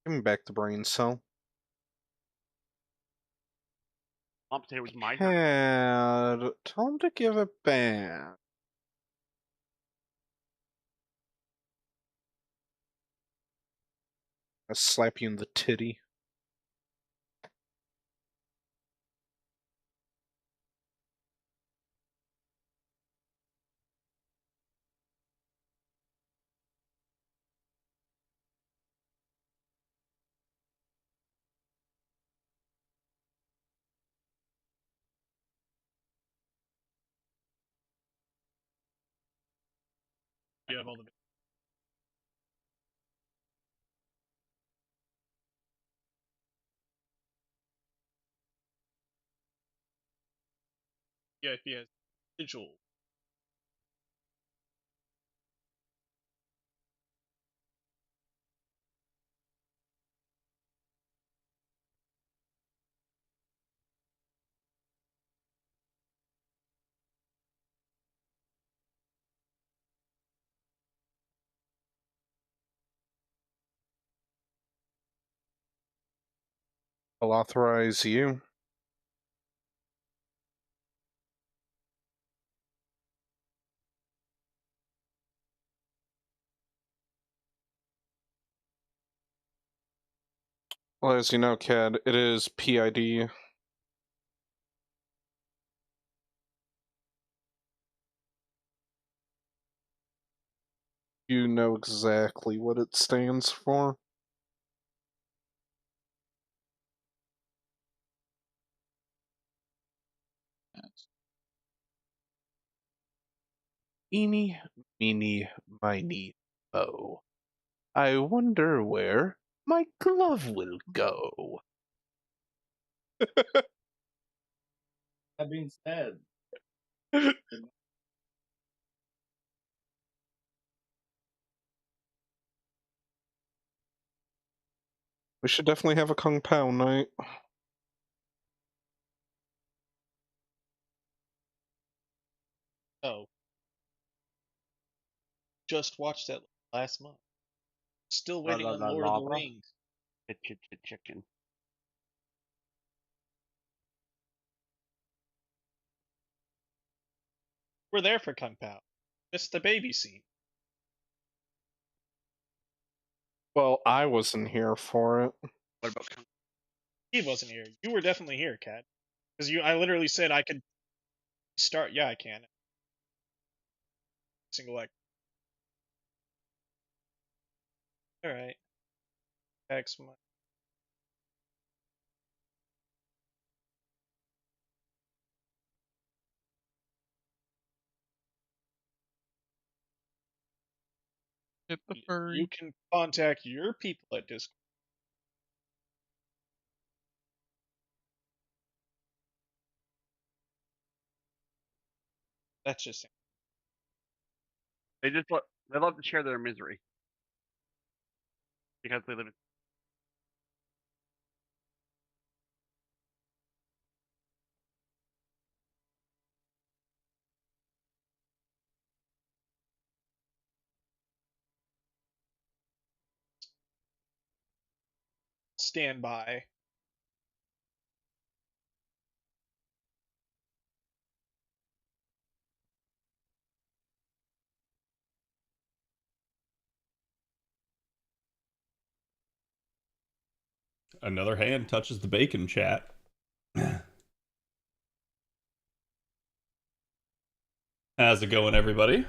Give me back the brain cell. Want to say it was my turn? Cad, tell him to give it back. I slap you in the titty. You have all the. Yeah, if he has sigil. I'll authorize you. Well, as you know, Cad, it is PID. You know exactly what it stands for. Eeny, meeny, miny, mo. I wonder where my glove will go. That being said, We should definitely have a Kung Pao night. Oh. Just watched that last month. Still waiting on Lord of the Lava. Rings. Chicken. We're there for Kung Pao. Missed the baby scene. Well, I wasn't here for it. What about Kung? He wasn't here. You were definitely here, Cat. Because I literally said I could start. Yeah, I can. Single leg. Alright. Excellent. Hit the furry. You can contact your people at Discord. That's just They love to share their misery because they live in. standby. Another hand touches the bacon chat. How's it going, everybody?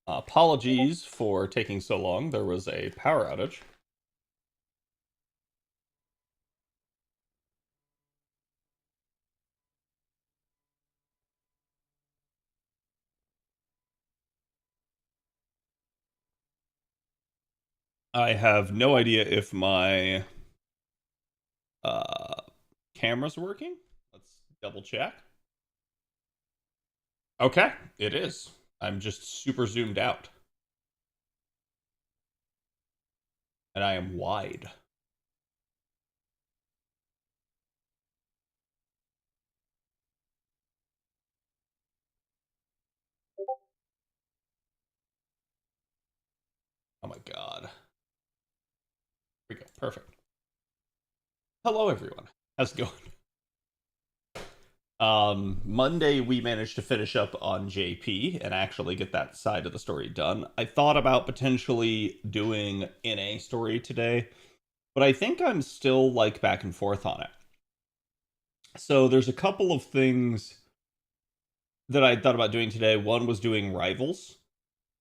Apologies for taking so long. There was a power outage. I have no idea if my camera's working. Let's double check. Okay, it is. I'm just super zoomed out. And I am wide. Oh my god. Here we go. Perfect. Hello, everyone. How's it going? Monday, we managed to finish up on JP and actually get that side of the story done. I thought about potentially doing NA story today, but I think I'm still, like, back and forth on it. So there's a couple of things that I thought about doing today. One was doing Rivals.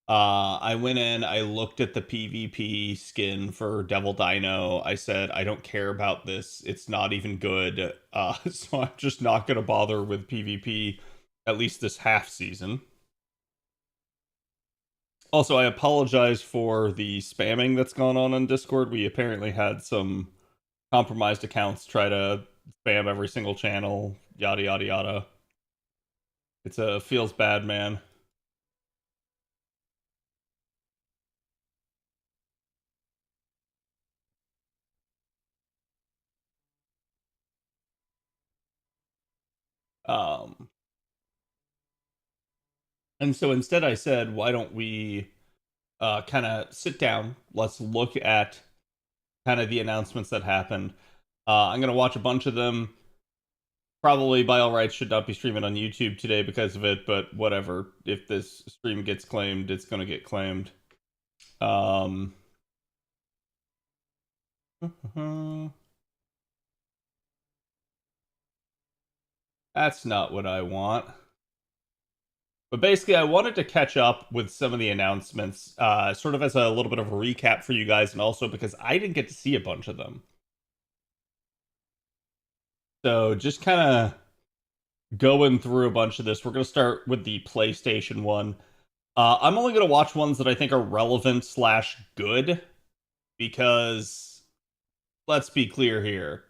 I went in, I looked at the PvP skin for Devil Dino. I said, I don't care about this. It's not even good. So I'm just not going to bother with PvP, at least this half season. Also, I apologize for the spamming that's gone on Discord. We apparently had some compromised accounts try to spam every single channel, yada, yada, yada. It's feels bad, man. And so instead I said, why don't we kind of sit down, let's look at kind of the announcements that happened. I'm going to watch a bunch of them. Probably by all rights should not be streaming on YouTube today because of it, but whatever. If this stream gets claimed, it's going to get claimed. That's not what I want. But basically, I wanted to catch up with some of the announcements, sort of as a little bit of a recap for you guys, and also because I didn't get to see a bunch of them. So just kind of going through a bunch of this. We're going to start with the PlayStation one. I'm only going to watch ones that I think are relevant / good, because let's be clear here.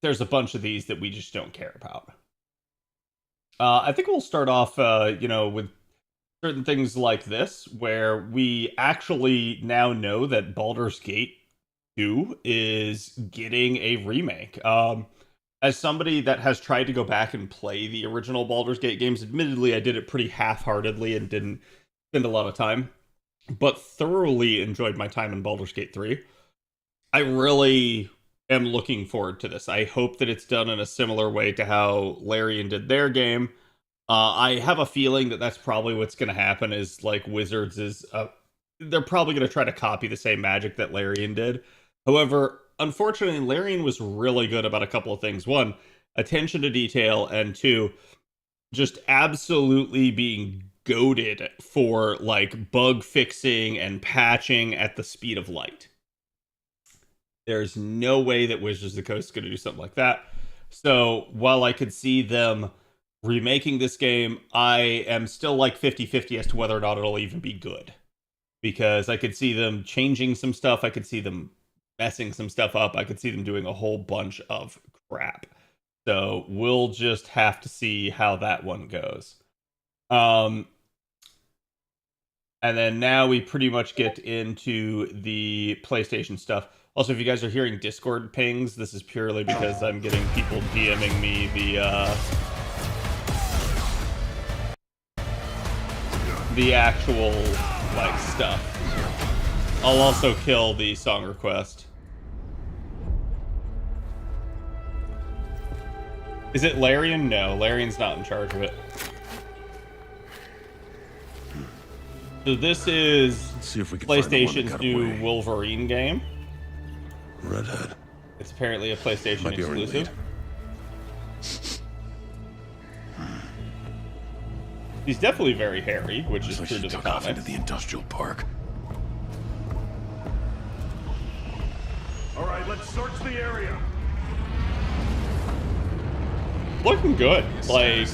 There's a bunch of these that we just don't care about. I think we'll start off, with certain things like this, where we actually now know that Baldur's Gate 2 is getting a remake. As somebody that has tried to go back and play the original Baldur's Gate games, admittedly, I did it pretty half-heartedly and didn't spend a lot of time, but thoroughly enjoyed my time in Baldur's Gate 3. I really am looking forward to this. I hope that it's done in a similar way to how Larian did their game. I have a feeling that that's probably what's going to happen, is like Wizards is... they're probably going to try to copy the same magic that Larian did. However, unfortunately, Larian was really good about a couple of things. One, attention to detail, and two, just absolutely being goated for like bug fixing and patching at the speed of light. There's no way that Wizards of the Coast is going to do something like that. So while I could see them remaking this game, I am still like 50-50 as to whether or not it'll even be good. Because I could see them changing some stuff. I could see them messing some stuff up. I could see them doing a whole bunch of crap. So we'll just have to see how that one goes. And then now we pretty much get into the PlayStation stuff. Also, if you guys are hearing Discord pings, this is purely because I'm getting people DMing me the actual, like, stuff. I'll also kill the song request. Is it Larian? No, Larian's not in charge of it. So this is See if we can PlayStation's new Wolverine game. Redhead. It's apparently a PlayStation Might be our exclusive. lead. He's definitely very hairy, which is Looks like true she to the took off into comics. the industrial park. All right, let's search the area. Looking good. Like,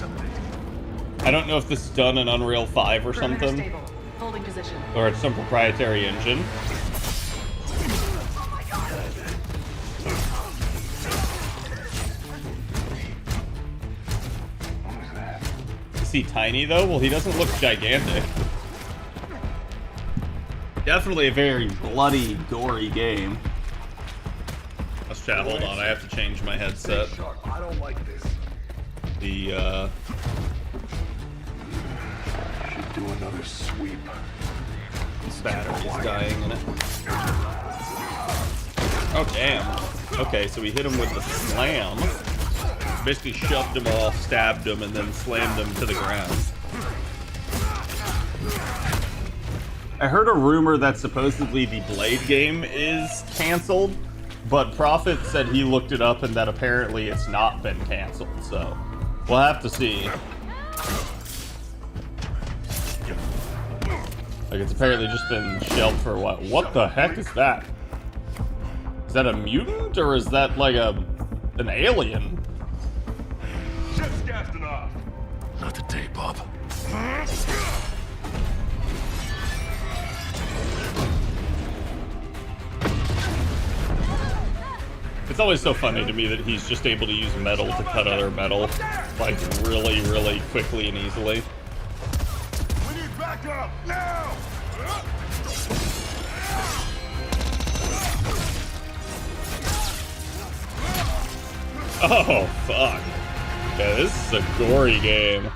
I don't know if this is done in Unreal 5 or Perimeter something, stable. Holding position. or it's some proprietary engine. Is he tiny though? Well, he doesn't look gigantic. Definitely a very bloody, gory game. Let's chat. Hold on, I have to change my headset. I don't like this. The Should do another sweep. This battery is dying in it. Oh, damn. Okay, so we hit him with the slam. Basically shoved him off, stabbed him, and then slammed him to the ground. I heard a rumor that supposedly the Blade game is canceled, but Prophet said he looked it up and that apparently it's not been canceled, so we'll have to see. Like, it's apparently just been shelved for a while. What the heck is that? Is that a mutant, or is that like an alien? Shit's gassing off. Not today, Bob. It's always so funny to me that he's just able to use metal to cut other metal, like, really, really quickly and easily. We need backup now. Oh, fuck. Yeah, this is a gory game.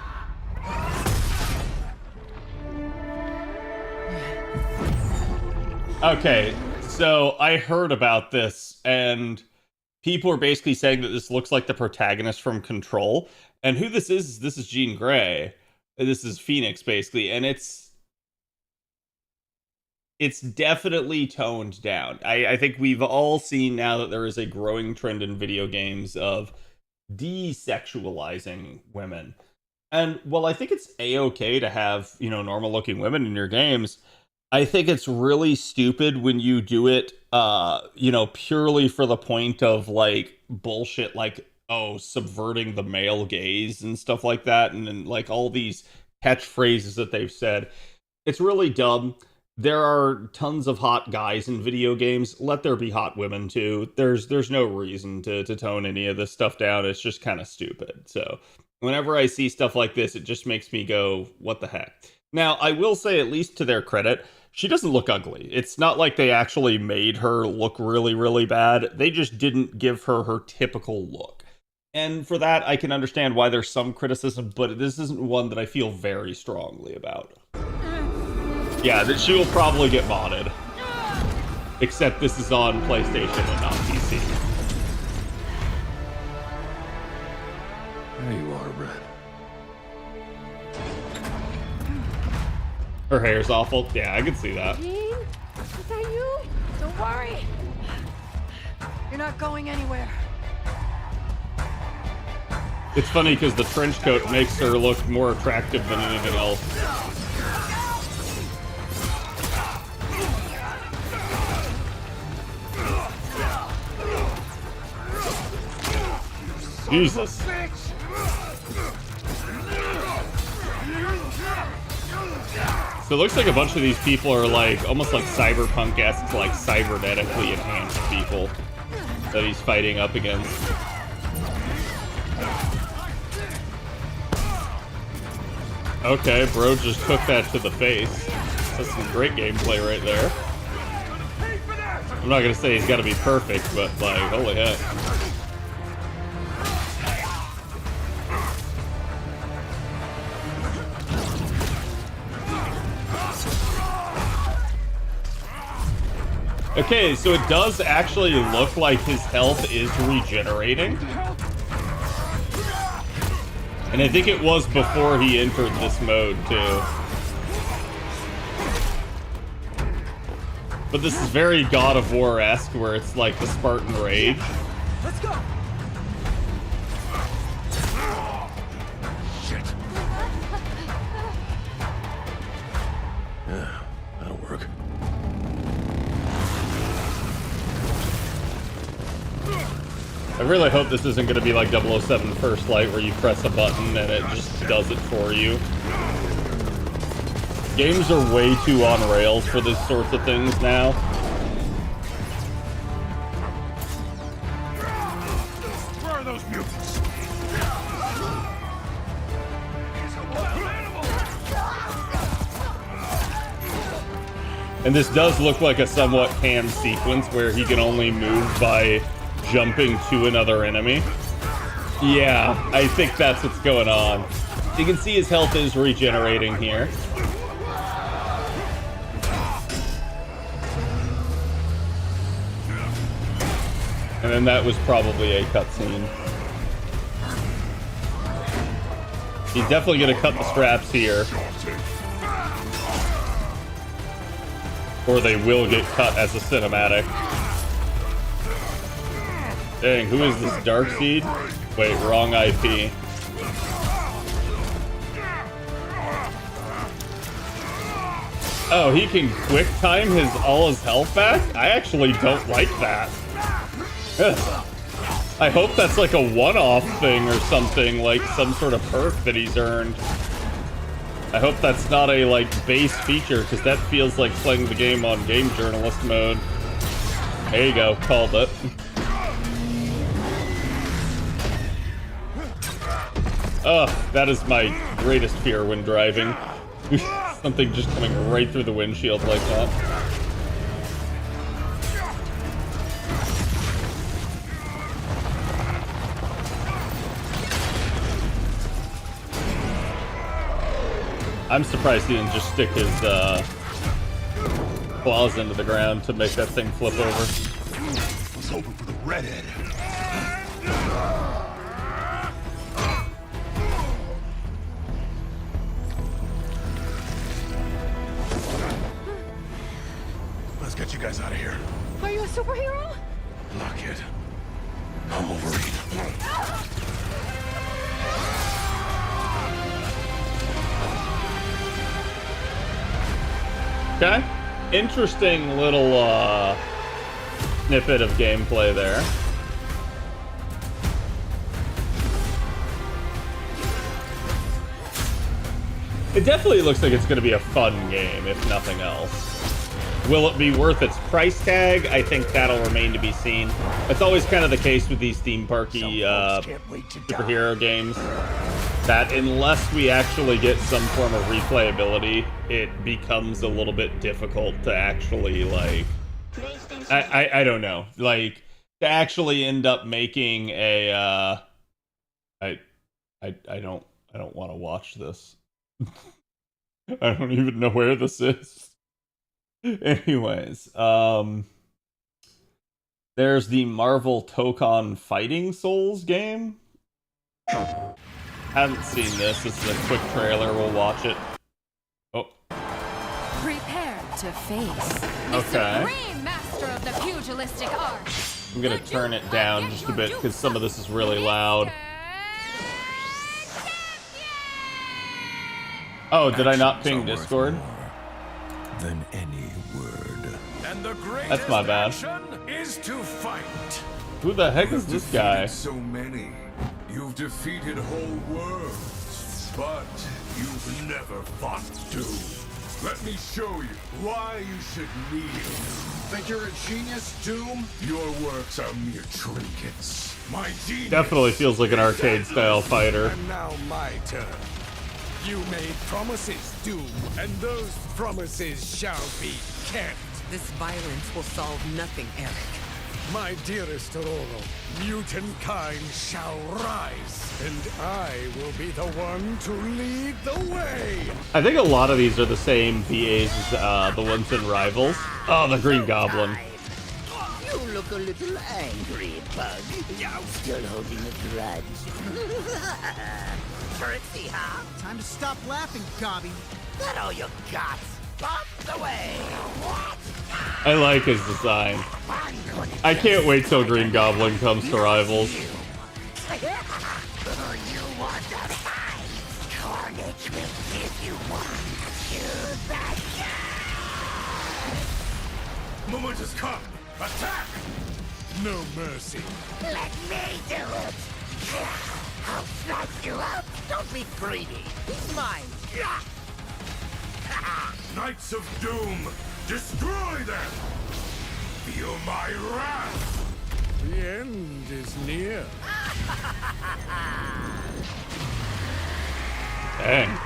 Okay, so I heard about this, and people are basically saying that this looks like the protagonist from Control. And who this is Jean Grey. This is Phoenix, basically, and it's definitely toned down. I think we've all seen now that there is a growing trend in video games of desexualizing women. And while I think it's a-okay to have, you know, normal-looking women in your games, I think it's really stupid when you do it, you know, purely for the point of, like, bullshit, like, oh, subverting the male gaze and stuff like that, and like, all these catchphrases that they've said. It's really dumb. There are tons of hot guys in video games. Let there be hot women, too. There's no reason to tone any of this stuff down. It's just kind of stupid. So, whenever I see stuff like this, it just makes me go, what the heck? Now, I will say, at least to their credit, she doesn't look ugly. It's not like they actually made her look really, really bad. They just didn't give her her typical look. And for that, I can understand why there's some criticism, but this isn't one that I feel very strongly about. Yeah, that she will probably get modded. Except this is on PlayStation and not PC. There you are, Red. Her hair's awful. Yeah, I can see that. Jean? Is that you? Don't worry. You're not going anywhere. It's funny because the trench coat makes her look more attractive than anything else. Jesus. So it looks like a bunch of these people are like almost like cyberpunk-esque, like cybernetically enhanced people that he's fighting up against. Okay, bro just took that to the face. That's some great gameplay right there. I'm not gonna say he's gotta be perfect, but like, holy heck. Okay, so it does actually look like his health is regenerating. And I think it was before he entered this mode, too. But this is very God of War-esque, where it's like the Spartan Rage. Let's go. Shit. Yeah, that'll work. I really hope this isn't going to be like 007 First Light, where you press a button and it just does it for you. Games are way too on rails for these sorts of things now. Where are those mutants? And this does look like a somewhat canned sequence where he can only move by jumping to another enemy. Yeah, I think that's what's going on. You can see his health is regenerating here. And then that was probably a cutscene. He's definitely gonna cut the straps here. Or they will get cut as a cinematic. Dang, who is this Darkseid? Wait, wrong IP. Oh, he can quick time all his health back? I actually don't like that. I hope that's like a one-off thing or something, like some sort of perk that he's earned. I hope that's not a like base feature, because that feels like playing the game on game journalist mode. There you go, called it. Ugh, that is my greatest fear when driving. Something just coming right through the windshield like that. I'm surprised he didn't just stick his claws into the ground to make that thing flip over. I was hoping for the redhead. Let's get you guys out of here. Are you a superhero? Look it. I'm Wolverine. Okay. Interesting little snippet of gameplay there. It definitely looks like it's going to be a fun game, if nothing else. Will it be worth its price tag? I think that'll remain to be seen. It's always kind of the case with these theme parky superhero games, that unless we actually get some form of replayability, it becomes a little bit difficult to actually, like, I don't know, like, to actually end up making a, I don't want to watch this. I don't even know where this is. Anyways, there's the Marvel Tokon Fighting Souls game. Haven't seen this. This is a quick trailer. We'll watch it. Oh. Prepare to face the Okay. supreme master of the pugilistic art. I'm gonna turn it down just a bit because some of this is really loud. Oh, did I not ping Discord? Than any word. And the That's my bad. action is to fight. Who the heck is this guy? So many. You've defeated whole worlds, but you've never fought Doom. Let me show you why you should kneel. Think you're a genius, Doom? Your works are mere trinkets. My genius. Definitely feels like an arcade-style fighter. And now my turn. You made promises, Doom, and those promises shall be kept. This violence will solve nothing, Eric. My dearest Aurora, mutant kind shall rise, and I will be the one to lead the way. I think a lot of these are the same VAs as the ones in Rivals. Oh, the Green Goblin. You look a little angry, Bug. Still holding a grudge. Currency, huh? Time to stop laughing, Gobby. That all you got? Bump the way. What? I like his design. I can't wait till Green Goblin comes to Rivals. You want to fight? Carnage will give you one to the Moment has come. Attack! No mercy. Let me do it. I'll slice you up. Don't be greedy. He's mine. Knights of Doom, destroy them! Feel my wrath! The end is near. Dang.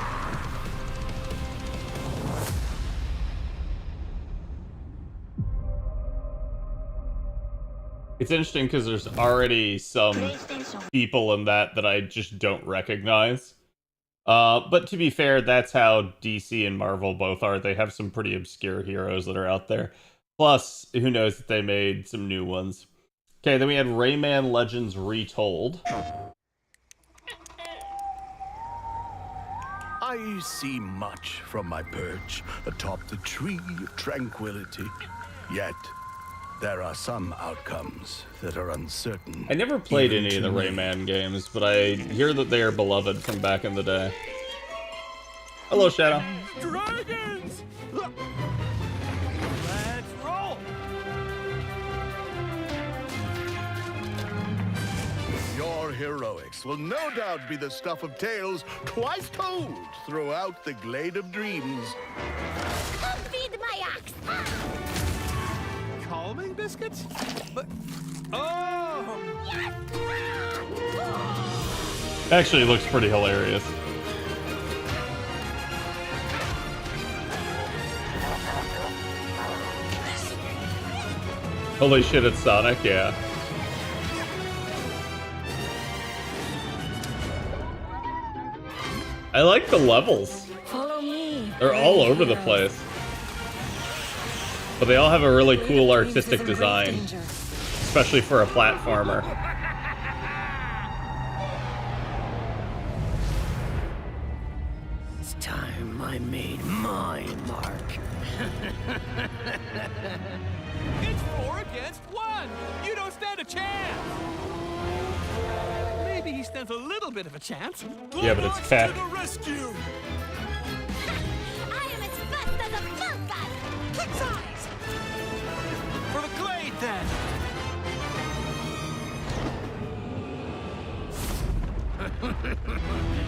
It's interesting because there's already some people in that I just don't recognize. But to be fair, that's how DC and Marvel both are. They have some pretty obscure heroes that are out there. Plus, who knows if they made some new ones. Okay, then we had Rayman Legends Retold. I see much from my perch atop the tree of tranquility. Yet, there are some outcomes that are uncertain. I never played even any of to the me. Rayman games, but I hear that they are beloved from back in the day. Hello, Shadow. Dragons! Let's roll! Your heroics will no doubt be the stuff of tales twice told throughout the Glade of Dreams. Come feed my ox! Calming biscuits? But oh, Actually, it looks pretty hilarious. Holy shit, it's Sonic, yeah. I like the levels. Follow me. They're all over the place. But they all have a really cool artistic design, especially for a platformer. It's time I made my mark. it's 4 against 1. You don't stand a chance. Maybe he stands a little bit of a chance. Yeah, but it's cat. To the rescue. I am as fast as a falcon! Kick size! For the Glade, then.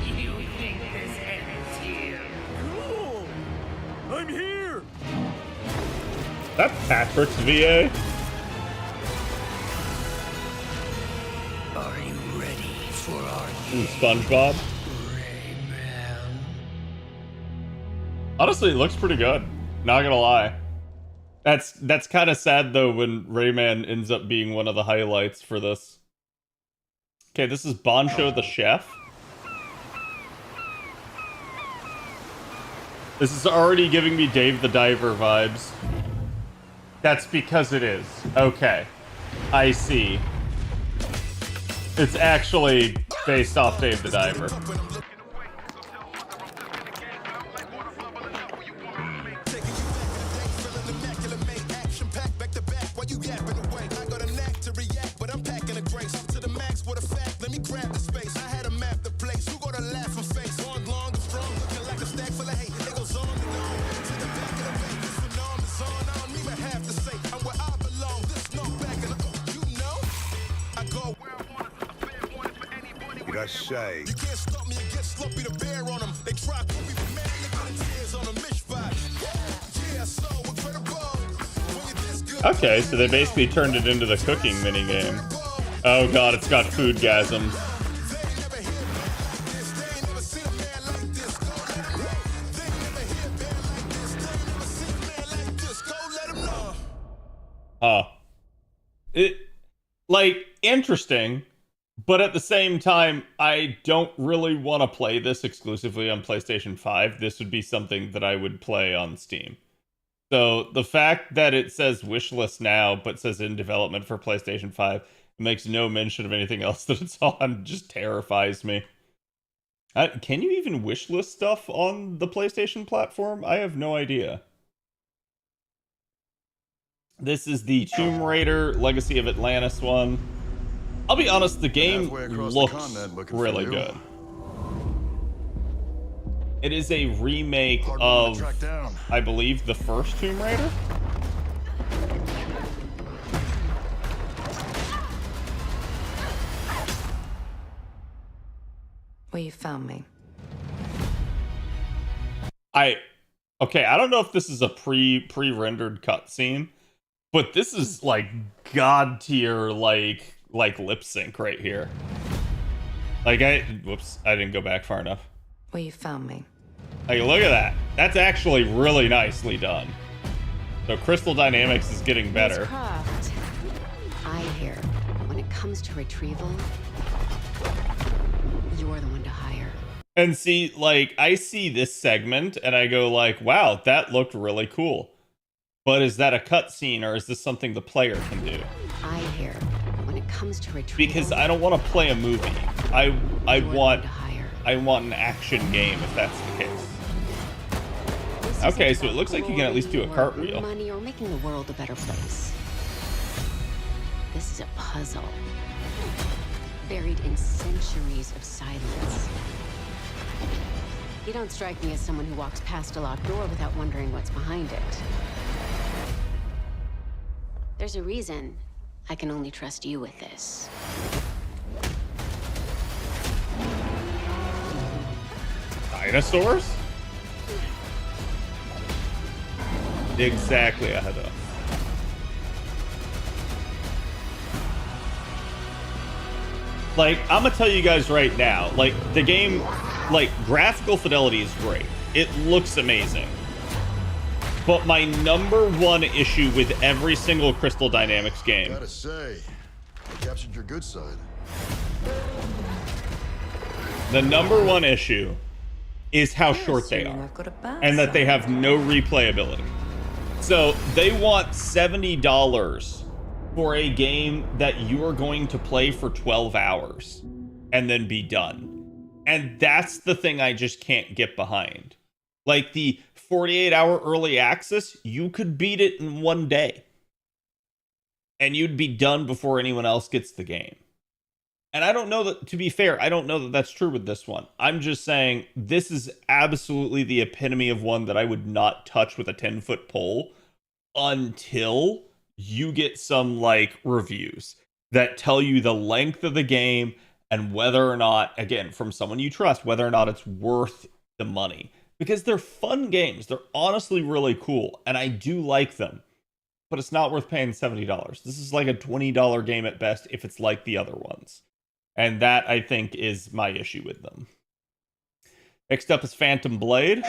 You think this ends here? Cool. I'm here. That Patrick's VA? Are you ready for our SpongeBob? Honestly, it looks pretty good. Not gonna lie. That's kind of sad though when Rayman ends up being one of the highlights for this. Okay, this is Bancho the Chef. This is already giving me Dave the Diver vibes. That's because it is. Okay. I see. It's actually based off Dave the Diver. I say. You can't stop me and get sloppy to bear on them. They try to put me for mad, look at the tears on a mishpat. Yeah, so incredible. When you're this good. Okay, so they basically turned it into the cooking minigame. Oh god, it's got foodgasms. Huh. It, like, interesting. But at the same time, I don't really want to play this exclusively on PlayStation 5. This would be something that I would play on Steam. So the fact that it says wishlist now, but says in development for PlayStation 5, makes no mention of anything else that it's on, just terrifies me. Can you even wishlist stuff on the PlayStation platform? I have no idea. This is the Tomb Raider Legacy of Atlantis one. I'll be honest, the game looks really good. It is a remake of, I believe, the first Tomb Raider? Well, you found me. Okay, I don't know if this is a pre-rendered cutscene, but this is like god tier like lip sync right here. Like whoops, I didn't go back far enough. Well, you found me. Like, look at that. That's actually really nicely done. So Crystal Dynamics is getting better. Ms. Croft, I hear when it comes to retrieval, you're the one to hire. And see, like, I see this segment and I go like, wow, that looked really cool. But is that a cutscene or is this something the player can do? I hear comes to retrieving, because I don't want to play a movie. I you're want to hire. I want an action game if that's the case. This Okay, isn't so it about looks like you can at least do a glory or cartwheel. money or making the world a better place. This is a puzzle, buried in centuries of silence. You don't strike me as someone who walks past a locked door without wondering what's behind it. There's a reason I can only trust you with this. Dinosaurs? Exactly, Ahada. Like, I'm gonna tell you guys right now, like, the game, like, graphical fidelity is great. It looks amazing. But my #1 issue with every single Crystal Dynamics game, Gotta say, I captured your good side. the #1 issue is how short they are. And that they have no replayability. So they want $70 for a game that you are going to play for 12 hours and then be done. And that's the thing I just can't get behind. Like the 48-hour early access, you could beat it in 1 day. And you'd be done before anyone else gets the game. And I don't know that, to be fair, I don't know that that's true with this one. I'm just saying this is absolutely the epitome of one that I would not touch with a 10-foot pole until you get some, like, reviews that tell you the length of the game and whether or not, again, from someone you trust, whether or not it's worth the money. Because they're fun games. They're honestly really cool, and I do like them. But it's not worth paying $70. This is like a $20 game at best if it's like the other ones. And that, I think, is my issue with them. Next up is Phantom Blade.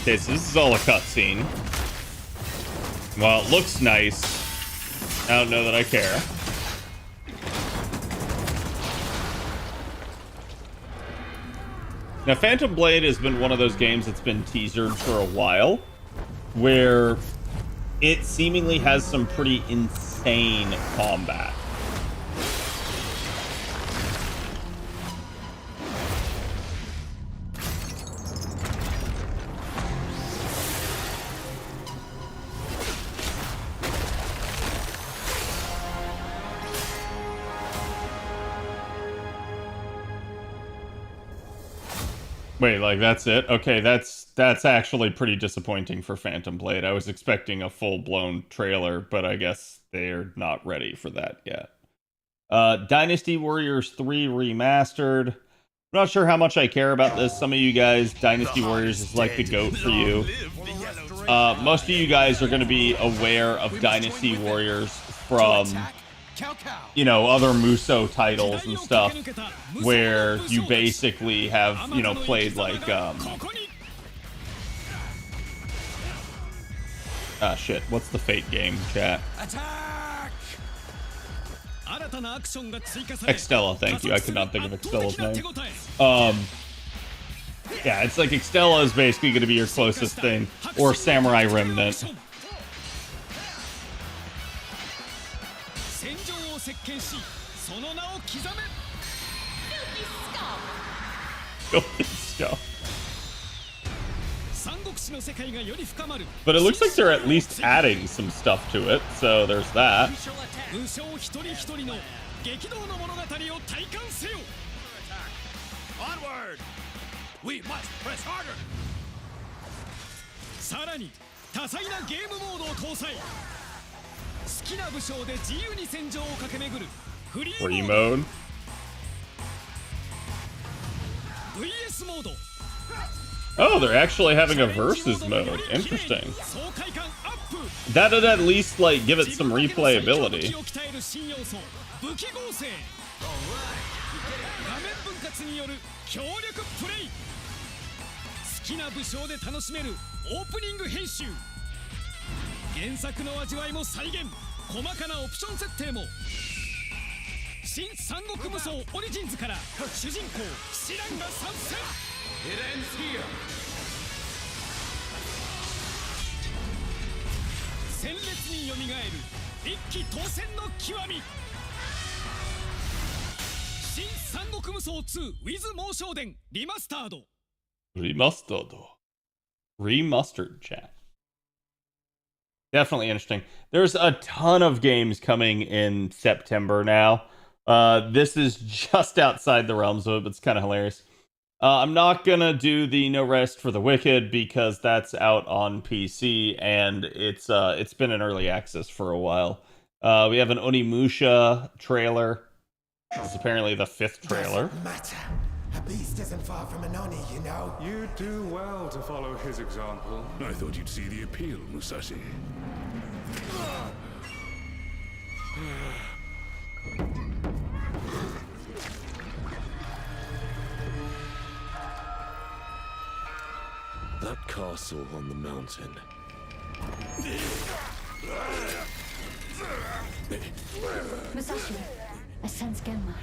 Okay, so this is all a cutscene. While it looks nice, I don't know that I care. Now, Phantom Blade has been one of those games that's been teasered for a while, where it seemingly has some pretty insane combat. Wait, like that's it? Okay, that's actually pretty disappointing for Phantom Blade. I was expecting a full-blown trailer, but I guess they're not ready for that yet. Dynasty Warriors 3 Remastered. I'm not sure how much I care about this. Some of you guys, Dynasty Warriors is like the GOAT for you. Most of you guys are going to be aware of Dynasty Warriors from, you know, other Muso titles and stuff, where you basically have, you know, played like, shit, what's the Fate game, chat? Extella, thank you. I could not think of Extella's name. Yeah, it's like Extella is basically going to be your closest thing, or Samurai Remnant. Filthy Skull. But it looks like they're at least adding some stuff to it, so there's that. Onward! We must press harder! Free mode. Oh, they're actually having a versus mode. Interesting. That'd at least, like, give it some replayability. 新三国無双オリジンズから主人公騎士団が参戦。 It ends here. 鮮烈によみがえる一騎当選の極み。新三国無双2 with 猛将伝リマスタード。 Remastered, chat. Definitely interesting. There's a ton of games coming in September now. This is just outside the realms of it, but it's kind of hilarious. I'm not gonna do the No Rest for the Wicked because that's out on PC and it's been in early access for a while. We have an Onimusha trailer. This is apparently the 5th trailer. Doesn't matter. A beast isn't far from an Oni, you know. You do well to follow his example. I thought you'd see the appeal, Musashi. That castle on the mountain. Musashi, I sense Genma.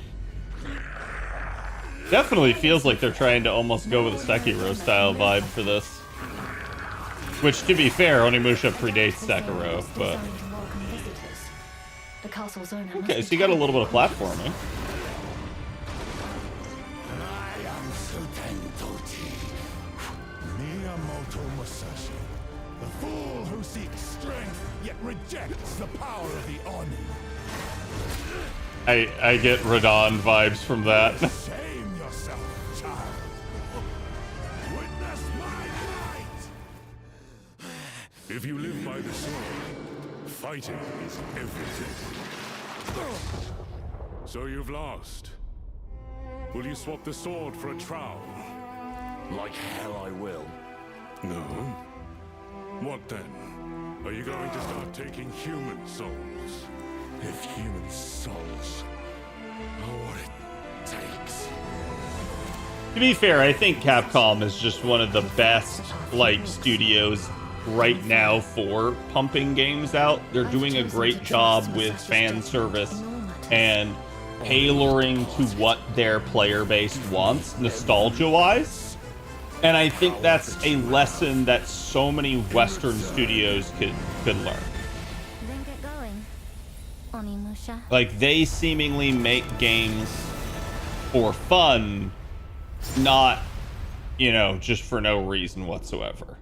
Definitely feels like they're trying to almost go with a Sekiro style vibe for this. Which, to be fair, Onimusha predates Sekiro, but... The castle's owner Okay, so you got a little bit of platforming. I am Suten Tochi, Miyamoto Musashi, the fool who seeks strength yet rejects the power of the Oni. I get Radon vibes from that. Shame yourself, child. Witness my might. If you live by the sword, fighting is everything. So you've lost. Will you swap the sword for a trowel? Like hell I will. No. What then? Are you going to start taking human souls? If human souls are what it takes. To be fair, I think Capcom is just one of the best, like, studios right now for pumping games out. They're doing a great job with fan service and tailoring to what their player base wants, nostalgia-wise. And I think that's a lesson that so many Western studios could learn. Then get going, Onimusha. Like, they seemingly make games for fun, not, you know, just for no reason whatsoever.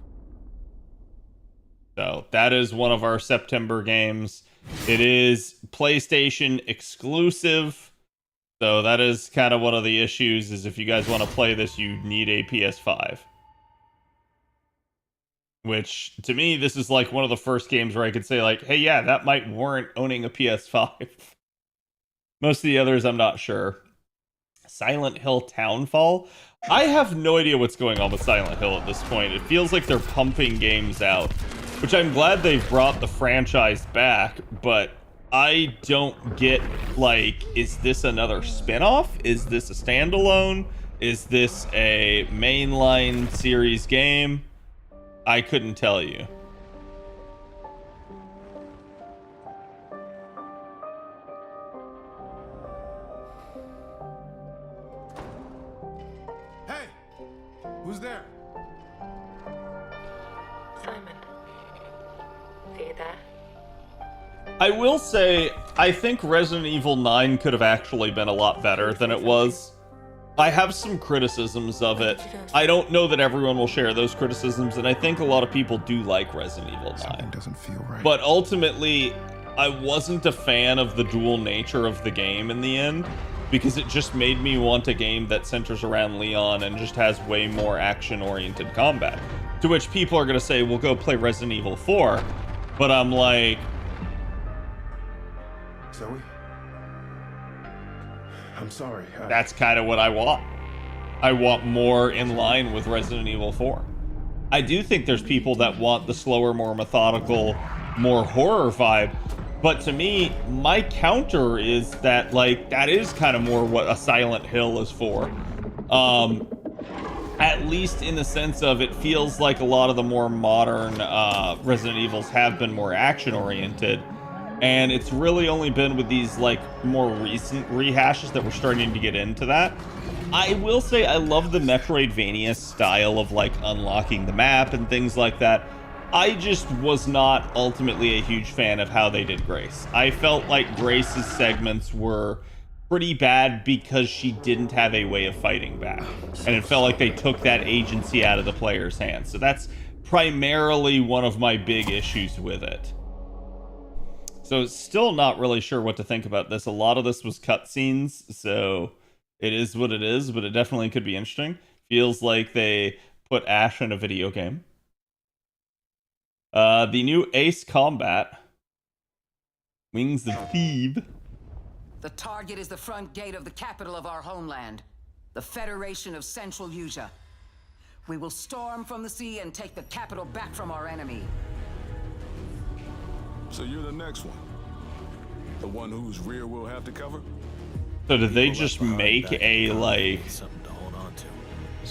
So that is one of our September games. It is PlayStation exclusive. So that is kind of one of the issues, is if you guys want to play this, you need a PS5. Which, to me, this is like one of the first games where I could say, like, hey, yeah, that might warrant owning a PS5. Most of the others, I'm not sure. Silent Hill Townfall? I have no idea what's going on with Silent Hill at this point. It feels like they're pumping games out, which I'm glad they've brought the franchise back, but I don't get, like, is this another spin-off? Is this a standalone? Is this a mainline series game? I couldn't tell you. Hey! Who's there? Simon. Are you there? I will say, I think Resident Evil 9 could have actually been a lot better than it was. I have some criticisms of it. I don't know that everyone will share those criticisms, and I think a lot of people do like Resident Evil 9. Something doesn't feel right. But ultimately, I wasn't a fan of the dual nature of the game in the end, because it just made me want a game that centers around Leon and just has way more action-oriented combat. To which people are going to say, well, go play Resident Evil 4. But I'm like... Zoe? I'm sorry. That's kind of what I want. I want more in line with Resident Evil 4. I do think there's people that want the slower, more methodical, more horror vibe. But to me, my counter is that, like, that is kind of more what a Silent Hill is for. At least in the sense of it feels like a lot of the more modern Resident Evils have been more action-oriented. And it's really only been with these like more recent rehashes that we're starting to get into that. I will say I love the Metroidvania style of like unlocking the map and things like that. I just was not ultimately a huge fan of how they did Grace. I felt like Grace's segments were pretty bad because she didn't have a way of fighting back. And it felt like they took that agency out of the player's hands. So that's primarily one of my big issues with it. So still not really sure what to think about this. A lot of this was cutscenes, so it is what it is, but it definitely could be interesting. Feels like they put Ash in a video game. The new Ace Combat. Wings of Thieves. The target is the front gate of the capital of our homeland, the Federation of Central Usia. We will storm from the sea and take the capital back from our enemy. So you're the next one? The one whose rear we'll have to cover? So did they just make a, like...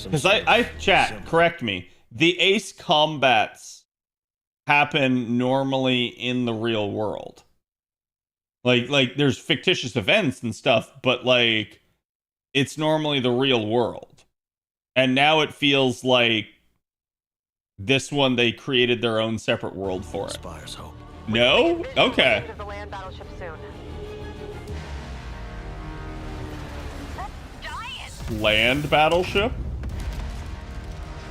Because chat, correct me. The Ace Combats happen normally in the real world. Like there's fictitious events and stuff, but like it's normally the real world. And now it feels like this one they created their own separate world for it. No? Okay. Land battleship?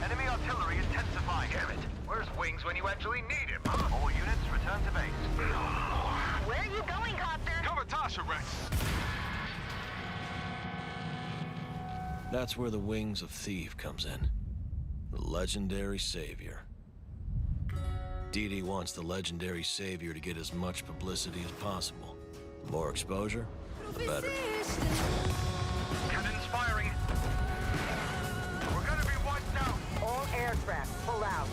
Enemy artillery intensifying. Damn it. Where's Wings when you actually need him? All units return to base. Where are you going, Copter? Cover Tasha, Rex. That's where the Wings of Thieves comes in. The legendary savior. Dee wants the legendary savior to get as much publicity as possible. The more exposure, the better. Cannons firing. We're gonna be wiped out. All aircraft, pull out.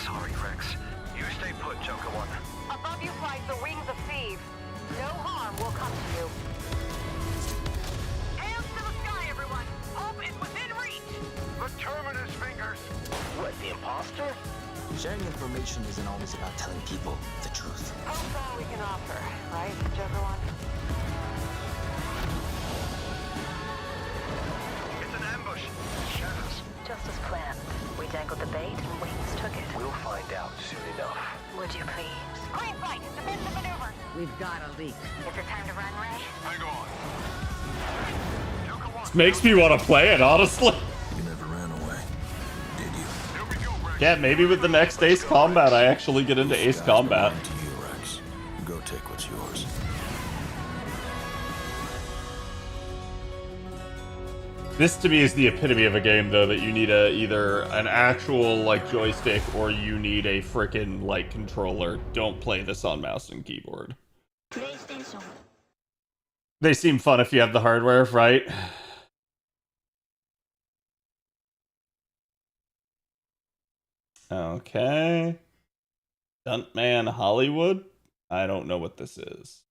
Sorry, Rex. You stay put, Joker One. Above you flies the Wings of Thieves. No harm will come to you. Hands to the sky, everyone. Hope is within reach. The Terminus fingers. What, the imposter? Sharing information isn't always about telling people the truth. Hope's all we can offer, right, Joker One? It's an ambush. Shadows. Just as planned. We dangled the bait and Wings took it. We'll find out soon enough. Would you please? Green flight, defensive maneuver. We've got a leak. Is it time to run, Ray? Hang on. This makes me want to play it, honestly. You never ran away, did you? Yeah, maybe with the next Ace Combat, I actually get into Ace Combat. To you, Rex. Go take what's yours. This to me is the epitome of a game, though, that you need either an actual like joystick or you need a frickin' like controller. Don't play this on mouse and keyboard. They seem fun if you have the hardware, right? Okay. Stuntman Hollywood? I don't know what this is.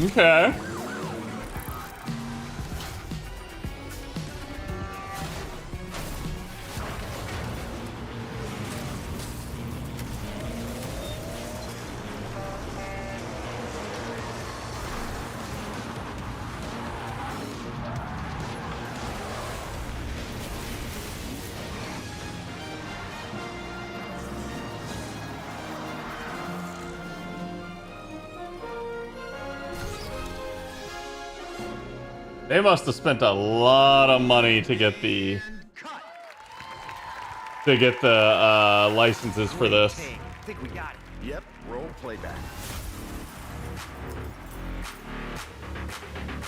Okay. They must have spent a lot of money to get the licenses for this. Think we got it. Yep, roll playback.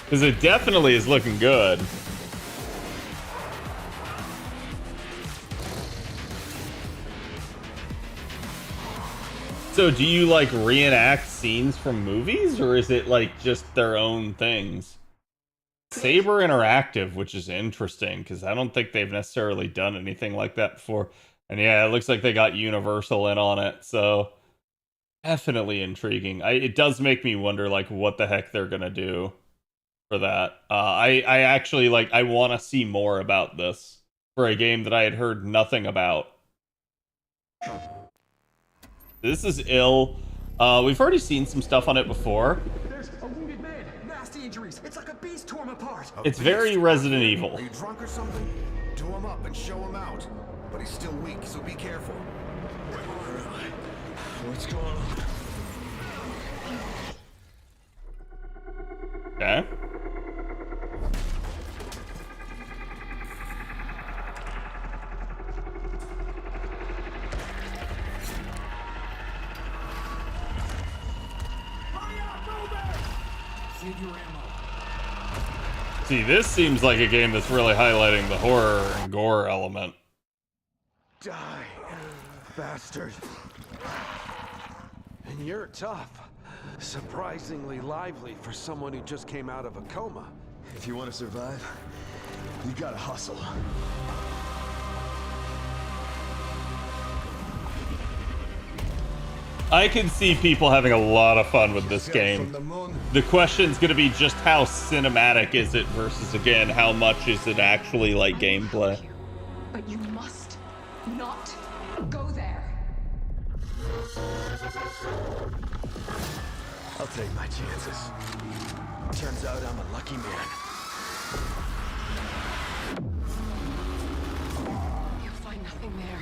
Because it definitely is looking good. So do you like reenact scenes from movies, or is it like just their own things? Saber Interactive, which is interesting because I don't think they've necessarily done anything like that before. And yeah, it looks like they got Universal in on it, so definitely intriguing. It does make me wonder like what the heck they're gonna do for that. I actually like I want to see more about this for a game that I had heard nothing about. This is ill. We've already seen some stuff on it before. There's a wounded man. Nasty injuries. It's like a beast tore him apart. It's very Resident Evil. Are you drunk or something? Do him up and show him out. But he's still weak, so be careful. What's going on? Okay. See, this seems like a game that's really highlighting the horror and gore element. Die, bastard. And you're tough. Surprisingly lively for someone who just came out of a coma. If you want to survive, you gotta hustle. I can see people having a lot of fun with this game. The question's gonna be just how cinematic is it versus, again, how much is it actually like gameplay. But you must not go there. I'll take my chances. Turns out I'm a lucky man. You'll find nothing there.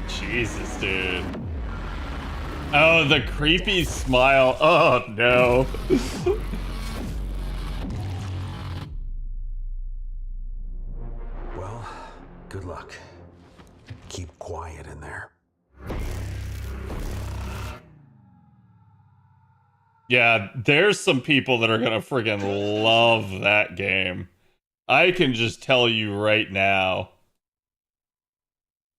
Jesus, dude. Oh, the creepy smile. Oh, no. Well, good luck. Keep quiet in there. Yeah, there's some people that are gonna friggin' love that game. I can just tell you right now.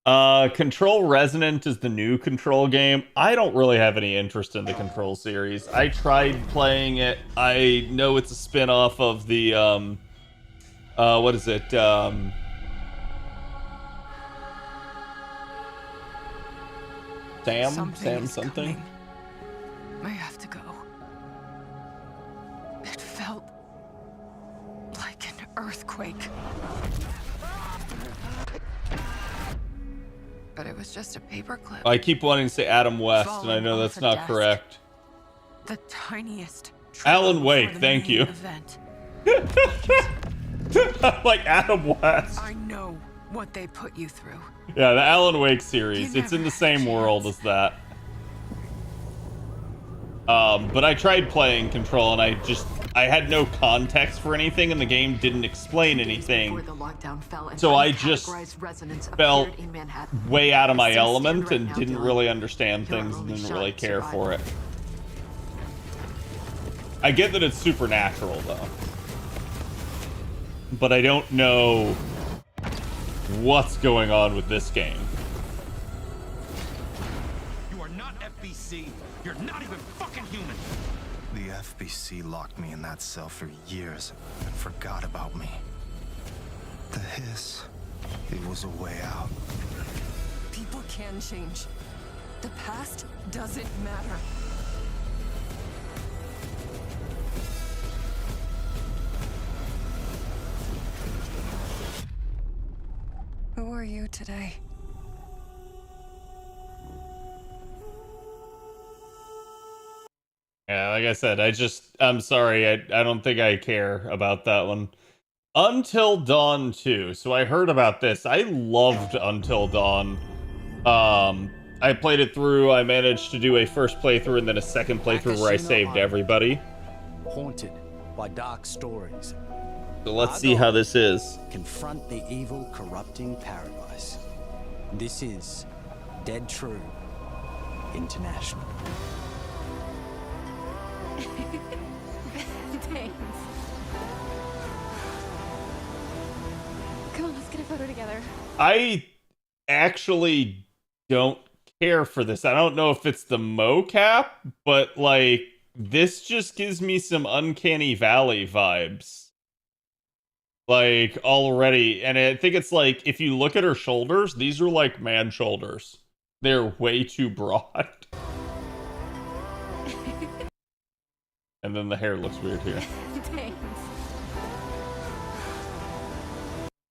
Control Resonant is the new Control game. I don't really have any interest in the Control series. I tried playing it. I know it's a spin-off of the, what is it? Sam something? I have to go. It felt like an earthquake. But it was just a paperclip. I keep wanting to say Adam West, and I know that's not correct. The tiniest. Alan Wake, thank you. Like Adam West. I know what they put you through. Yeah, the Alan Wake series. It's in the same world as that. But I tried playing Control, and I had no context for anything, and the game didn't explain anything. So I just felt way out of my element and didn't really understand things and didn't really care for it. I get that it's supernatural, though. But I don't know what's going on with this game. You are not FBC. You're not even fucking human. The FBC locked me in that cell for years and forgot about me. The hiss, it was a way out. People can change. The past doesn't matter. Who are you today? Yeah, like I said, I'm sorry, I don't think I care about that one. Until Dawn 2. So I heard about this. I loved Until Dawn. I played it through, I managed to do a first playthrough and then a second playthrough where I saved everybody. Haunted by dark stories. So let's see how this is. Confront the evil, corrupting paradise. This is Dead True International. Thanks. Come on, let's get a photo together. I actually don't care for this. I don't know if it's the mocap, but like this just gives me some Uncanny Valley vibes. Like already, and I think it's like if you look at her shoulders, these are like man shoulders. They're way too broad. And then the hair looks weird here. Thanks.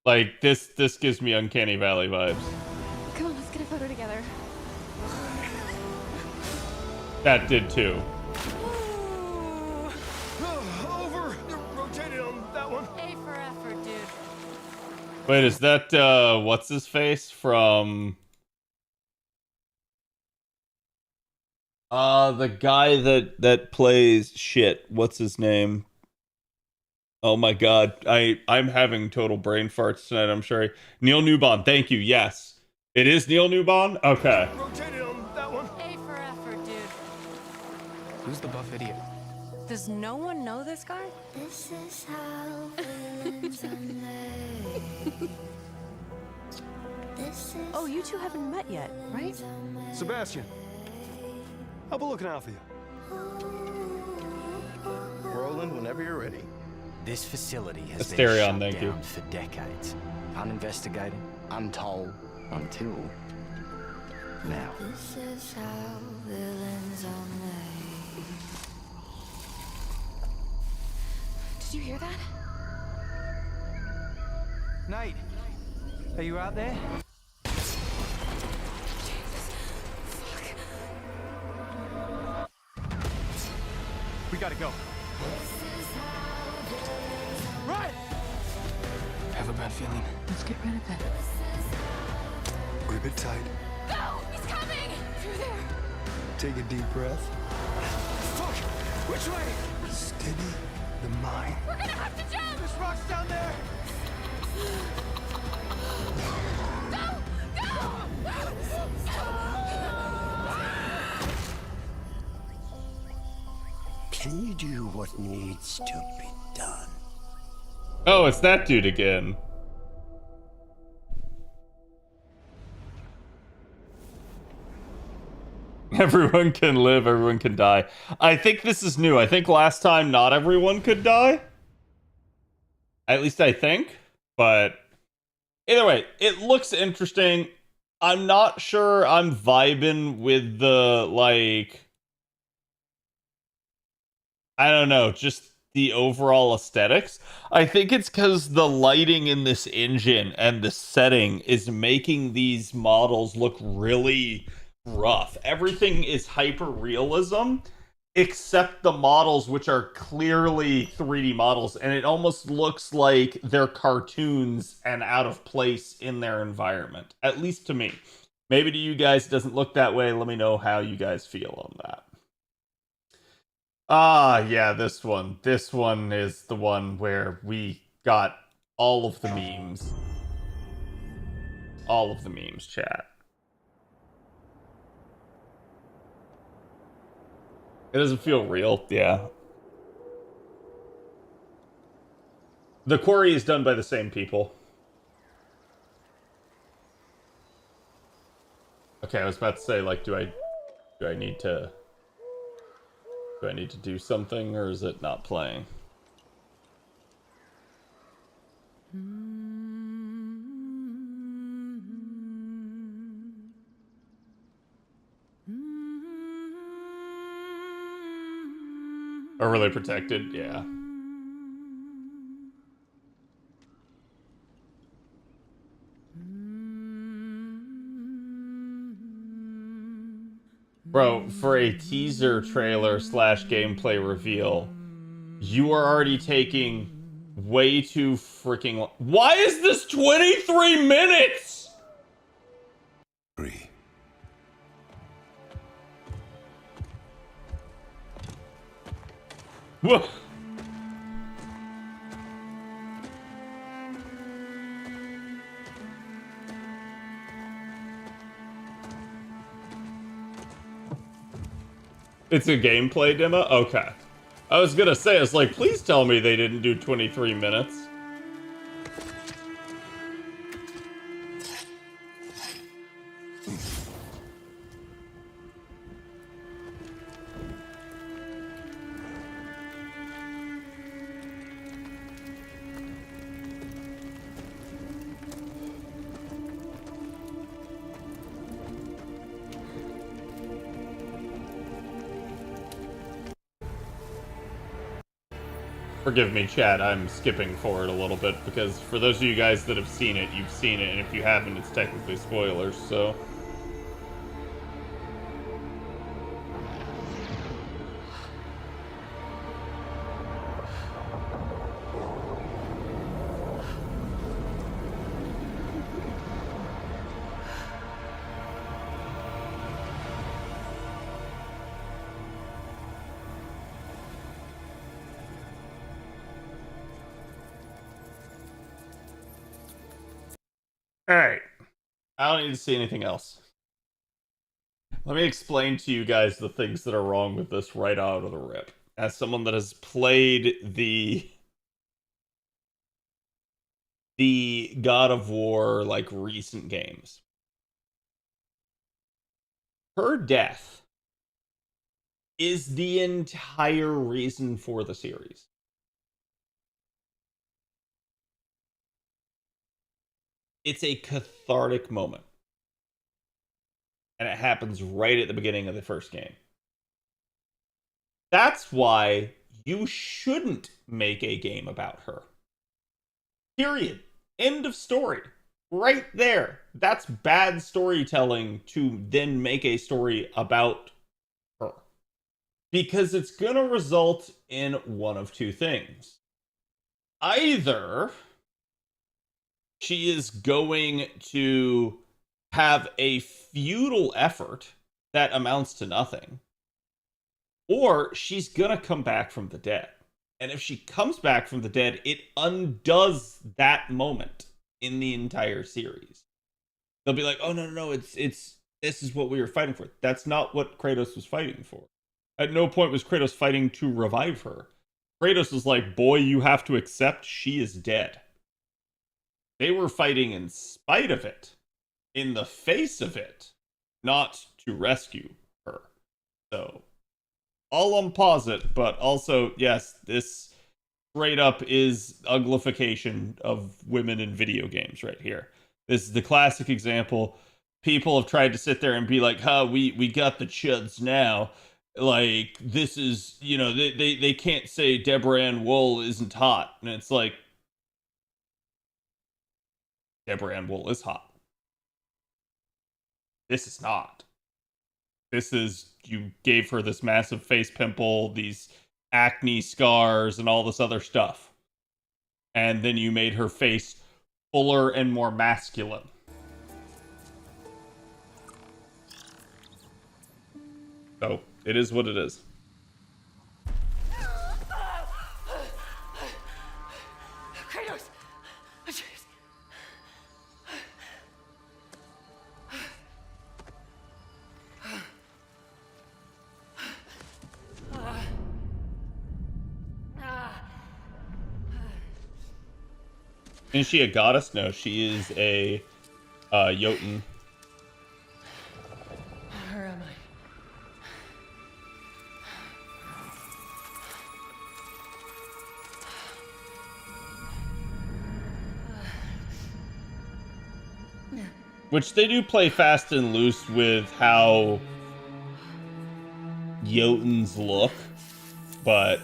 Like this gives me Uncanny Valley vibes. Come on, let's get a photo together. That did too. Over! You're rotated on that one. A for effort, dude. Wait, is that what's his face from the guy that plays shit, what's his name? Oh my god, I'm having total brain farts tonight, I'm sorry. Neil Newbon, thank you, yes. It is Neil Newbon? Okay. Rotated on that one. A for effort, dude. Who's the buff idiot? Does no one know this guy? This is how villains are made. Oh, you two haven't met yet, right? Sebastian, how about looking out for you? Roland, whenever you're ready. This facility has been Asterion, shut thank you. down for decades. Uninvestigated, untold, until now. This is how villains are made. Did you hear that? Nate, are you out there? We gotta go. Right! I have a bad feeling. Let's get rid of it. Grip it tight. Go! He's coming! Through there! Take a deep breath. Fuck! Which way? Steady the mind. We're gonna have to jump! There's rocks down there! Can you do what needs to be done? Oh, it's that dude again. Everyone can live, everyone can die. I think this is new. I think last time not everyone could die. At least I think. But either way, it looks interesting. I'm not sure I'm vibing with the, like, I don't know, just the overall aesthetics. I think it's because the lighting in this engine and the setting is making these models look really rough. Everything is hyper realism except the models, which are clearly 3D models, and it almost looks like they're cartoons and out of place in their environment, at least to me. Maybe to you guys it doesn't look that way. Let me know how you guys feel on that. Ah, yeah, this one. This one is the one where we got all of the memes. All of the memes, chat. It doesn't feel real, yeah. The quarry is done by the same people. Okay, I was about to say, like, do I need to do something, or is it not playing? Overly protected, yeah. Bro, for a teaser trailer / gameplay reveal, you are already taking way too freaking long. Why is this 23 minutes? 3. Whoa. It's a gameplay demo? Okay. I was gonna say, it's like, please tell me they didn't do 23 minutes. Forgive me, chat, I'm skipping forward a little bit, because for those of you guys that have seen it, you've seen it, and if you haven't, it's technically spoilers, so... Alright. I don't need to see anything else. Let me explain to you guys the things that are wrong with this right out of the rip. As someone that has played the God of War, like, recent games. Her death is the entire reason for the series. It's a cathartic moment. And it happens right at the beginning of the first game. That's why you shouldn't make a game about her. Period. End of story. Right there. That's bad storytelling to then make a story about her. Because it's going to result in one of two things. Either she is going to have a futile effort that amounts to nothing, or she's gonna come back from the dead. And if she comes back from the dead, it undoes that moment in the entire series. They'll be like, oh, no, it's this is what we were fighting for. That's not what Kratos was fighting for. At no point was Kratos fighting to revive her. Kratos was like, boy, you have to accept she is dead. They were fighting in spite of it, in the face of it, not to rescue her. So, all on posit, but also, yes, this straight up is uglification of women in video games right here. This is the classic example. People have tried to sit there and be like, we got the chuds now. Like, this is, you know, they can't say Deborah Ann Wool isn't hot. And it's like, Deborah Ann Wool is hot. This is not. This is, you gave her this massive face pimple, these acne scars, and all this other stuff. And then you made her face fuller and more masculine. So, it is what it is. Kratos! Is she a goddess? No, she is a Jotun. Where am I? Which they do play fast and loose with how Jotuns look, but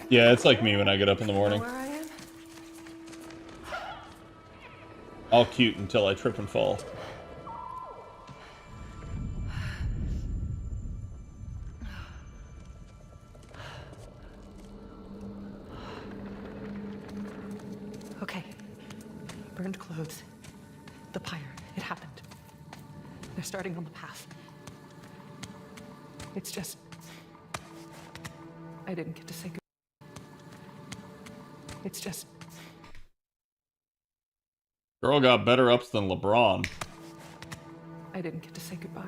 yeah, it's like me when I get up in the morning. Where I am? All cute until I trip and fall. Okay. Burned clothes. The pyre. It happened. They're starting on the path. It's just... I didn't get to say goodbye. It's just... Girl got better ups than LeBron. I didn't get to say goodbye.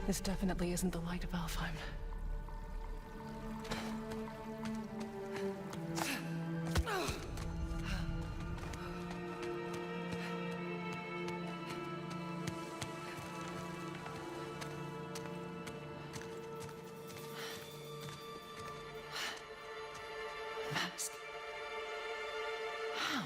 This definitely isn't the light of Alfheim. Mask. How?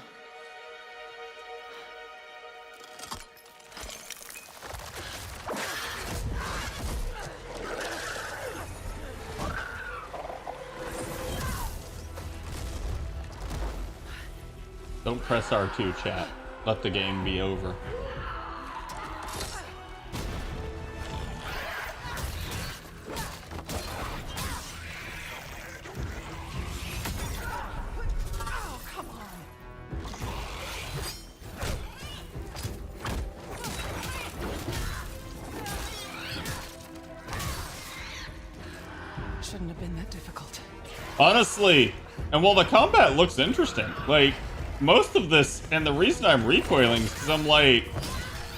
Don't press R2, chat. Let the game be over. Oh, come on. Shouldn't have been that difficult. Honestly, and while the combat looks interesting, like, most of this, and the reason I'm recoiling is because I'm like,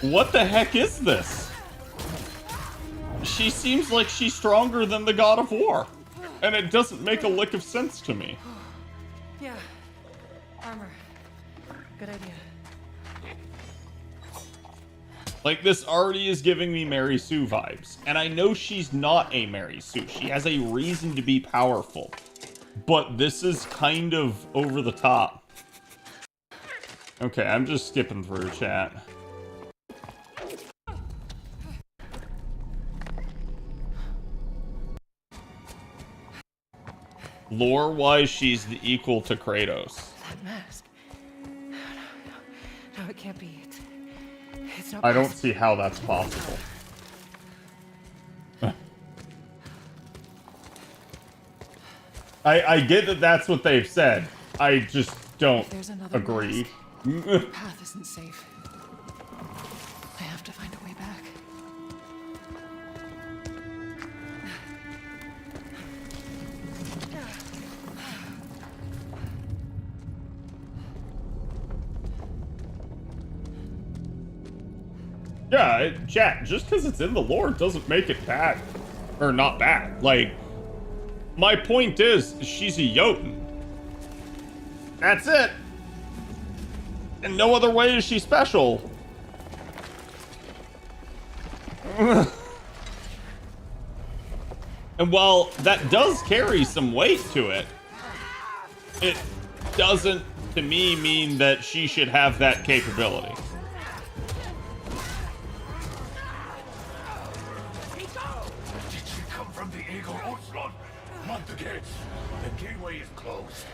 what the heck is this? She seems like she's stronger than the God of War, and it doesn't make a lick of sense to me. Yeah. Armor. Good idea. Like, this already is giving me Mary Sue vibes, and I know she's not a Mary Sue. She has a reason to be powerful, but this is kind of over the top. Okay, I'm just skipping through chat. Lore-wise, she's the equal to Kratos. That mask. No, it can't be. It's not I don't possible. see how that's possible. I get that that's what they've said. I just don't There's another agree. The path isn't safe. I have to find a way back. Yeah, chat, just because it's in the lore doesn't make it bad. Or not bad. Like, my point is, she's a Jotun. That's it. In no other way is she special. And while that does carry some weight to it, it doesn't, to me, mean that she should have that capability. Did she come from the Eagle Outlaw? Not the gates. The gateway is closed.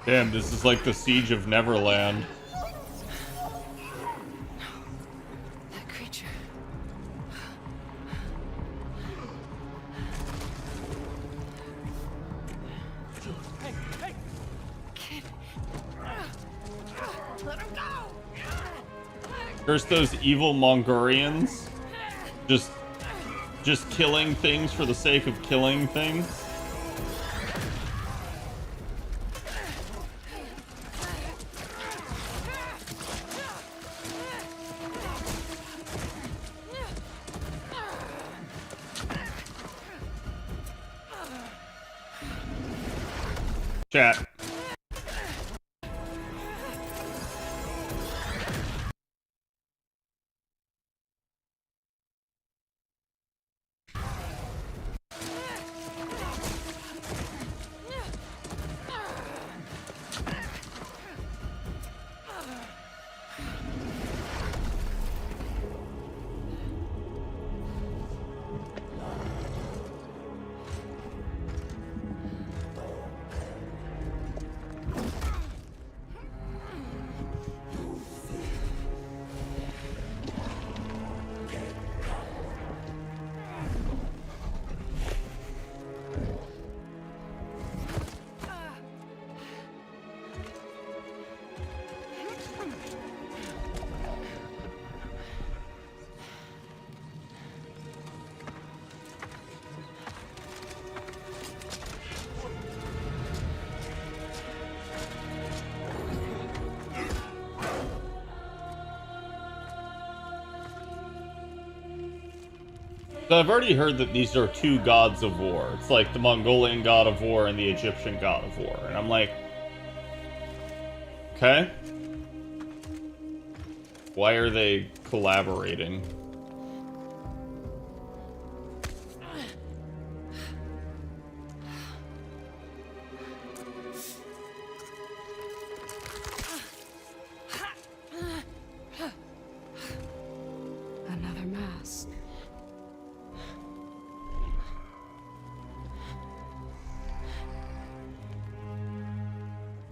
Damn, this is like the Siege of Neverland. That creature. Hey, hey! Kid. Let him go! There's those evil Mongolians. Just killing things for the sake of killing things. Chat. So I've already heard that these are two gods of war. It's like the Mongolian god of war and the Egyptian god of war. And I'm like, okay. Why are they collaborating? Another mask.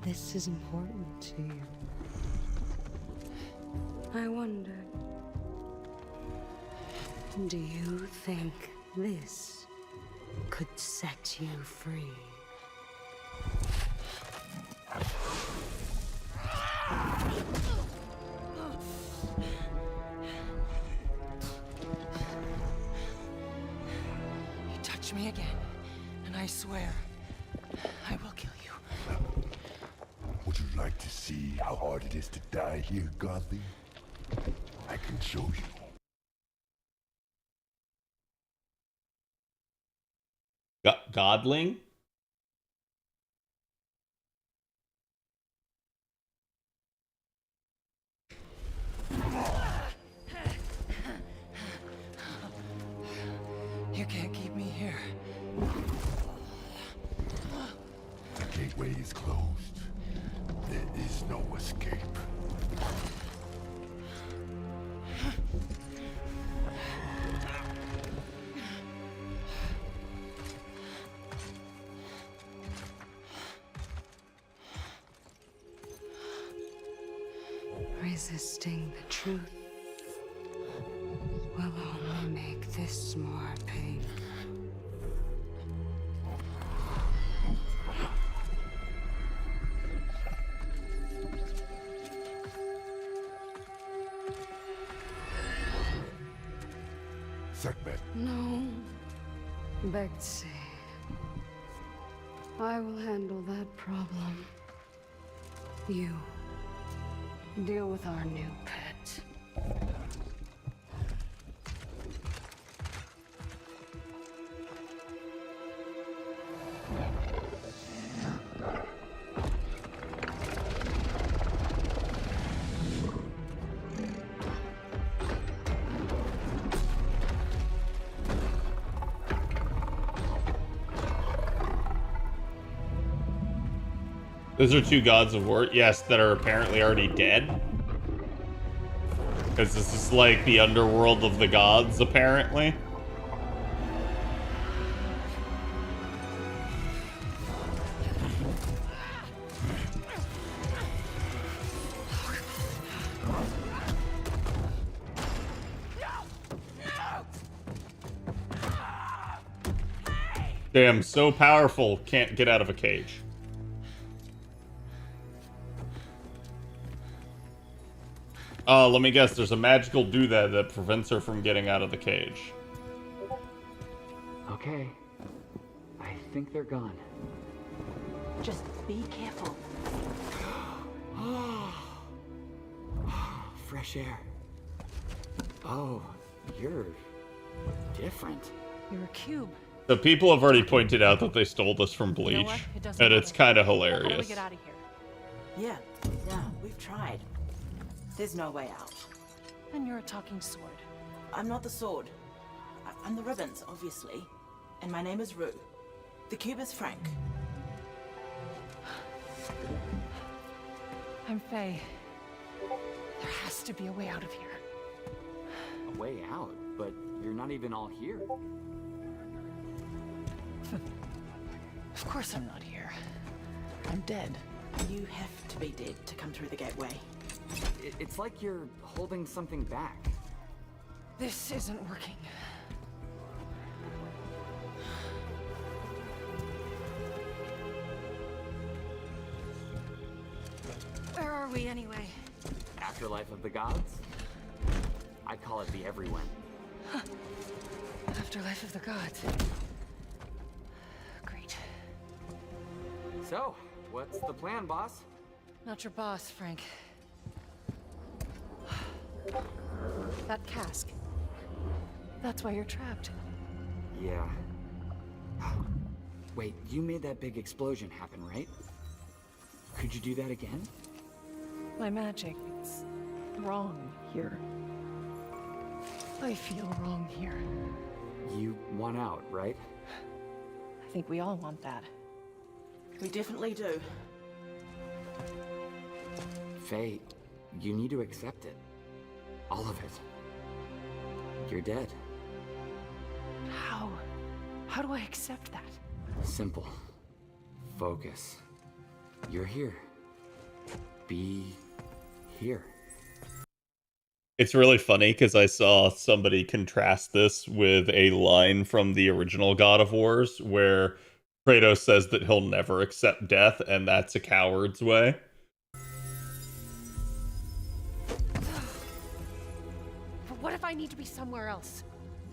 This is important to you. I wonder, do you think this could set you free? You touch me again, and I swear, I will kill you. Would you like to see how hard it is to die here, Godly? I can show you. Godling? You can't keep me here. The gateway is closed. There is no escape. Resisting the truth will only make this more painful. Sekhmet. No, Betsy. I will handle that problem. You deal with our new pet. Those are two gods of war, yes, that are apparently already dead. Because this is like the underworld of the gods, apparently. Damn, so powerful, can't get out of a cage. Let me guess, there's a magical doodad that prevents her from getting out of the cage. Okay. I think they're gone. Just be careful. Fresh air. Oh, you're different. You're a cube. So people have already pointed out that they stole this from You know Bleach, what? It doesn't and it's matter. kind of How do we hilarious. get out of here? Yeah, we've tried. There's no way out. And you're a talking sword. I'm not the sword. I'm the ribbons, obviously. And my name is Rue. The cube is Frank. I'm Faye. There has to be a way out of here. A way out? But you're not even all here. Of course I'm not here. I'm dead. You have to be dead to come through the gateway. It's like you're holding something back. This isn't working. Where are we anyway? Afterlife of the gods? I call it the everyone. Afterlife of the gods. Great. So, what's the plan, boss? Not your boss, Frank. That cask. That's why you're trapped. Yeah. Wait, you made that big explosion happen, right? Could you do that again? My magic, it's wrong here. I feel wrong here. You want out, right? I think we all want that. We definitely do. Faye, you need to accept it. All of it. You're dead. How? How do I accept that? Simple. Focus. You're here. Be here. It's really funny because I saw somebody contrast this with a line from the original God of Wars where Kratos says that he'll never accept death, and that's a coward's way. But what if I need to be somewhere else?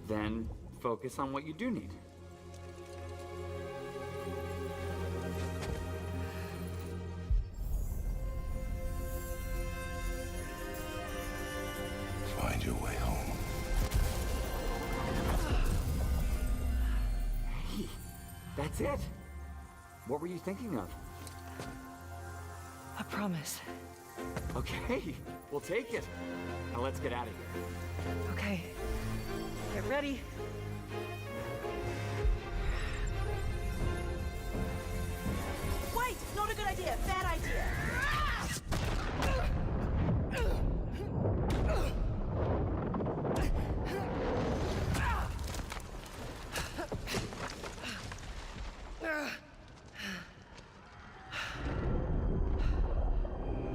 Then focus on what you do need. Find your way home. Hey, that's it. What were you thinking of? A promise. Okay, we'll take it. Now let's get out of here. Okay. Get ready. Wait! Not a good idea. Bad idea.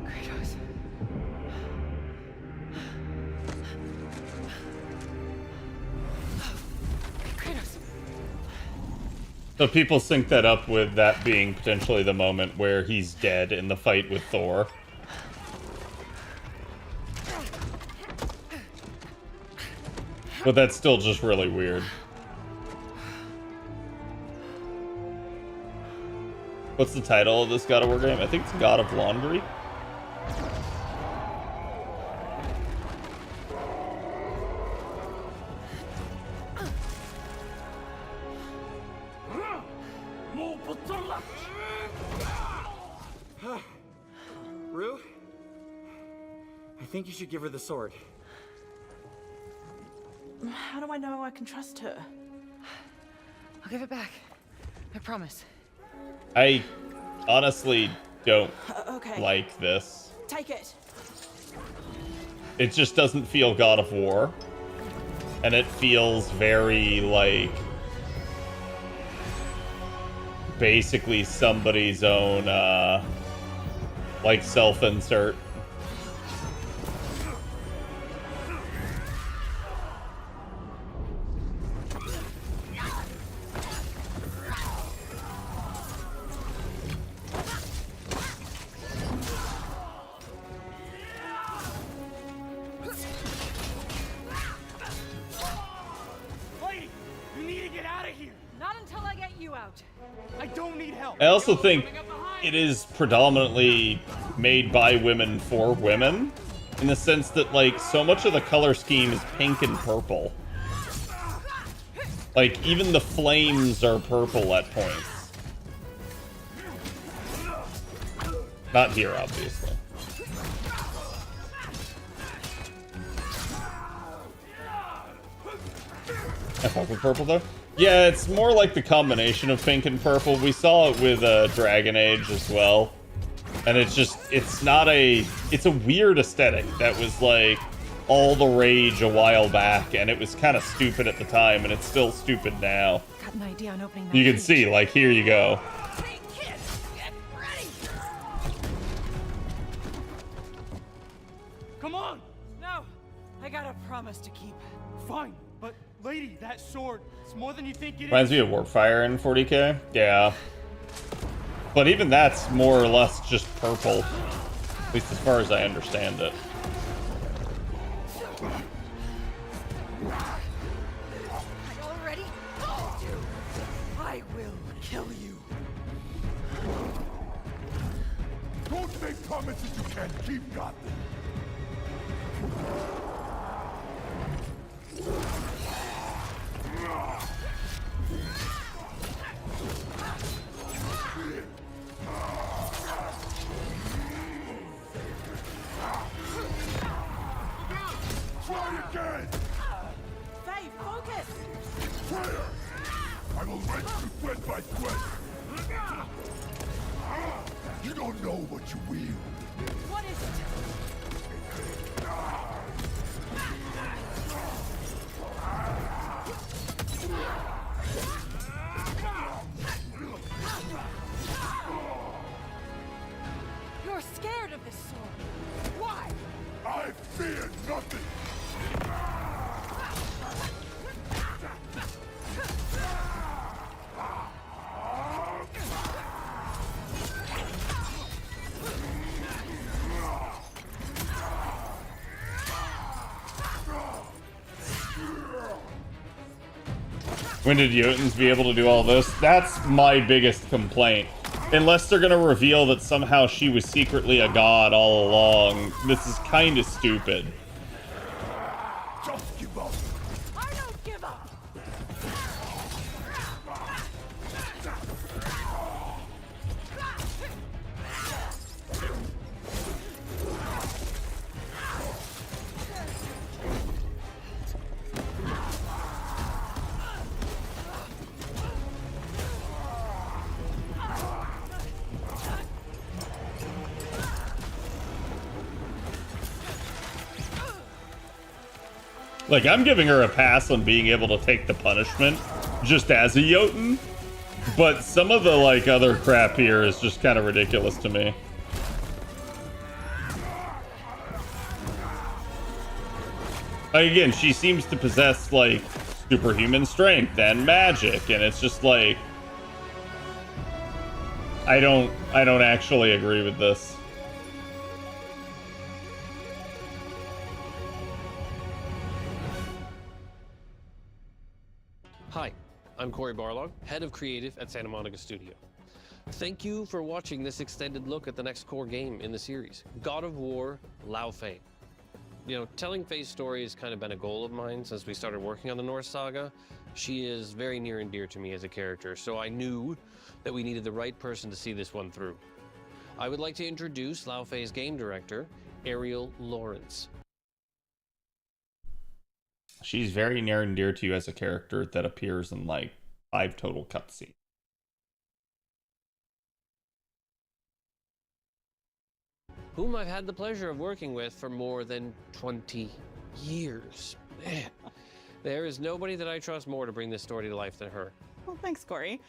Kratos. Kratos. So people sync that up with that being potentially the moment where he's dead in the fight with Thor. But that's still just really weird. What's the title of this God of War game? I think it's God of Laundry. Rue? I think you should give her the sword. How do I know I can trust her? I'll give it back. I promise. I honestly don't Okay. like this. Take it. It just doesn't feel God of War. And it feels very like basically somebody's own like self-insert. Lady, you need to get out of here. Not until I get you out. I don't need help. I also think it is predominantly made by women for women, in the sense that, like, so much of the color scheme is pink and purple. Like, even the flames are purple at points. Not here, obviously. I fuck with purple, though. Yeah, it's more like the combination of pink and purple. We saw it with Dragon Age as well. And it's just, it's a weird aesthetic that was like all the rage a while back, and it was kind of stupid at the time, and it's still stupid now. Got an idea on opening that You can cage. see, like, here you go. Hey, kids, get ready. Come on. No, I got a promise to keep. Fine, but lady, that sword, it's more than you think it Reminds is. me of Warpfire in 40k. Yeah. But even that's more or less just purple. At least as far as I understand it. Are y'all ready? I will kill you. Don't make promises you can't keep, Gotham. again! Faye, focus! Fire! I will wrench you thread by thread! You don't know what you wield. What is it? You're scared of this sword. Why? I fear nothing! When did Jotuns be able to do all this? That's my biggest complaint. Unless they're gonna reveal that somehow she was secretly a god all along, this is kind of stupid. Just give up! I don't give up. Like, I'm giving her a pass on being able to take the punishment just as a Jotun, but some of the, like, other crap here is just kind of ridiculous to me. Like, again, she seems to possess, like, superhuman strength and magic, and it's just like, I don't actually agree with this. Hi, I'm Cory Barlog, head of creative at Santa Monica Studio. Thank you for watching this extended look at the next core game in the series, God of War: Lao Fei. You know, telling Fei's story has kind of been a goal of mine since we started working on the Norse saga. She is very near and dear to me as a character, so I knew that we needed the right person to see this one through. I would like to introduce Lao Fei's game director, Ariel Lawrence. She's very near and dear to you as a character that appears in like 5 total cutscenes. Whom I've had the pleasure of working with for more than 20 years. Man, there is nobody that I trust more to bring this story to life than her. Well, thanks, Cory.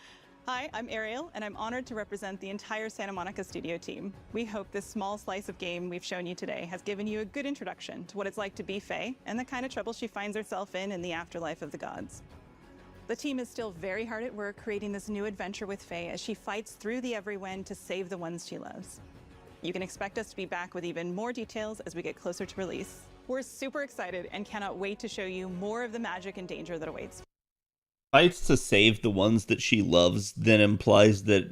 Hi, I'm Ariel, and I'm honored to represent the entire Santa Monica Studio team. We hope this small slice of game we've shown you today has given you a good introduction to what it's like to be Fei and the kind of trouble she finds herself in the afterlife of the gods. The team is still very hard at work creating this new adventure with Fei as she fights through the Everywind to save the ones she loves. You can expect us to be back with even more details as we get closer to release. We're super excited and cannot wait to show you more of the magic and danger that awaits. Fights to save the ones that she loves then implies that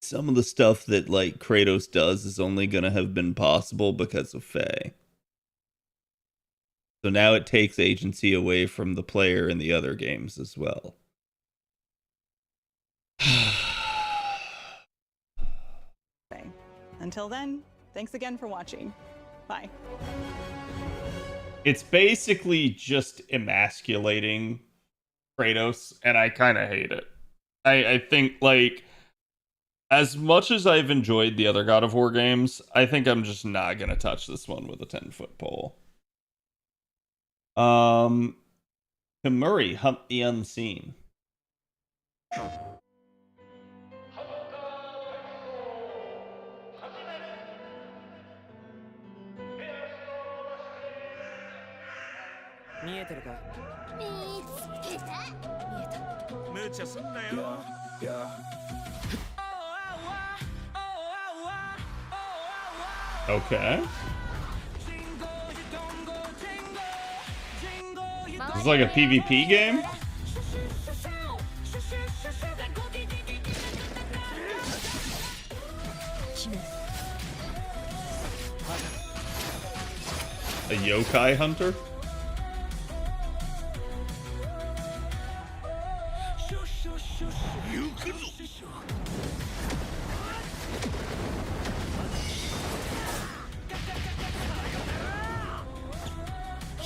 some of the stuff that like Kratos does is only gonna have been possible because of Fei. So now it takes agency away from the player in the other games as well. Until then, thanks again for watching. Bye. It's basically just emasculating Kratos, and I kind of hate it. I think, like, as much as I've enjoyed the other God of War games, I think I'm just not going to touch this one with a 10-foot pole. Kamuri, Hunt the Unseen. Okay. This is like a PvP game? A yokai hunter?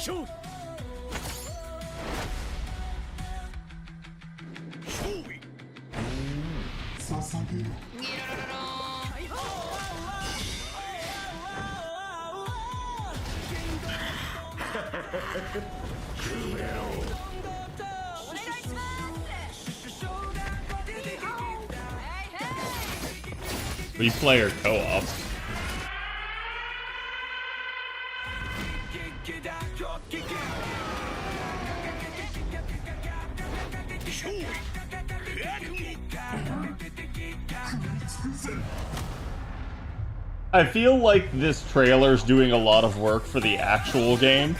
Shoot! Three-player co-op. I feel like this trailer's doing a lot of work for the actual game.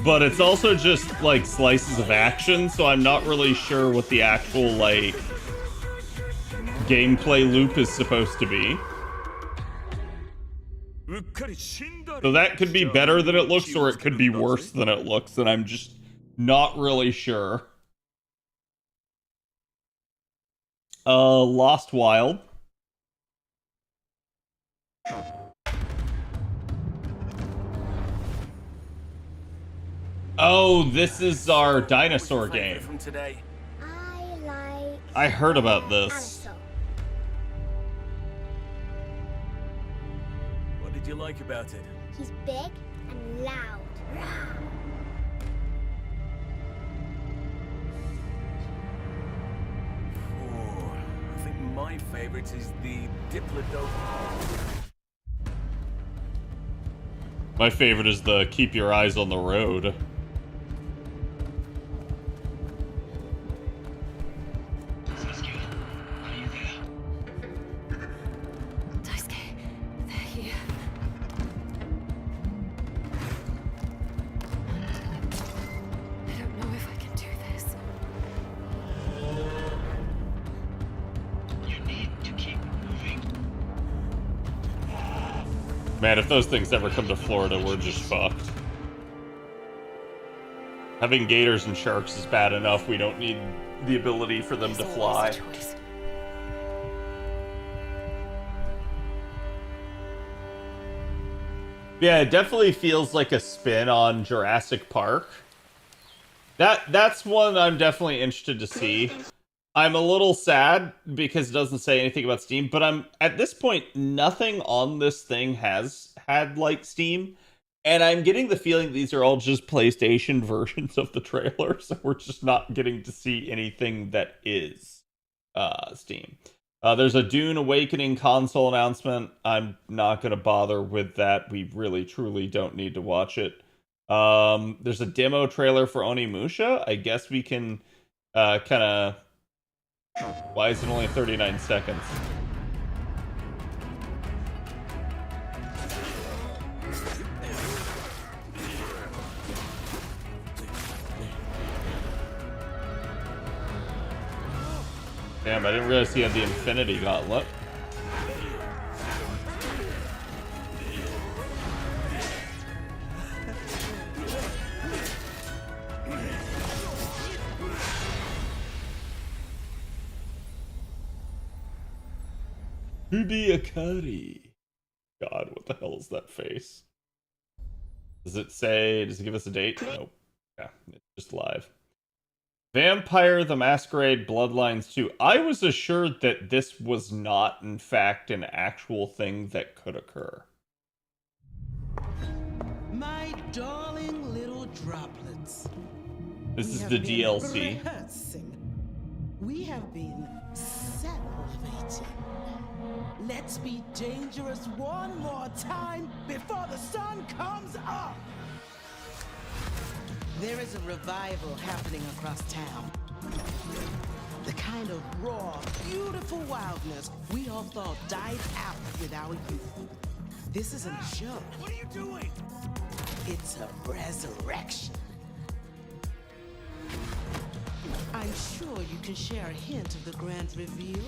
But it's also just, like, slices of action, so I'm not really sure what the actual, like, gameplay loop is supposed to be. So that could be better than it looks, or it could be worse than it looks, and I'm just not really sure. Lost Wild. Oh, this is our dinosaur game. I heard about this. What did you like about it? He's big and loud. Oh, I think my favorite is the Diplodocus. My favorite is the keep your eyes on the road. Man, if those things ever come to Florida, we're just fucked. Having gators and sharks is bad enough. We don't need the ability for them to fly. Yeah, it definitely feels like a spin on Jurassic Park. That's one I'm definitely interested to see. I'm a little sad because it doesn't say anything about Steam, but I'm at this point, nothing on this thing has had like Steam, and I'm getting the feeling these are all just PlayStation versions of the trailer, so we're just not getting to see anything that is Steam. There's a Dune Awakening console announcement. I'm not going to bother with that. We really, truly don't need to watch it. There's a demo trailer for Onimusha. I guess we can kind of... Why is it only 39 seconds? Damn, I didn't realize he had the Infinity Gauntlet. Ruby Akari. God, what the hell is that face? Does it give us a date? Nope. Yeah, it's just live. Vampire the Masquerade Bloodlines 2. I was assured that this was not, in fact, an actual thing that could occur. My darling little droplets. This is the DLC. We have been salivating. Let's be dangerous one more time before the sun comes up. There is a revival happening across town. The kind of raw, beautiful wildness we all thought died out with our youth. This isn't a joke. What are you doing? It's a resurrection. I'm sure you can share a hint of the grand reveal.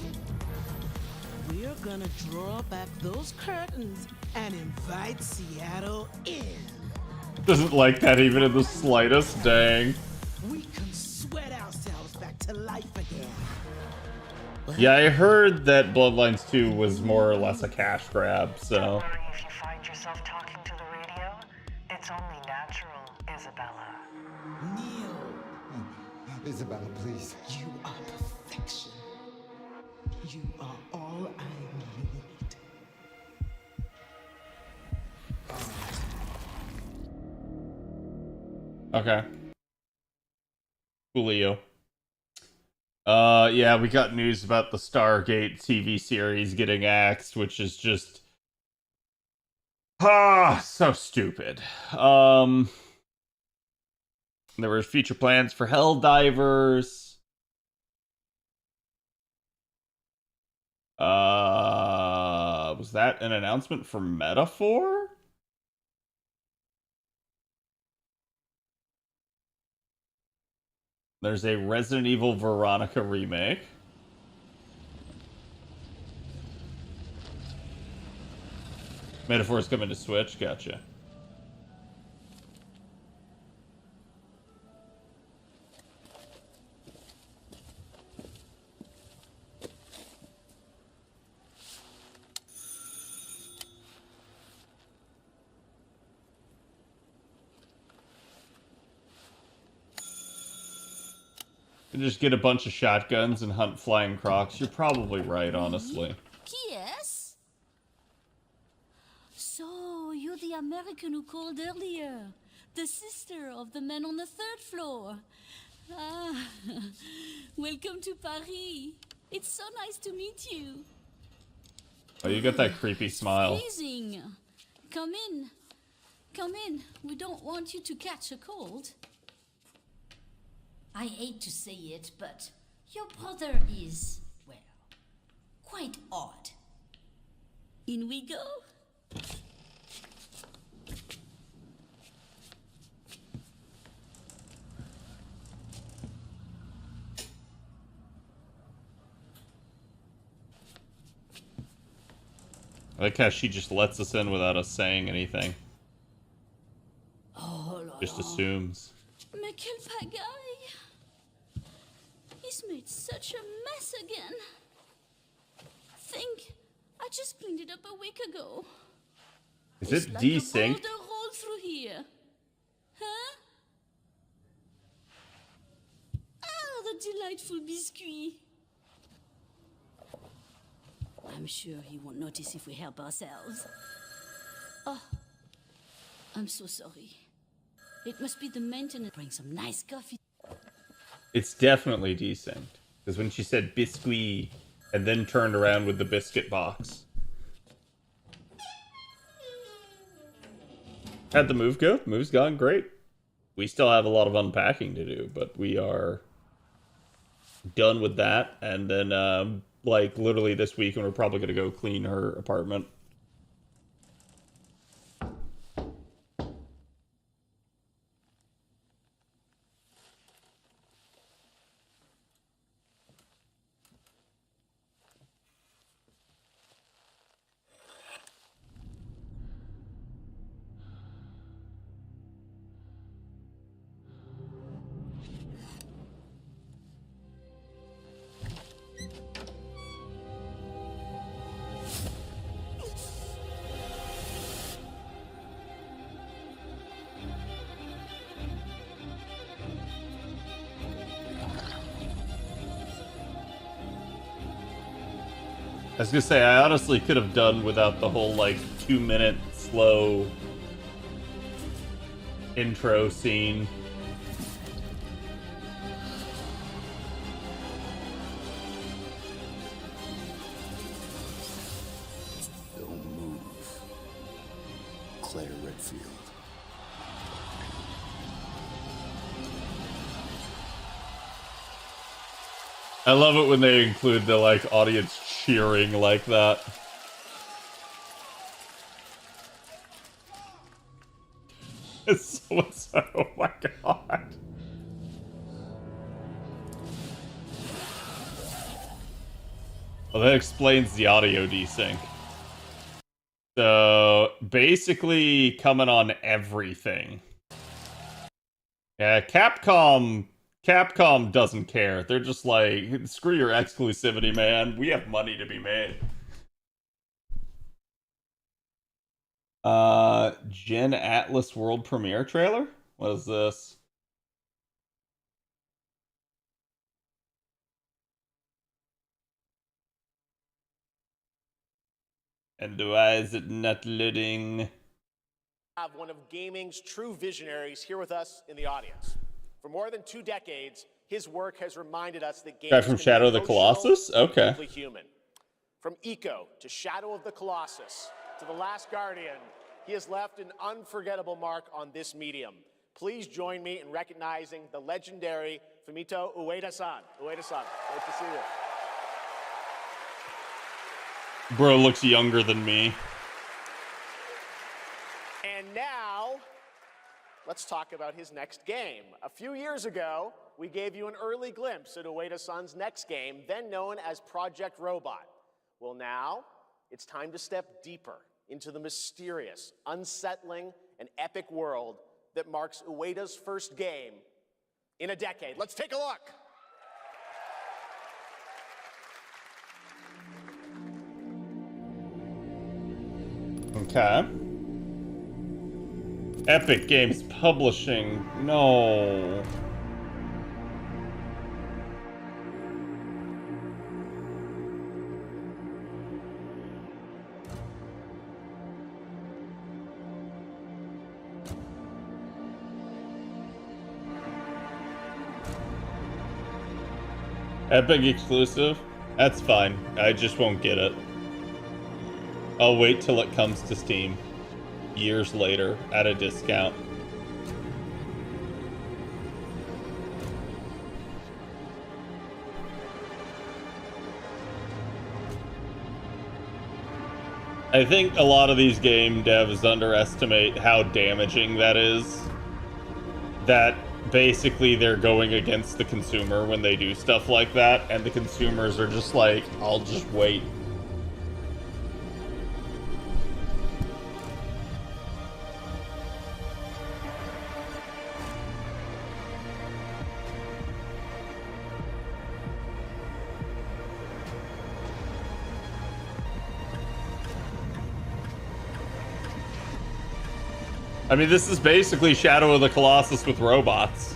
We're gonna draw back those curtains and invite Seattle in. Doesn't like that even in the slightest, dang. We can sweat ourselves back to life again. Yeah, I heard that Bloodlines 2 was more or less a cash grab, so... Don't worry if you find yourself talking to the radio. It's only natural, Isabella. Neil, Isabella, please. You are perfection. You are all I need. Okay. Coolio. Yeah, we got news about the Stargate TV series getting axed, which is just so stupid. There were future plans for Helldivers. Was that an announcement for Metaphor? There's a Resident Evil Veronica remake. Metaphor's coming to Switch, gotcha. You just get a bunch of shotguns and hunt flying crocs. You're probably right, honestly. Yes? So, you're the American who called earlier. The sister of the man on the 3rd floor. Ah, welcome to Paris. It's so nice to meet you. Oh, you got that creepy smile. Freezing. Come in. Come in. We don't want you to catch a cold. I hate to say it, but your brother is, well, quite odd. In we go. I like how she just lets us in without us saying anything. Oh, Just assumes. Mais quel pagaille! He's made such a mess again. Think, I just cleaned it up a week ago. Is It's it like desynced? a boulder rolled through here. Huh? Ah, the delightful biscuit. I'm sure he won't notice if we help ourselves. Oh, I'm so sorry. It must be the maintenance. Bring some nice coffee. It's definitely desynced. Because when she said biscuit and then turned around with the biscuit box. How'd the move go? Move's gone great. We still have a lot of unpacking to do, but we are done with that. And then, like, literally this weekend, we're probably going to go clean her apartment. I was gonna say, I honestly could have done without the whole, like, 2-minute slow intro scene. Don't move. Claire Redfield. I love it when they include the, like, audience cheering like that. It's so, oh my god. Well, that explains the audio desync. So, basically coming on everything. Yeah, Capcom doesn't care. They're just like, screw your exclusivity, man. We have money to be made. Gen Atlas World Premiere trailer? What is this? And why is it not loading? Have one of gaming's true visionaries here with us in the audience. For more than 2 decades, his work has reminded us that games Guy from can be Shadow of the emotional Colossus? and Okay. deeply human. From Eco to Shadow of the Colossus to The Last Guardian, he has left an unforgettable mark on this medium. Please join me in recognizing the legendary Fumito Ueda-san. Ueda-san, great to see you. Bro looks younger than me. And now, let's talk about his next game. A few years ago, we gave you an early glimpse at Ueda-san's next game, then known as Project Robot. Well, now, it's time to step deeper into the mysterious, unsettling, and epic world that marks Ueda's first game in a decade. Let's take a look. Okay. Epic Games Publishing. No. Epic exclusive? That's fine. I just won't get it. I'll wait till it comes to Steam. Years later, at a discount. I think a lot of these game devs underestimate how damaging that is. That basically they're going against the consumer when they do stuff like that, and the consumers are just like, I'll just wait. I mean, this is basically Shadow of the Colossus with robots.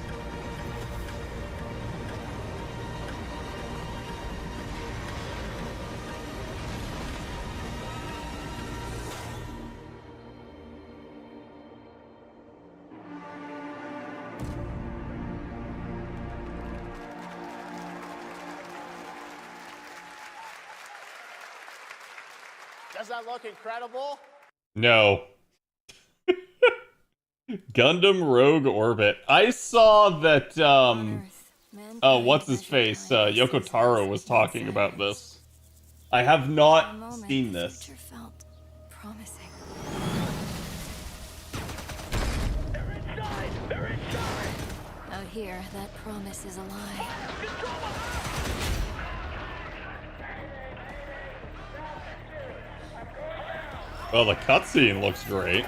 Does that look incredible? No. Gundam Rogue Orbit. I saw that, what's his face? Yoko Taro was talking about this. I have not seen this. Promising. Out here, that promise is a lie. Well, the cutscene looks great.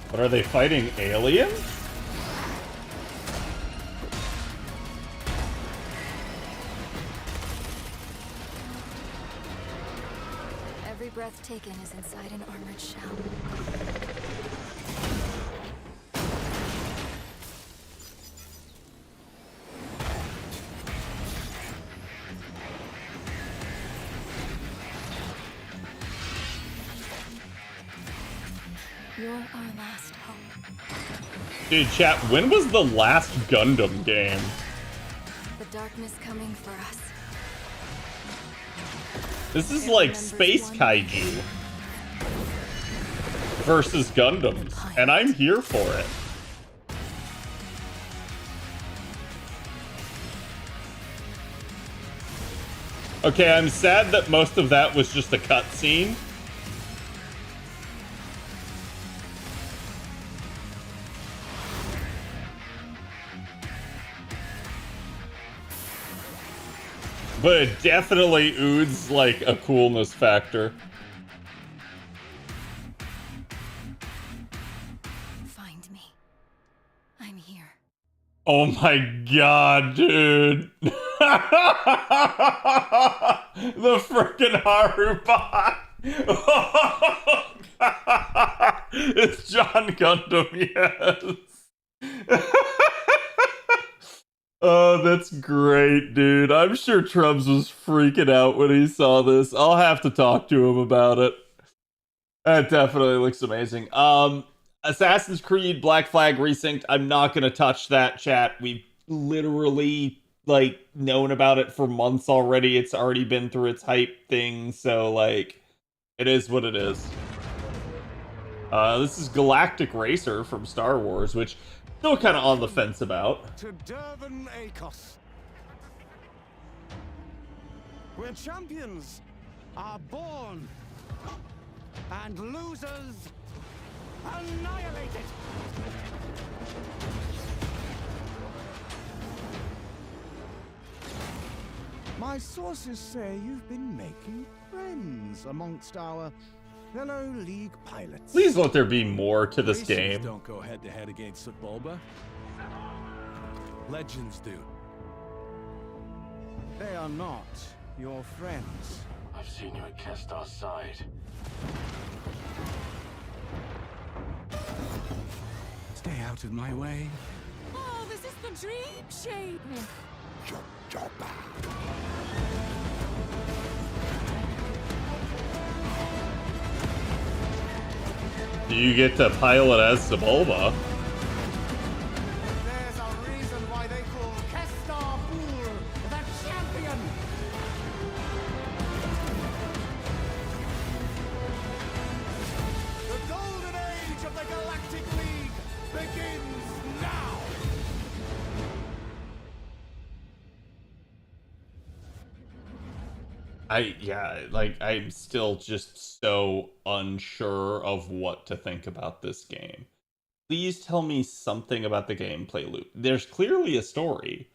What are they fighting? Aliens? Every breath taken is inside an armored shell. You're our last hope. Dude, chat, when was the last Gundam game? The darkness coming for us. This is like Space Kaiju versus Gundams, and I'm here for it. Okay, I'm sad that most of that was just a cutscene. But it definitely oozes like a coolness factor. Find me. I'm here. Oh my god, dude. The frickin' Harubot. Oh It's John Gundam, yes. Oh, that's great, dude. I'm sure Trubs was freaking out when he saw this. I'll have to talk to him about it. That definitely looks amazing. Assassin's Creed Black Flag Resynced. I'm not going to touch that, chat. We've literally, like, known about it for months already. It's already been through its hype thing, so, like, it is what it is. This is Galactic Racer from Star Wars, which still kind of on the fence about. To Durban Akos. Where champions are born and losers annihilated. My sources say you've been making friends amongst our fellow League pilots. Please let there be more to this Racers game. Don't go head to head against Bulba. Legends do. They are not your friends. I've seen you at Kestar's side. Stay out of my way. Oh, this is the dream shape. Do you get to pilot as Sebulba? There's a reason why they call Kestar Bull the champion. The golden age of the Galactic League begins now. I'm still just so unsure of what to think about this game. Please tell me something about the gameplay loop. There's clearly a story.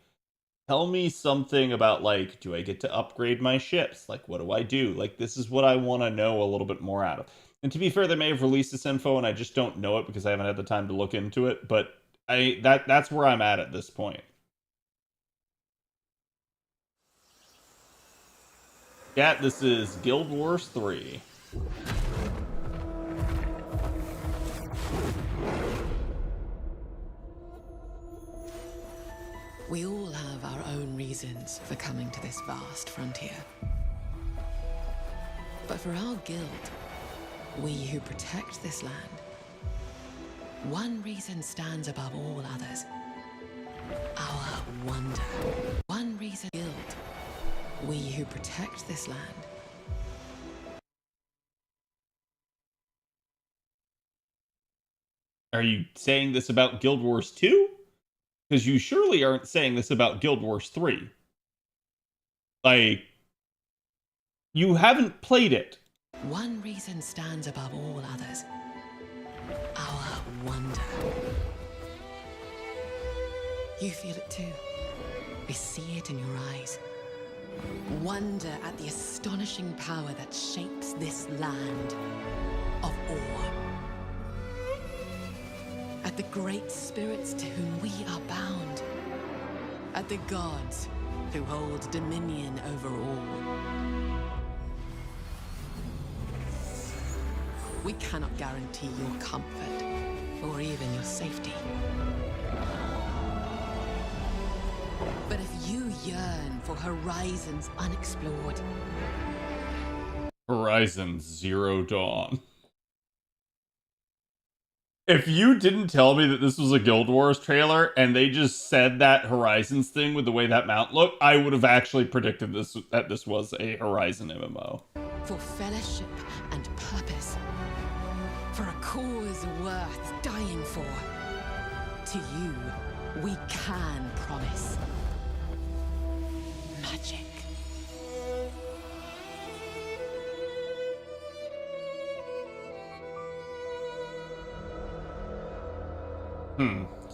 Tell me something about, like, do I get to upgrade my ships? Like, what do I do? Like, this is what I want to know a little bit more out of. And to be fair, they may have released this info and I just don't know it because I haven't had the time to look into it, but that's where I'm at this point. Yeah, this is Guild Wars 3. We all have our own reasons for coming to this vast frontier. But for our guild, we who protect this land, one reason stands above all others. Our wonder. One reason guild. We who protect this land. Are you saying this about Guild Wars 2? Because you surely aren't saying this about Guild Wars 3. Like, you haven't played it. One reason stands above all others. Our wonder. You feel it too. I see it in your eyes. Wonder at the astonishing power that shapes this land of awe. At the great spirits to whom we are bound. At the gods who hold dominion over all. We cannot guarantee your comfort or even your safety. But if you yearn for horizons unexplored, Horizon Zero Dawn. If you didn't tell me that this was a Guild Wars trailer and they just said that Horizons thing with the way that mount looked, I would have actually predicted that this was a Horizon MMO. for fellowship and purpose, for a cause worth dying for. To you, we can promise magic.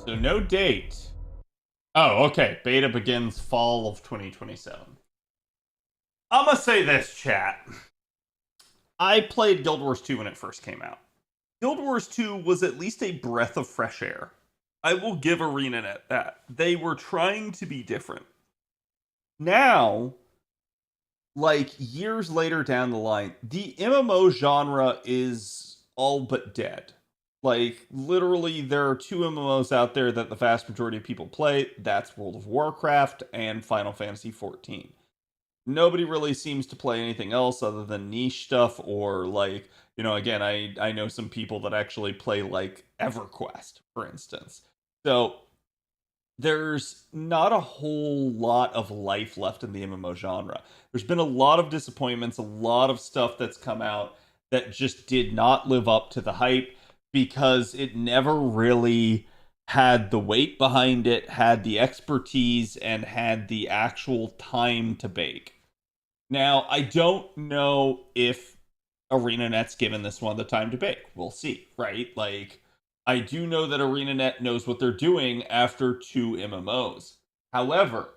So no date. Oh, okay. Beta begins fall of 2027. I'm gonna say this, chat. I played Guild Wars 2 when it first came out. Guild Wars 2 was at least a breath of fresh air. I will give ArenaNet that. They were trying to be different. Now, like years later down the line, the MMO genre is all but dead. Like, literally, there are 2 MMOs out there that the vast majority of people play. That's World of Warcraft and Final Fantasy XIV. Nobody really seems to play anything else other than niche stuff, or like, you know, again, I know some people that actually play like EverQuest, for instance. So there's not a whole lot of life left in the MMO genre. There's been a lot of disappointments, a lot of stuff that's come out that just did not live up to the hype because it never really had the weight behind it, had the expertise, and had the actual time to bake. Now, I don't know if ArenaNet's given this one the time to bake. We'll see, right? Like, I do know that ArenaNet knows what they're doing after 2 MMOs. However,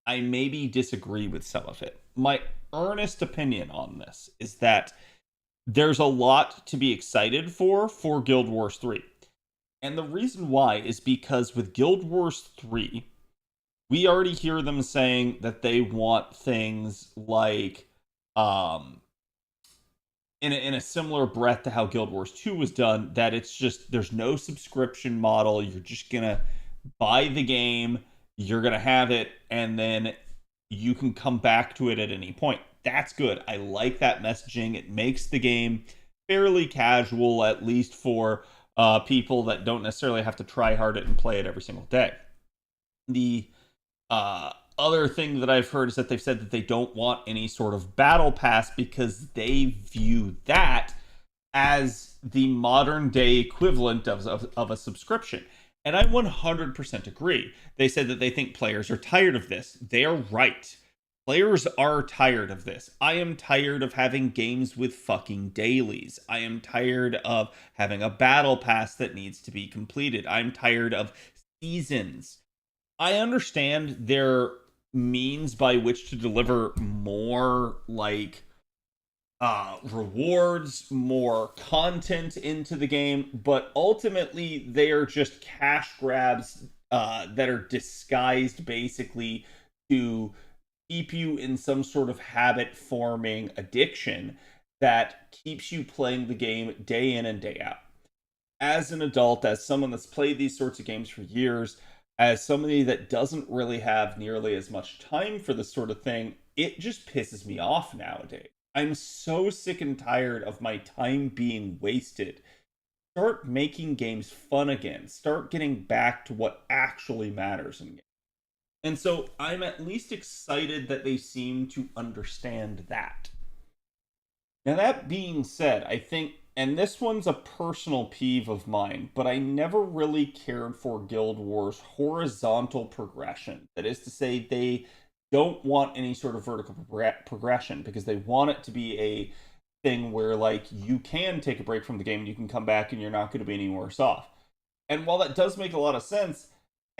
I maybe disagree with some of it. My earnest opinion on this is that there's a lot to be excited for Guild Wars 3. And the reason why is because with Guild Wars 3, we already hear them saying that they want things like, in a similar breath to how Guild Wars 2 was done, that it's just, there's no subscription model. You're just going to buy the game, you're going to have it, and then you can come back to it at any point. That's good. I like that messaging. It makes the game fairly casual, at least for people that don't necessarily have to try hard it and play it every single day. The other thing that I've heard is that they've said that they don't want any sort of battle pass because they view that as the modern day equivalent of a subscription. And I 100% agree. They said that they think players are tired of this. They are right. Players are tired of this. I am tired of having games with fucking dailies. I am tired of having a battle pass that needs to be completed. I'm tired of seasons. I understand their means by which to deliver more like rewards, more content into the game, but ultimately they are just cash grabs that are disguised basically to keep you in some sort of habit-forming addiction that keeps you playing the game day in and day out. As an adult, as someone that's played these sorts of games for years, as somebody that doesn't really have nearly as much time for this sort of thing, it just pisses me off nowadays. I'm so sick and tired of my time being wasted. Start making games fun again. Start getting back to what actually matters in games. And so I'm at least excited that they seem to understand that. Now, that being said, I think, and this one's a personal peeve of mine, but I never really cared for Guild Wars' horizontal progression. That is to say, they don't want any sort of vertical progression because they want it to be a thing where, like, you can take a break from the game and you can come back and you're not going to be any worse off. And while that does make a lot of sense,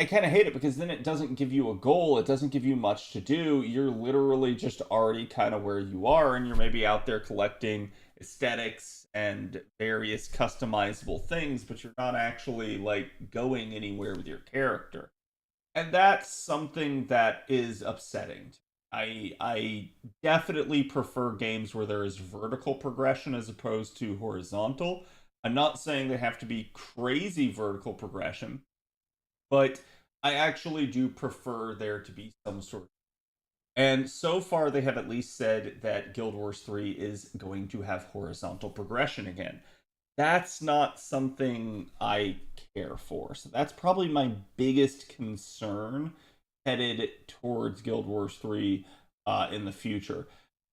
I kind of hate it because then it doesn't give you a goal. It doesn't give you much to do. You're literally just already kind of where you are, and you're maybe out there collecting aesthetics and various customizable things, but you're not actually like going anywhere with your character. And that's something that is upsetting. I definitely prefer games where there is vertical progression as opposed to horizontal. I'm not saying they have to be crazy vertical progression, but I actually do prefer there to be some sort of... And so far, they have at least said that Guild Wars 3 is going to have horizontal progression again. That's not something I care for. So that's probably my biggest concern headed towards Guild Wars 3 in the future.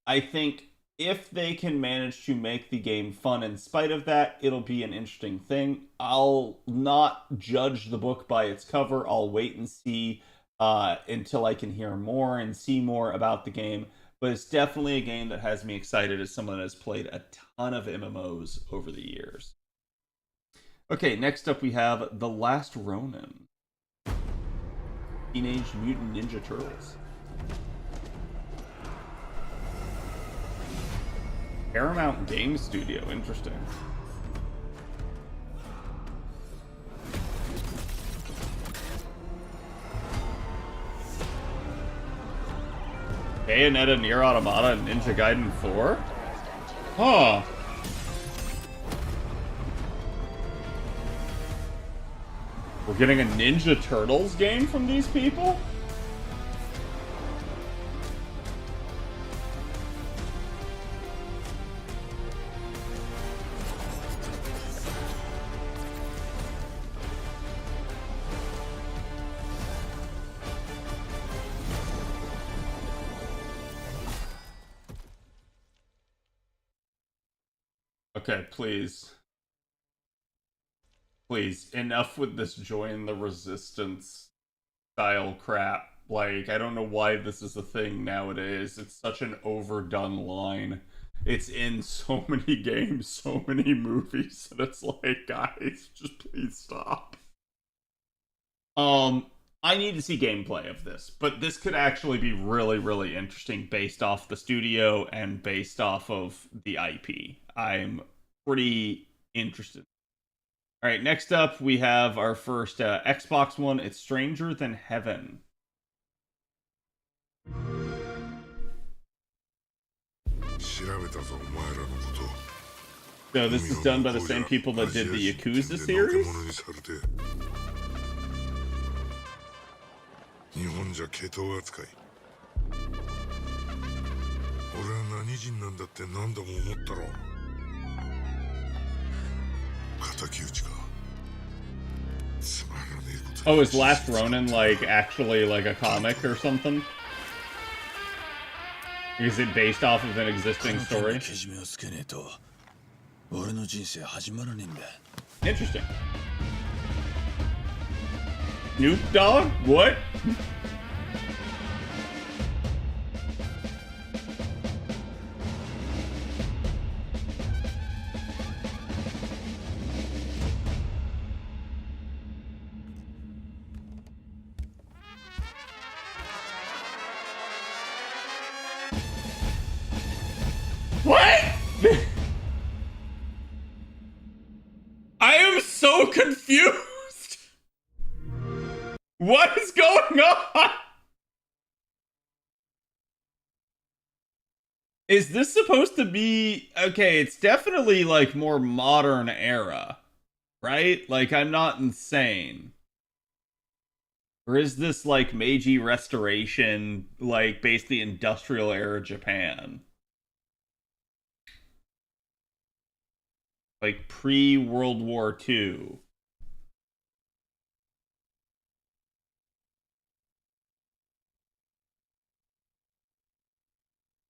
I think if they can manage to make the game fun in spite of that, it'll be an interesting thing. I'll not judge the book by its cover. I'll wait and see until I can hear more and see more about the game. But it's definitely a game that has me excited as someone that has played a ton of MMOs over the years. Okay, next up we have The Last Ronin. Teenage Mutant Ninja Turtles. Paramount Game Studio, interesting. Bayonetta, Nier Automata, and Ninja Gaiden 4? Huh. We're getting a Ninja Turtles game from these people? Okay, please. Please, enough with this join the resistance style crap. Like, I don't know why this is a thing nowadays. It's such an overdone line. It's in so many games, so many movies, and it's like, guys, just please stop. I need to see gameplay of this, but this could actually be really, really interesting based off the studio and based off of the IP. I'm pretty interested. All right, next up, we have our first Xbox one. It's Stranger Than Heaven. So this is done by the same people that did the Yakuza series? 日本じゃ毛頭扱い。俺は何人なんだって何度も思ったろ。敵討ちか。つまらねえこと。 Oh, is Last Ronin like actually like a comic or something? Is it based off of an existing story? Interesting. Snoop Dogg? What? What? I am so confused. What is going on? Is this supposed to be... Okay, it's definitely like more modern era, right? Like, I'm not insane. Or is this like Meiji Restoration, like basically industrial era Japan? Like pre-World War II.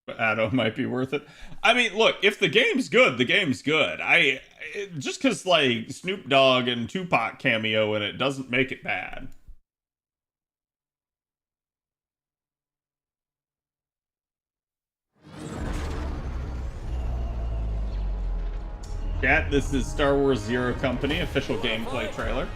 Addo might be worth it. I mean, look, if the game's good, the game's good. Just because like Snoop Dogg and Tupac cameo in it doesn't make it bad. Chat, this is Star Wars Zero Company official gameplay trailer.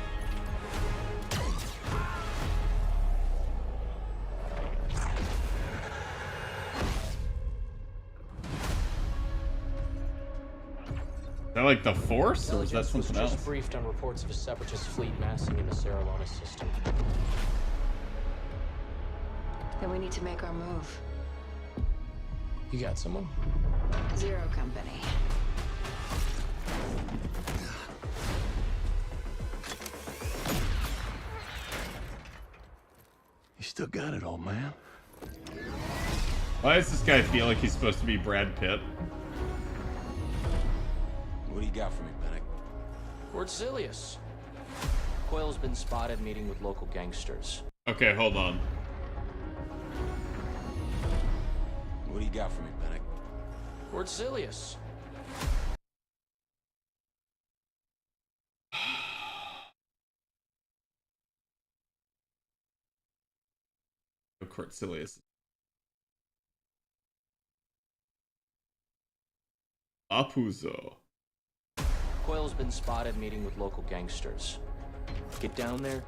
Is that like the Force, or is that something else? Just briefed on reports of a separatist fleet massing in the Serralana system. Then we need to make our move. You got someone? Zero Company. You still got it, old man. Why does this guy feel like he's supposed to be Brad Pitt? What do you got for me, Panic? Lord Silius. Coil's been spotted meeting with local gangsters. Okay, hold on. What do you got for me, Panic? Lord Silius. Cortilius. Apuzo. Coil's been spotted meeting with local gangsters. Get down there,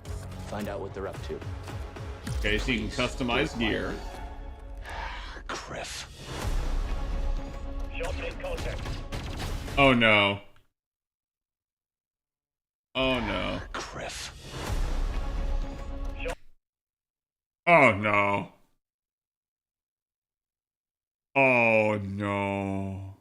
find out what they're up to. Okay, so you can customize gear. Criff. Shelter in contact. Oh no. Oh no. Criff. Oh no. Oh no.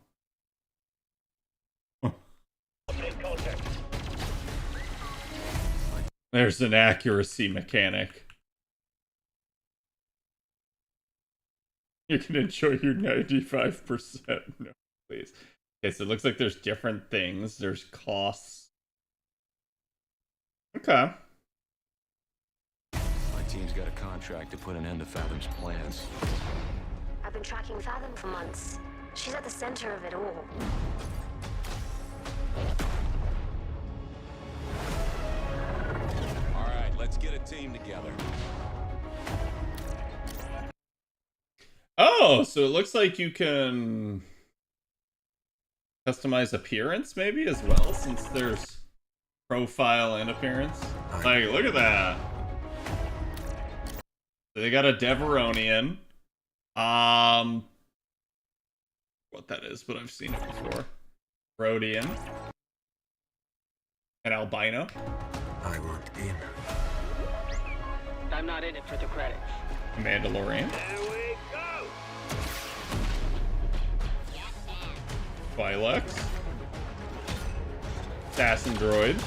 There's an accuracy mechanic. You can enjoy your 95%. No, please. Okay, so it looks like there's different things. There's costs. Okay. My team's got a contract to put an end to Fathom's plans. I've been tracking Fathom for months. She's at the center of it all. All right, let's get a team together. Oh, so it looks like you can customize appearance maybe as well, since there's profile and appearance. Like, look at that. So they got a Deveronian. What that is, but I've seen it before. Rhodian. An albino. I want in. I'm not in it for the credits. Mandalorian. There we go! Twi'leks. Assassin droids.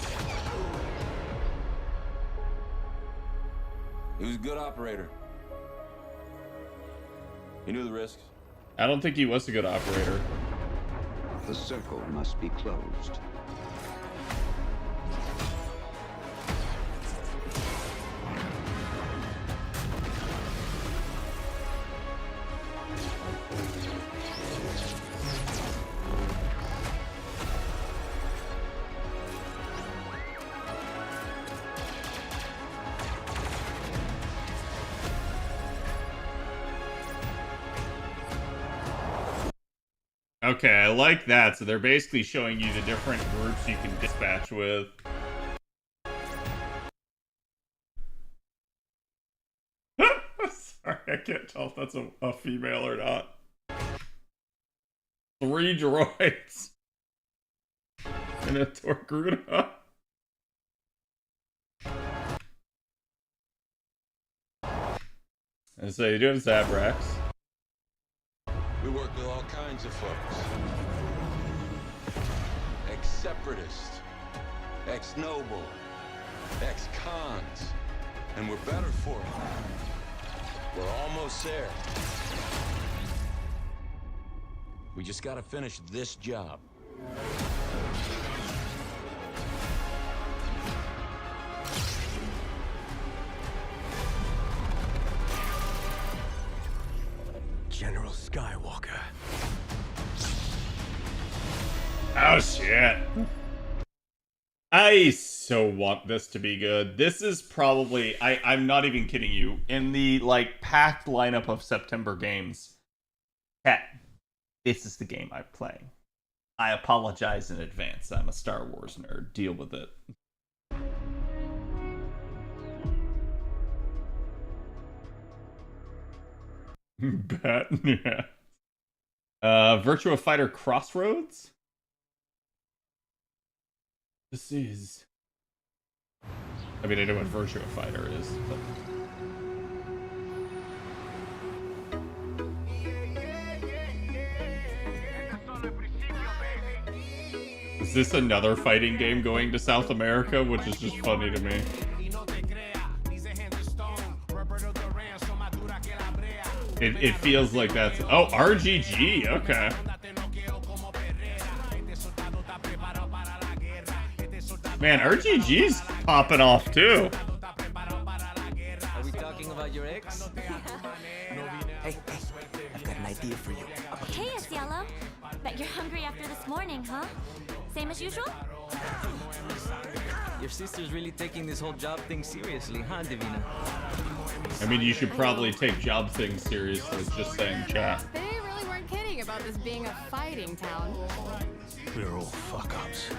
He was a good operator. He knew the risks. I don't think he was a good operator. The circle must be closed. Okay, I like that. So they're basically showing you the different groups you can dispatch with. Sorry, I can't tell if that's a female or not. 3 droids. And a Torgruda. And so you do have Zabrax. We work with all kinds of folks. Ex-separatists, ex-noble, ex-cons, and we're better for it. We're almost there. We just gotta finish this job. General Skywalker. Oh shit. I so want this to be good. This is probably, I'm not even kidding you, in the like packed lineup of September games. This is the game I'm playing. I apologize in advance. I'm a Star Wars nerd. Deal with it. Bet, yeah. Virtua Fighter Crossroads? This is... I mean, I know what Virtua Fighter is, but... Is this another fighting game going to South America? Which is just funny to me. It feels like that's... Oh, RGG, okay. Man, RGG's popping off too. Are we talking about your ex? Hey, I've got an idea for you. Hey, Cielo. Bet you're hungry after this morning, huh? Same as usual? Your sister's really taking this whole job thing seriously, huh, Divina? I mean, you should probably take job things seriously, just saying, chat. They really weren't kidding about this being a fighting town. We're all fuck-ups.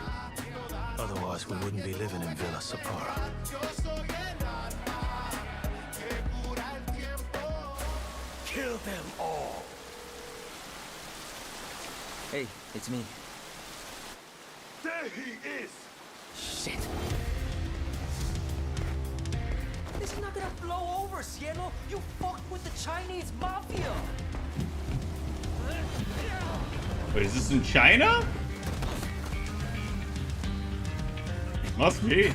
Otherwise, we wouldn't be living in Villa Sapara. Kill them all. Hey, it's me. There he is! Shit. This is not gonna blow over, Cielo. You fucked with the Chinese mafia. Wait, is this in China? Must be.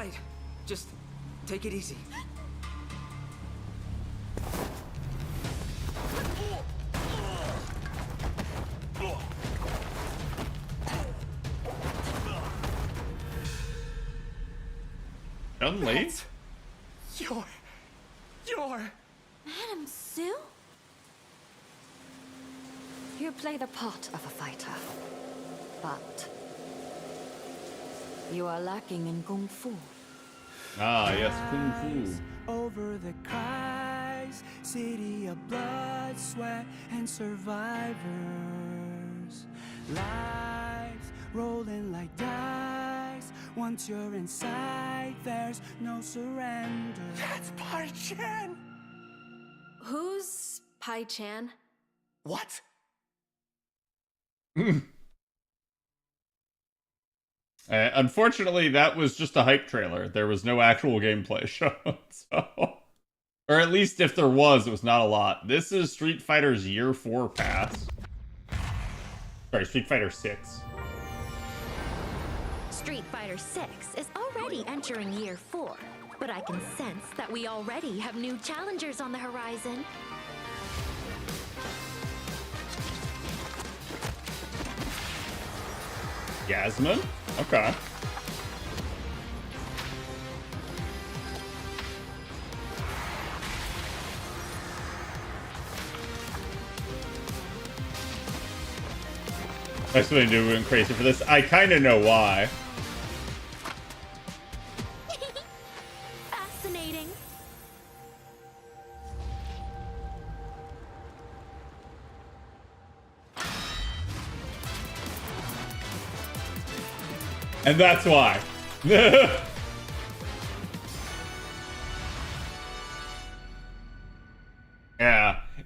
right. Just take it easy. Chun-Li? You're... Madam Sue? You play the part of a fighter, but you are lacking in kung fu. Ah, yes, Kung Fu. Over the cries, city of blood, sweat, and survivors. Lives rolling like dice. Once you're inside, there's no surrender. That's Pai Chan! Who's Pai Chan? What? Unfortunately, that was just a hype trailer. There was no actual gameplay shown. So, or at least if there was, it was not a lot. This is Street Fighter's Year 4 pass. Sorry, Street Fighter 6. Street Fighter 6 is already entering year 4, but I can sense that we already have new challengers on the horizon. Yasmin? Okay. I still doing crazy for this. I kind of know why. Fascinating. And that's why. Yeah.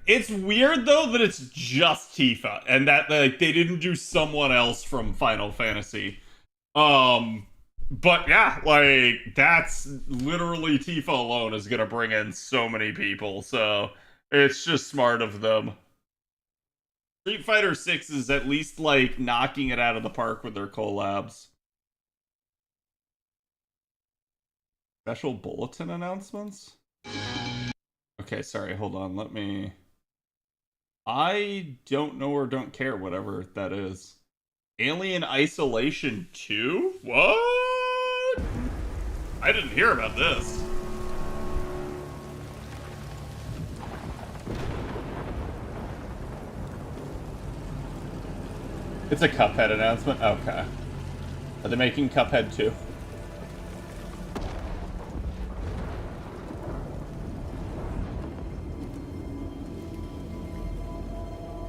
It's weird though that it's just Tifa and that like they didn't do someone else from Final Fantasy. But yeah, like that's literally Tifa alone is gonna bring in so many people, so it's just smart of them. Street Fighter 6 is at least like knocking it out of the park with their collabs. Special bulletin announcements? Okay, sorry, hold on, let me... I don't know or don't care, whatever that is. Alien Isolation 2? What? I didn't hear about this. It's a Cuphead announcement? Okay. Are they making Cuphead 2?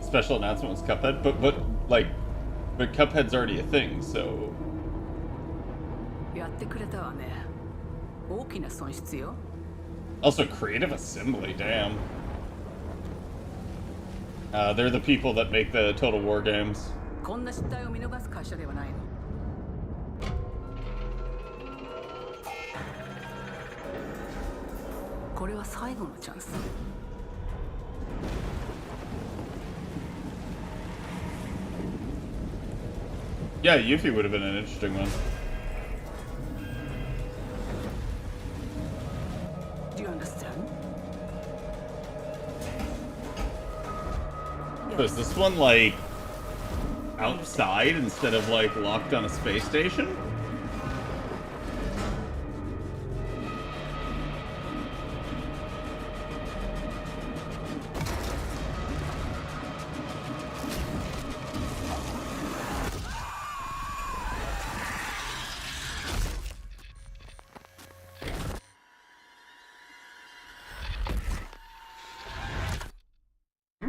Special announcement was Cuphead, but Cuphead's already a thing, so... Also, Creative Assembly, damn. They're the people that make the Total War games. Yeah, Yuffie would have been an interesting one. Do you understand? So is this one like outside instead of like locked on a space station?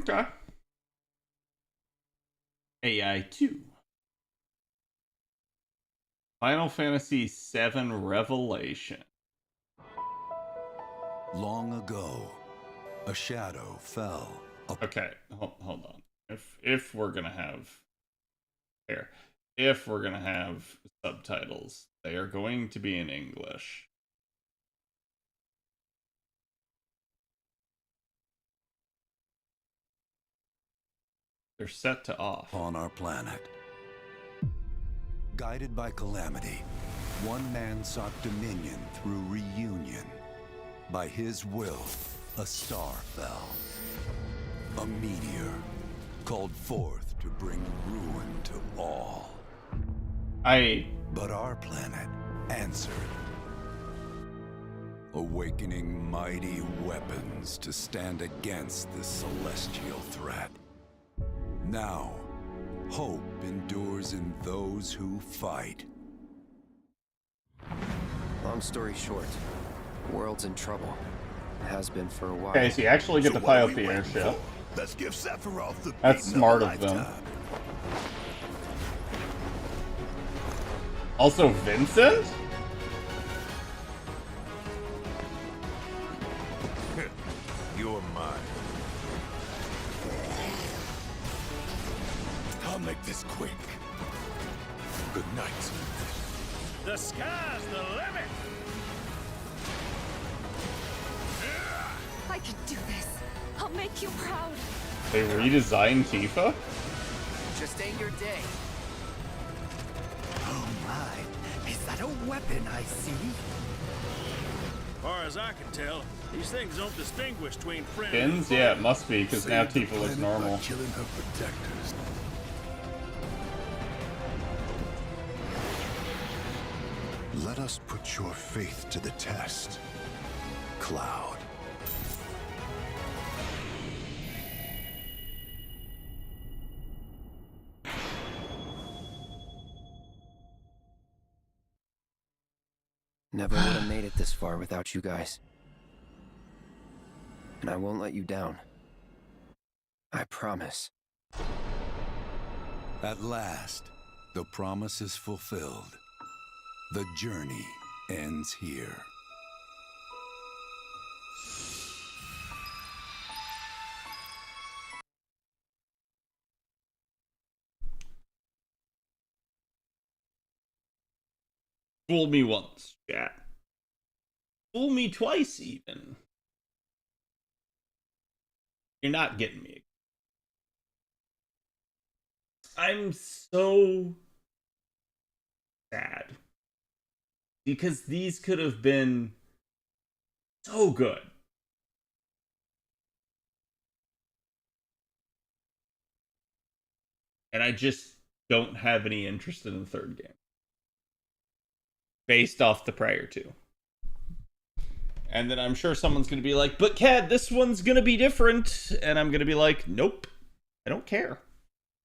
Okay. AI 2. Final Fantasy VII Revelation. Long ago, a shadow fell. Okay, hold on. If we're gonna have if we're gonna have subtitles, they are going to be in English. They're set to off. On our planet, guided by calamity, One man sought dominion through reunion. By his will, a star fell. A meteor called forth to bring ruin to all. But our planet answered, awakening mighty weapons to stand against this celestial threat. Now, hope endures in those who fight. Long story short, the world's in trouble. It has been for a while. Okay, so you actually get to pilot the airship. Let's give Sephiroth the That's smart of them. Also, Vincent? You're mine. I'll make this quick. Good night. The sky's the limit! I can do this. I'll make you proud. They redesigned Tifa? Just ain't your day. Oh my, is that a weapon I see? Far as I can tell, these things don't distinguish between friends. Skins? Yeah, it must be, because now Tifa looks normal. Killing her protectors. Let us put your faith to the test, Cloud. Never would have made it this far without you guys. And I won't let you down. I promise. At last, the promise is fulfilled. The journey ends here. Fool me once, chat. Fool me twice, even. You're not getting me. I'm so sad. Because these could have been so good. And I just don't have any interest in the third game. Based off the prior two. And then I'm sure someone's going to be like, but Cad, this one's going to be different. And I'm going to be like, nope, I don't care.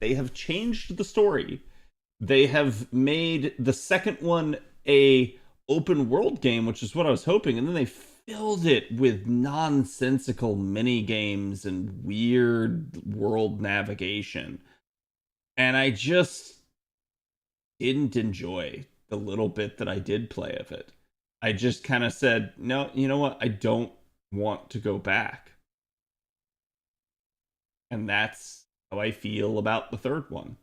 They have changed the story. They have made the second one a open world game, which is what I was hoping. And then they filled it with nonsensical mini games and weird world navigation. And I just didn't enjoy the little bit that I did play of it. I just kind of said, no, you know what? I don't want to go back. And that's how I feel about the third one.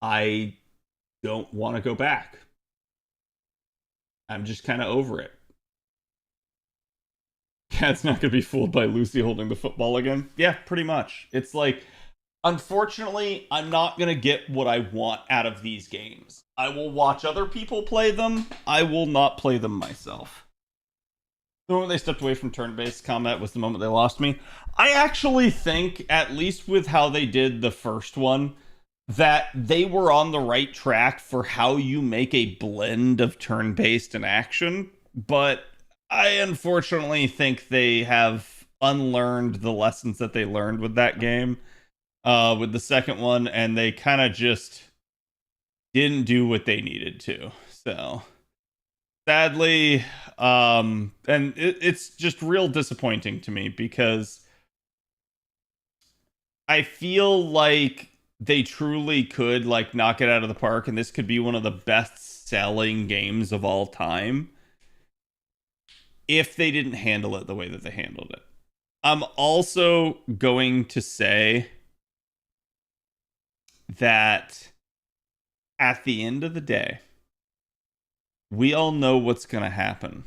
I don't want to go back. I'm just kind of over it. Cat's not going to be fooled by Lucy holding the football again. Yeah, pretty much. It's like, unfortunately, I'm not going to get what I want out of these games. I will watch other people play them. I will not play them myself. The moment they stepped away from turn-based combat was the moment they lost me. I actually think, at least with how they did the first one, that they were on the right track for how you make a blend of turn-based and action. But I unfortunately think they have unlearned the lessons that they learned with that game. With the second one, and they kind of just didn't do what they needed to. So, sadly, and it's just real disappointing to me because I feel like they truly could like knock it out of the park, and this could be one of the best-selling games of all time if they didn't handle it the way that they handled it. I'm also going to say that at the end of the day, we all know what's going to happen.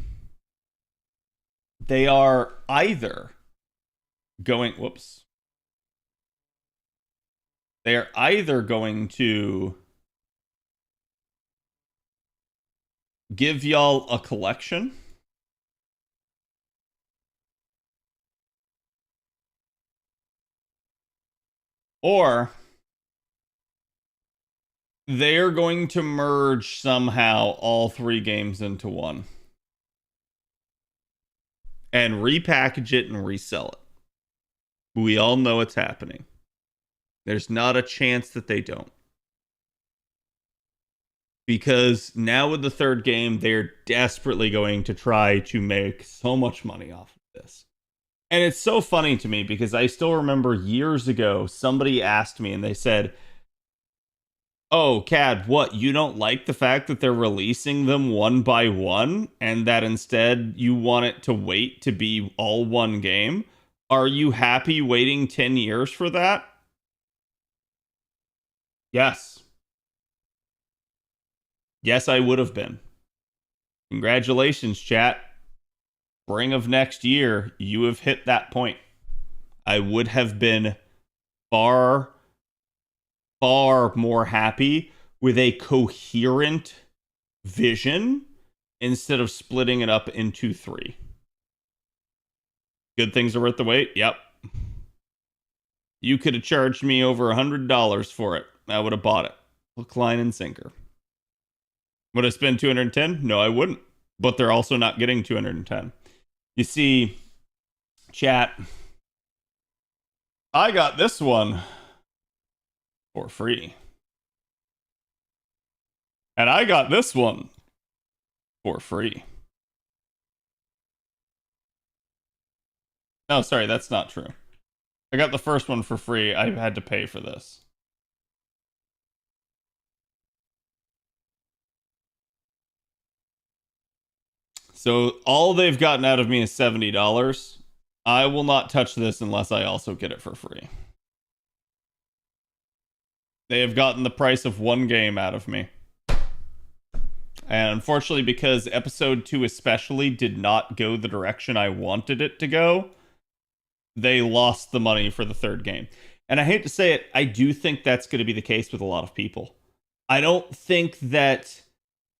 They are either going, they are either going to give y'all a collection. Or they're going to merge somehow all 3 games into one and repackage it and resell it. We all know it's happening. There's not a chance that they don't. Because now with the 3rd game, they're desperately going to try to make so much money off of this. And it's so funny to me because I still remember years ago, somebody asked me and they said, "Oh, Cad, what? You don't like the fact that they're releasing them one by one and that instead you want it to wait to be all one game? Are you happy waiting 10 years for that?" Yes. Yes, I would have been. Congratulations, chat. Spring of next year, you have hit that point. I would have been far more happy with a coherent vision instead of splitting it up into 3. Good things are worth the wait? Yep. You could have charged me over $100 for it. I would have bought it. Hook, line, and sinker. Would I spend $210? No, I wouldn't. But they're also not getting $210. You see, chat, I got this one for free. And I got this one for free. No, sorry, that's not true. I got the first one for free. I had to pay for this. So all they've gotten out of me is $70. I will not touch this unless I also get it for free. They have gotten the price of one game out of me. And unfortunately, because episode 2 especially did not go the direction I wanted it to go, they lost the money for the 3rd game. And I hate to say it, I do think that's going to be the case with a lot of people. I don't think that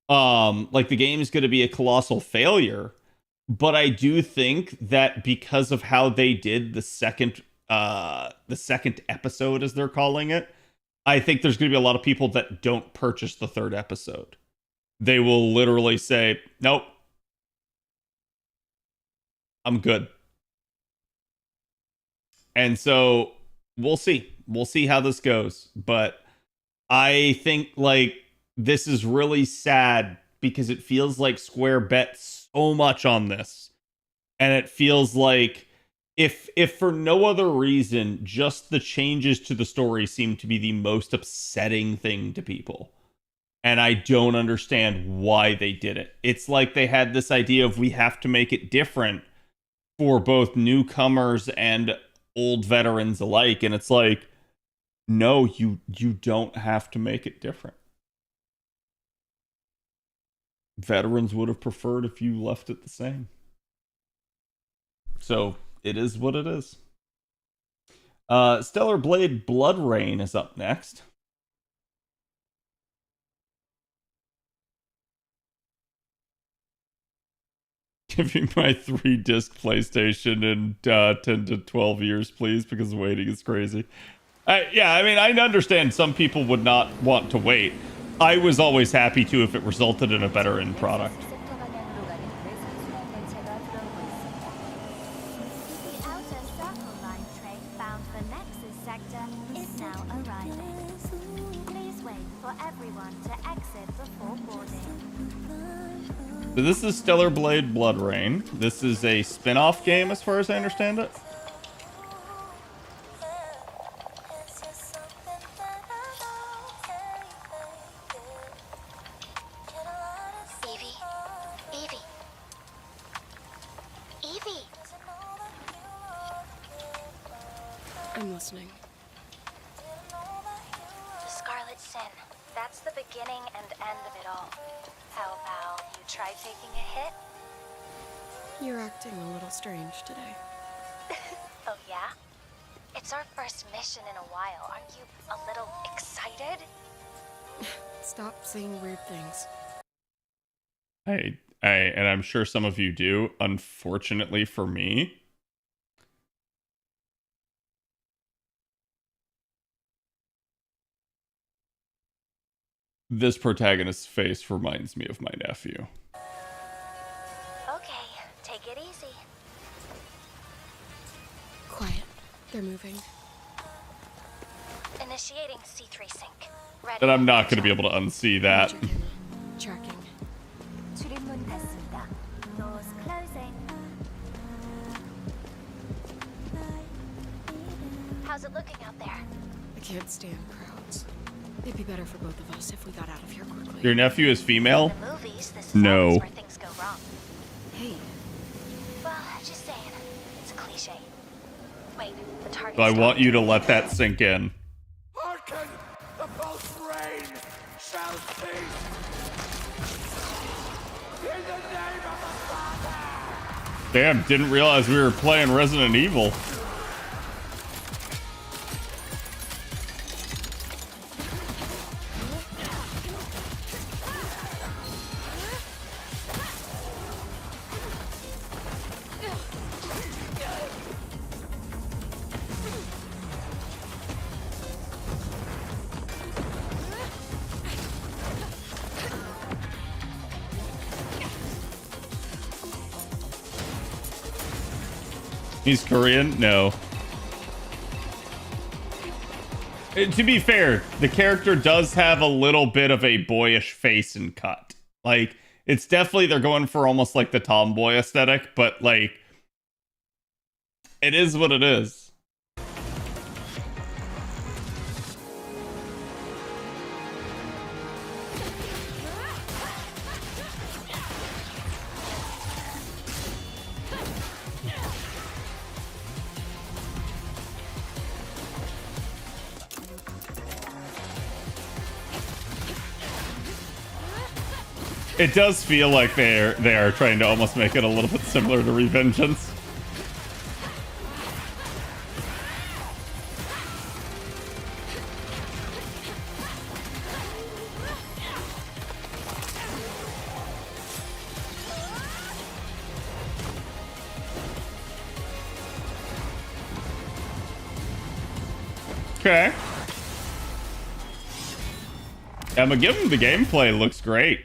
like the game is going to be a colossal failure, but I do think that because of how they did the second episode, as they're calling it, I think there's going to be a lot of people that don't purchase the 3rd episode. They will literally say, "Nope, I'm good." And so we'll see. We'll see how this goes. But I think like this is really sad because it feels like Square bet so much on this. And it feels like if for no other reason, just the changes to the story seem to be the most upsetting thing to people. And I don't understand why they did it. It's like they had this idea of we have to make it different for both newcomers and old veterans alike. And it's like, no, you don't have to make it different. Veterans would have preferred if you left it the same. So it is what it is. Stellar Blade Blood Rain is up next. Give me my 3-disc PlayStation in 10 to 12 years, please, because waiting is crazy. Yeah, I mean, I understand some people would not want to wait. I was always happy to if it resulted in a better end product. The outer circle line train bound for Nexus sector is now arriving. Please wait for everyone to exit before boarding. So this is Stellar Blade Blood Rain. This is a spin-off game as far as I understand it. I'm listening. The Scarlet Sin. That's the beginning and end of it all. How about you try taking a hit? You're acting a little strange today. Oh yeah? It's our first mission in a while. Aren't you a little excited? Stop saying weird things. And I'm sure some of you do. Unfortunately for me, this protagonist's face reminds me of my nephew. Okay, take it easy. Quiet. They're moving. Initiating C3 sync. Ready. And I'm not going to be able to unsee that. Tracking. 출입문했습니다. Doors closing. How's it looking out there? I can't stand crowds. It'd be better for both of us if we got out of here quickly. Your nephew is female? In the movies, this is No. always where things go wrong. Hey. Well, just saying. It's a cliche. Wait, the target. So I want you to let that sink in. Hearken! The pulse rain shall cease! In the name of the Father! Damn, didn't realize we were playing Resident Evil. He's Korean? No. To be fair, the character does have a little bit of a boyish face and cut. Like, it's definitely, they're going for almost like the tomboy aesthetic, but like, it is what it is. It does feel like they are trying to almost make it a little bit similar to Revengeance. Okay. I'm gonna give him the gameplay looks great.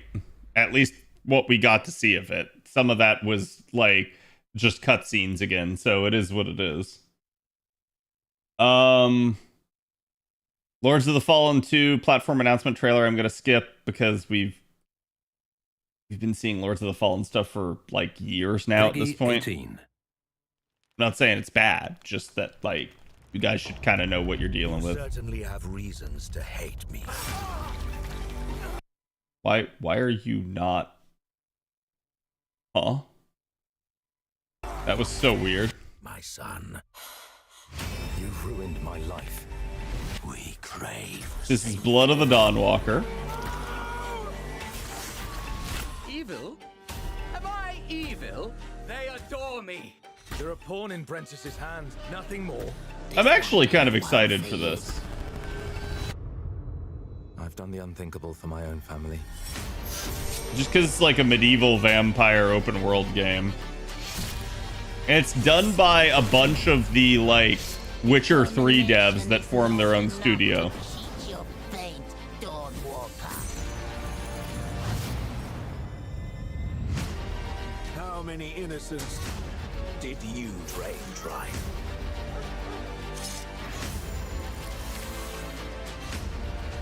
At least what we got to see of it. Some of that was like just cutscenes again, so it is what it is. Lords of the Fallen 2 platform announcement trailer I'm gonna skip because we've been seeing Lords of the Fallen stuff for like years now at this point. 18. I'm not saying it's bad, just that like you guys should kind of know what you're dealing with. Certainly have reasons to hate me. Why are you not? Huh? That was so weird. My son, you've ruined my life. We crave. This is Blood of the Dawnwalker. Evil? Am I evil? They adore me. You're a pawn in Brentiss's hand, nothing more. I'm actually kind of excited for this. I've done the unthinkable for my own family. Just because it's like a medieval vampire open world game. And it's done by a bunch of the like Witcher 3 devs that form their own studio. How many innocents did you drain dry?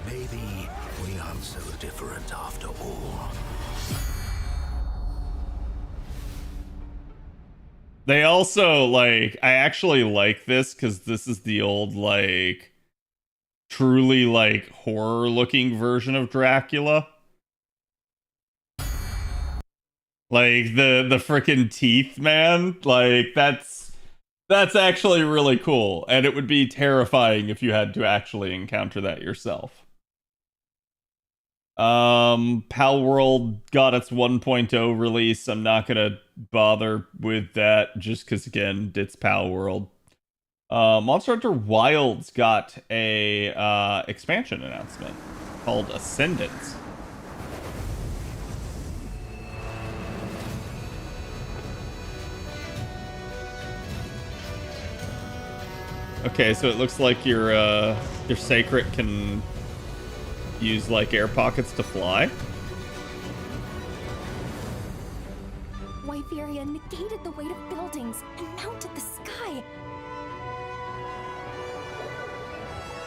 Maybe we aren't so different after all. They also like, I actually like this because this is the old like truly like horror looking version of Dracula. Like the freaking teeth, man. Like that's actually really cool, and it would be terrifying if you had to actually encounter that yourself. Palworld got its 1.0 release. I'm not gonna bother with that just because again, it's Palworld. Monster Hunter Wilds got a expansion announcement called Ascendance. Okay, so it looks like your Sacred can use like air pockets to fly. Wyveria negated the weight of buildings and mounted the sky.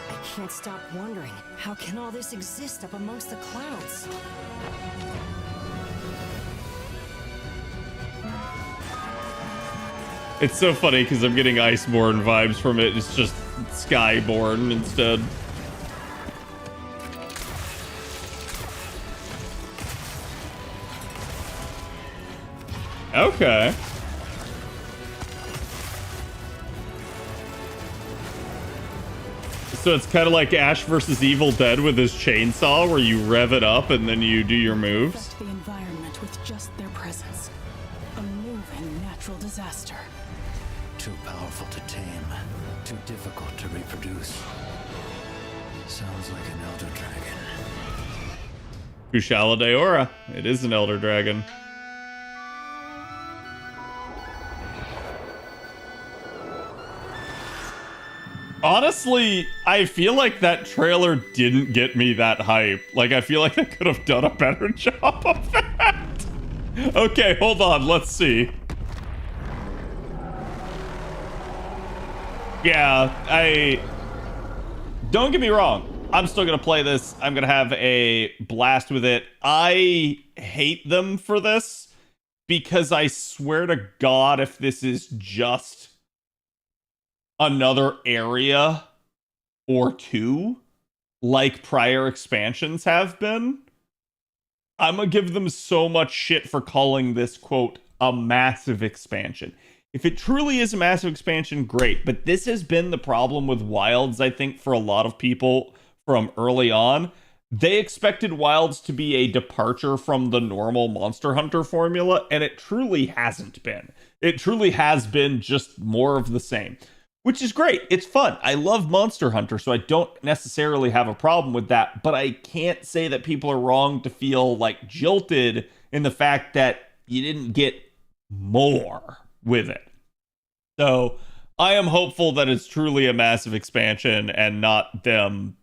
I can't stop wondering, how can all this exist up amongst the clouds? It's so funny because I'm getting Iceborne vibes from it. It's just Skyborn instead. Okay. So it's kind of like Ash versus Evil Dead with his chainsaw, where you rev it up and then you do your moves. Affect the environment with just their presence. A moving natural disaster. Too powerful to tame, too difficult to reproduce. Sounds like an elder dragon. Kushala Daora. It is an elder dragon. Honestly, I feel like that trailer didn't get me that hype. Like, I feel like I could have done a better job of that. Okay, hold on. Let's see. Yeah, don't get me wrong. I'm still going to play this. I'm going to have a blast with it. I hate them for this because I swear to God, if this is just another area or two, like prior expansions have been, I'm gonna give them so much shit for calling this, quote, a massive expansion. If it truly is a massive expansion, great. But this has been the problem with Wilds, I think, for a lot of people from early on. They expected Wilds to be a departure from the normal Monster Hunter formula, and it truly hasn't been. It truly has been just more of the same. Which is great. It's fun. I love Monster Hunter, so I don't necessarily have a problem with that. But I can't say that people are wrong to feel like jilted in the fact that you didn't get more with it. So I am hopeful that it's truly a massive expansion and not them,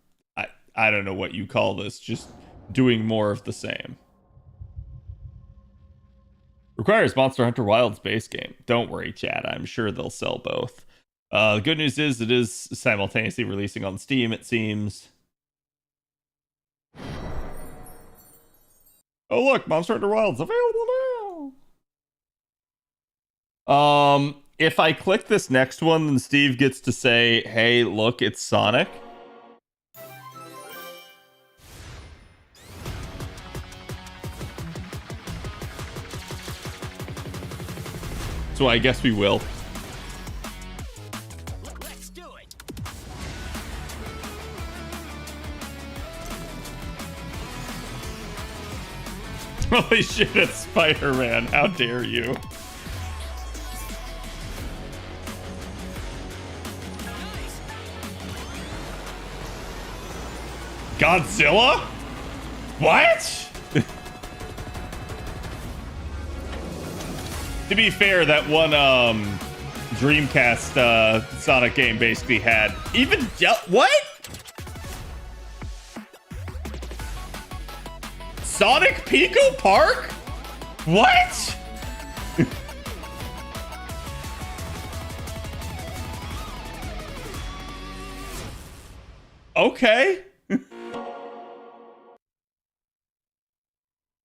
I don't know what you call this, just doing more of the same. Requires Monster Hunter Wilds base game. Don't worry, chat. I'm sure they'll sell both. The good news is it is simultaneously releasing on Steam, it seems. Oh, look, Monster Hunter Wilds available now. If I click this next one, then Steve gets to say, hey, look, it's Sonic. So I guess we will. Holy shit, it's Spider-Man. How dare you? Godzilla? What? To be fair, that one Dreamcast Sonic game basically had even what? Sonic Pico Park? What? Okay.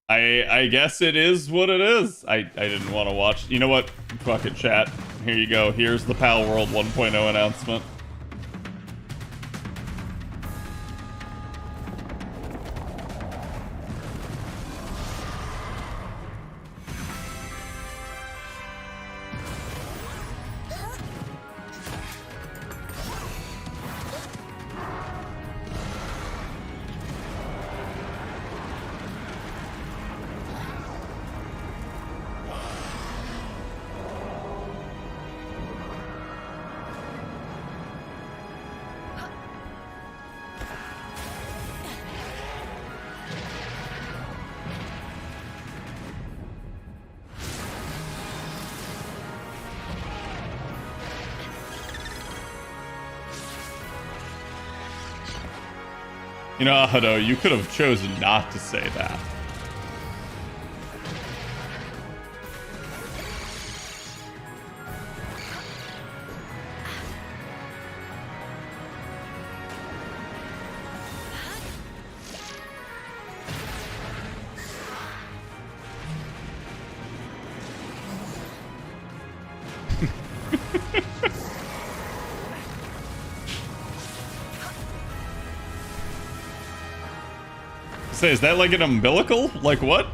I guess it is what it is. I didn't want to watch. You know what? Fuck it, chat. Here you go. Here's the Pal World 1.0 announcement. You know, Hado, you could have chosen not to say that. Say, is that like an umbilical? Like what?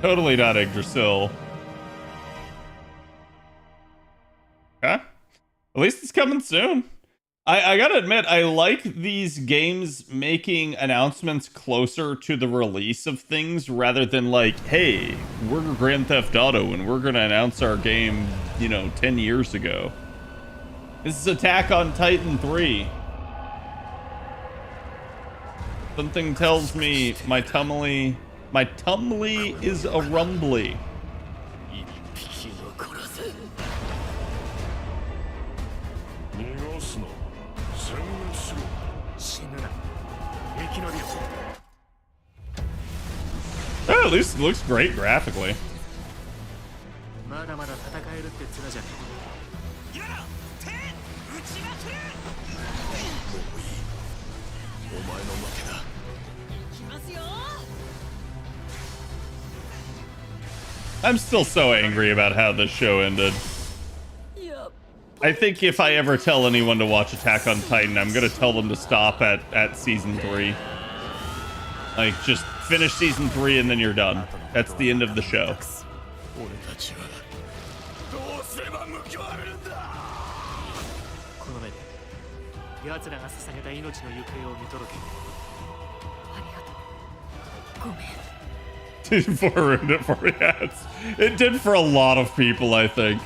Totally not Yggdrasil. Okay. At least it's coming soon. I gotta admit, I like these games making announcements closer to the release of things rather than like, hey, we're Grand Theft Auto and we're gonna announce our game, you know, 10 years ago. This is Attack on Titan 3. Something tells me my tumly is a rumbly. Oh, at least it looks great graphically. I'm still so angry about how this show ended. I think if I ever tell anyone to watch Attack on Titan, I'm gonna tell them to stop at season 3. Like, just finish season 3 and then you're done. That's the end of the show. Ruined it for me. It did for a lot of people, I think.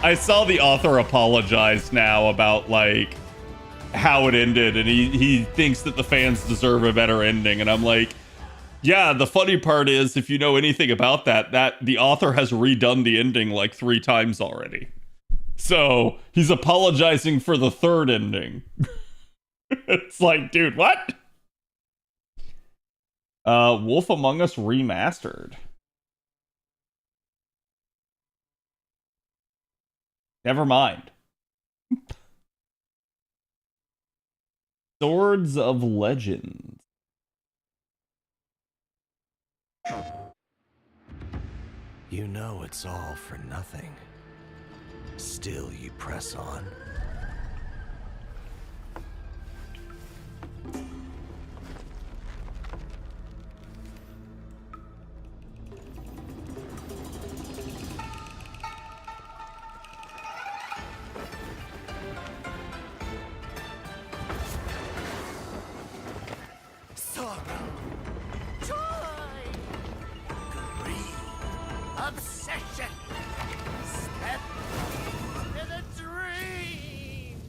I saw the author apologize now about like how it ended, and he thinks that the fans deserve a better ending, and I'm like, yeah, the funny part is, if you know anything about that the author has redone the ending like 3 times already. So he's apologizing for the 3rd ending. It's like, dude, what? Wolf Among Us Remastered. Never mind. Swords of Legends. You know it's all for nothing. Still you press on. Obsession! Step to the dream!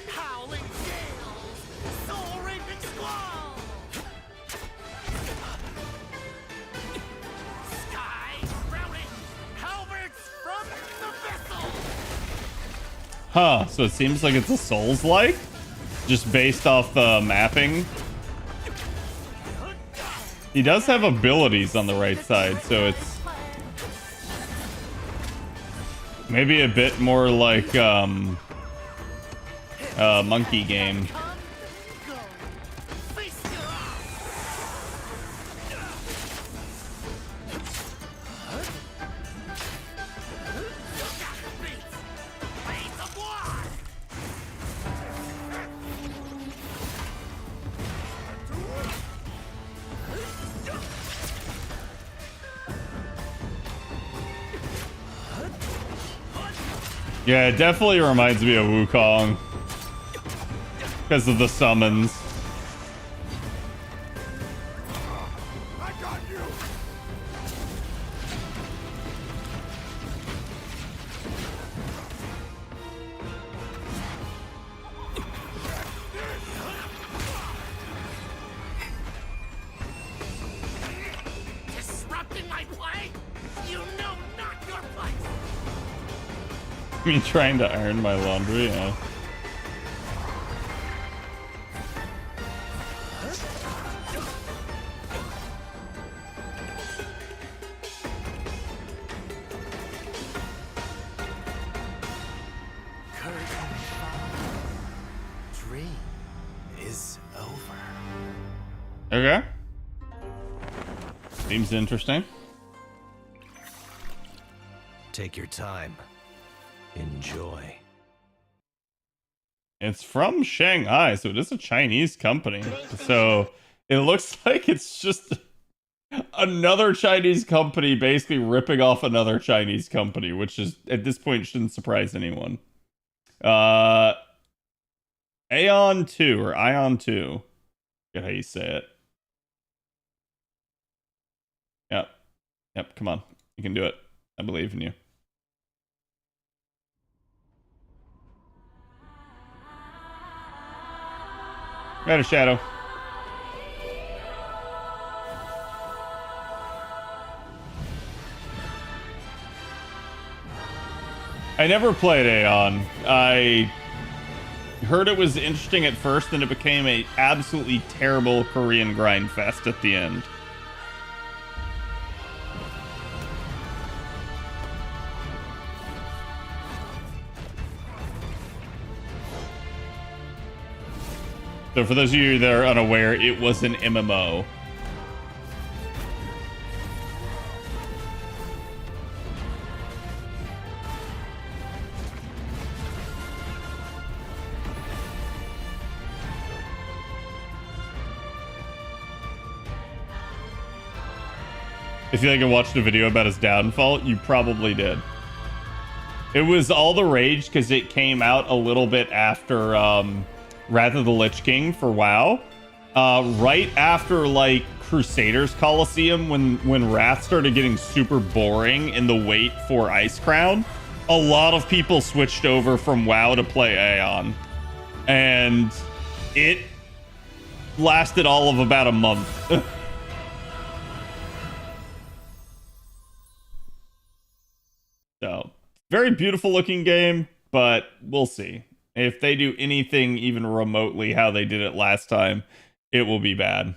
Howling gales! Soul-raping squall! Sky sprouting! Halberds from the vessel! Huh, so it seems like it's a Souls-like? Just based off the mapping? He does have abilities on the right side, so it's maybe a bit more like Monkey Game. Yeah, it definitely reminds me of Wukong because of the summons. Me trying to iron my laundry, yeah. Dream is over. Okay. Seems interesting. Take your time. Enjoy. It's from Shanghai, so it is a Chinese company. So it looks like it's just another Chinese company basically ripping off another Chinese company, which is at this point shouldn't surprise anyone. Aeon 2 or Ion 2. Get how you say it. Yep. Yep, come on. You can do it. I believe in you. Got a shadow. I never played Aeon. I heard it was interesting at first, and it became a absolutely terrible Korean grind fest at the end. So for those of you that are unaware, it was an MMO. If you like watched a video about his downfall, you probably did. It was all the rage because it came out a little bit after Wrath of the Lich King for WoW. Right after like Crusaders Coliseum, when Wrath started getting super boring in the wait for Icecrown, a lot of people switched over from WoW to play Aeon. And it lasted all of about a month. So, very beautiful looking game, but we'll see. If they do anything even remotely how they did it last time, it will be bad.